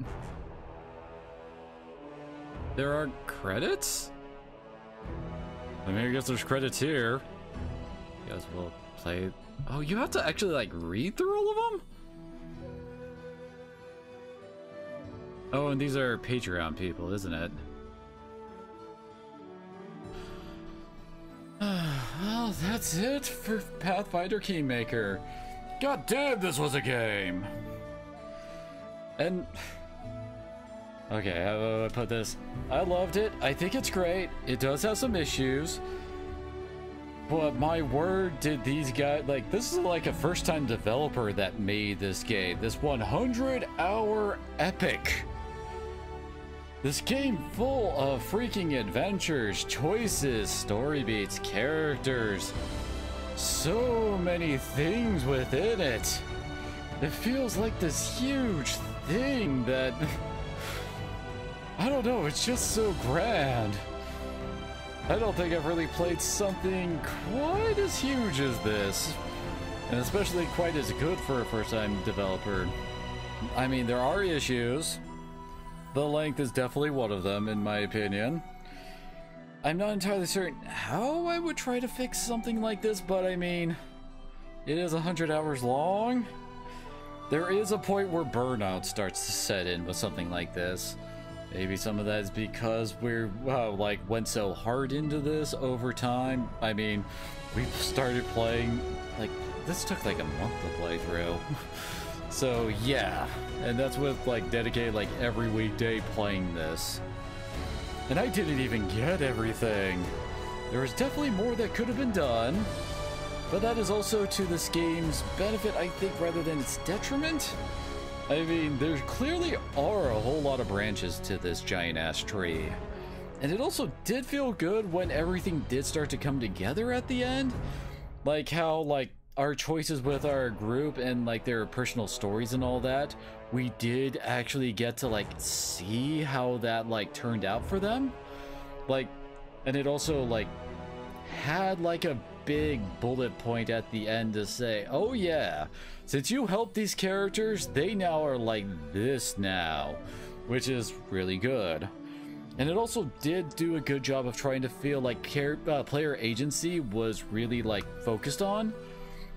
[SPEAKER 1] There are credits? I mean, I guess there's credits here. Guess we'll play. Oh, you have to actually like read through all of them? Oh, and these are Patreon people, isn't it? Well, that's it for Pathfinder Kingmaker. God damn, this was a game! And... okay, how do I put this? I loved it. I think it's great. It does have some issues. But my word, did these guys... like, this is like a first-time developer that made this game. This 100-hour epic. This game full of freaking adventures, choices, story beats, characters. So many things within it. It feels like this huge thing that... I don't know, it's just so grand. I don't think I've really played something quite as huge as this. And especially quite as good for a first-time developer. I mean, there are issues. The length is definitely one of them, in my opinion. I'm not entirely certain how I would try to fix something like this, but I mean, it is 100 hours long. There is a point where burnout starts to set in with something like this. Maybe some of that is because we're, like, went so hard into this over time. I mean, we started playing, like, this took like a month to play through. So, yeah. And that's with, like, dedicated, like, every weekday playing this. And I didn't even get everything. There was definitely more that could have been done. But that is also to this game's benefit, I think, rather than its detriment. I mean, there clearly are a whole lot of branches to this giant-ass tree. And it also did feel good when everything did start to come together at the end. Like how, like, our choices with our group and, like, their personal stories and all that, we did actually get to, like, see how that, like, turned out for them. Like, and it also, like, had, like, a big bullet point at the end to say, oh yeah, since you helped these characters, they now are like this now, which is really good. And it also did do a good job of trying to feel like player agency was really, like, focused on.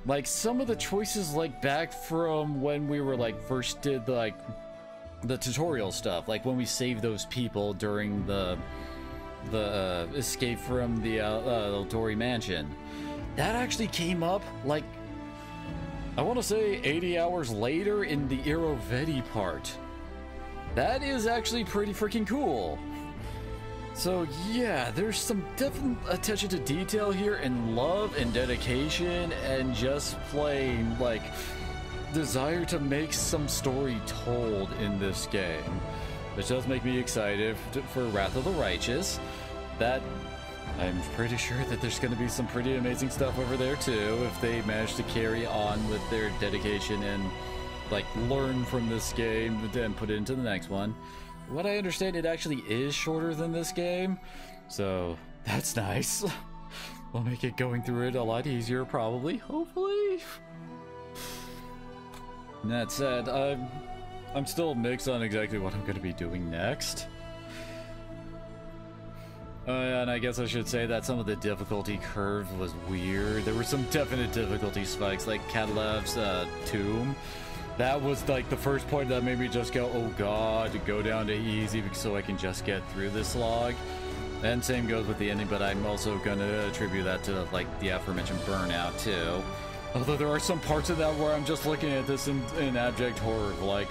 [SPEAKER 1] Like, some of the choices, like, back from when we were, like, first did, like, the tutorial stuff, like when we saved those people during the escape from the Eldori mansion. That actually came up, like, I want to say 80 hours later in the Iroveti part. That is actually pretty freaking cool. So yeah, there's some definite attention to detail here, and love and dedication, and just plain, like, desire to make some story told in this game. Which does make me excited for Wrath of the Righteous. That, I'm pretty sure that there's going to be some pretty amazing stuff over there too, if they manage to carry on with their dedication and, like, learn from this game and put it into the next one. What I understand, it actually is shorter than this game, so that's nice. Will make it going through it a lot easier, probably, hopefully. And that said, I'm still mixed on exactly what I'm going to be doing next. And I guess I should say that some of the difficulty curve was weird. There were some definite difficulty spikes, like Catalav's tomb. That was, like, the first point that made me just go, oh god, go down to easy so I can just get through this log. And same goes with the ending, but I'm also gonna attribute that to, like, the aforementioned burnout too. Although there are some parts of that where I'm just looking at this in abject horror, like,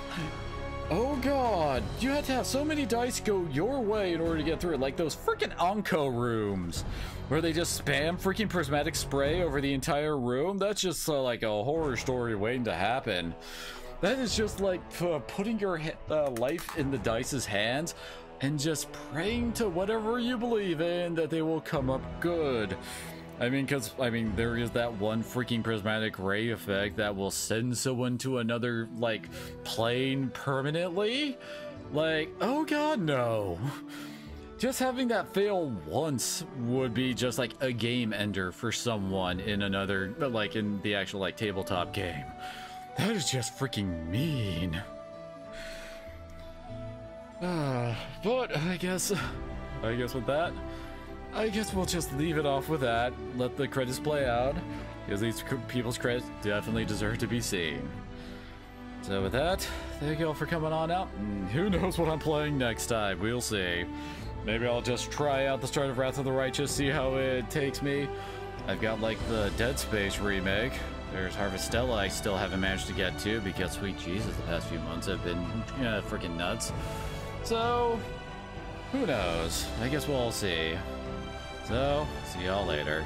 [SPEAKER 1] oh god, you had to have so many dice go your way in order to get through it. Like those freaking Onco rooms, where they just spam freaking prismatic spray over the entire room. That's just like a horror story waiting to happen. That is just like putting your life in the dice's hands and just praying to whatever you believe in that they will come up good. I mean, because, I mean, there is that one freaking prismatic ray effect that will send someone to another, like, plane permanently. Like, oh god, no. Just having that fail once would be just, like, a game ender for someone in another, like, in the actual, like, tabletop game. That is just freaking mean. But I guess with that, I guess we'll just leave it off with that. Let the credits play out, because these people's credits definitely deserve to be seen. So with that, thank you all for coming on out. And who knows what I'm playing next time? We'll see. Maybe I'll just try out the start of Wrath of the Righteous, see how it takes me. I've got like the Dead Space remake. There's Harvestella I still haven't managed to get to because, sweet Jesus, the past few months have been freaking nuts. So, who knows? I guess we'll all see. So, see y'all later.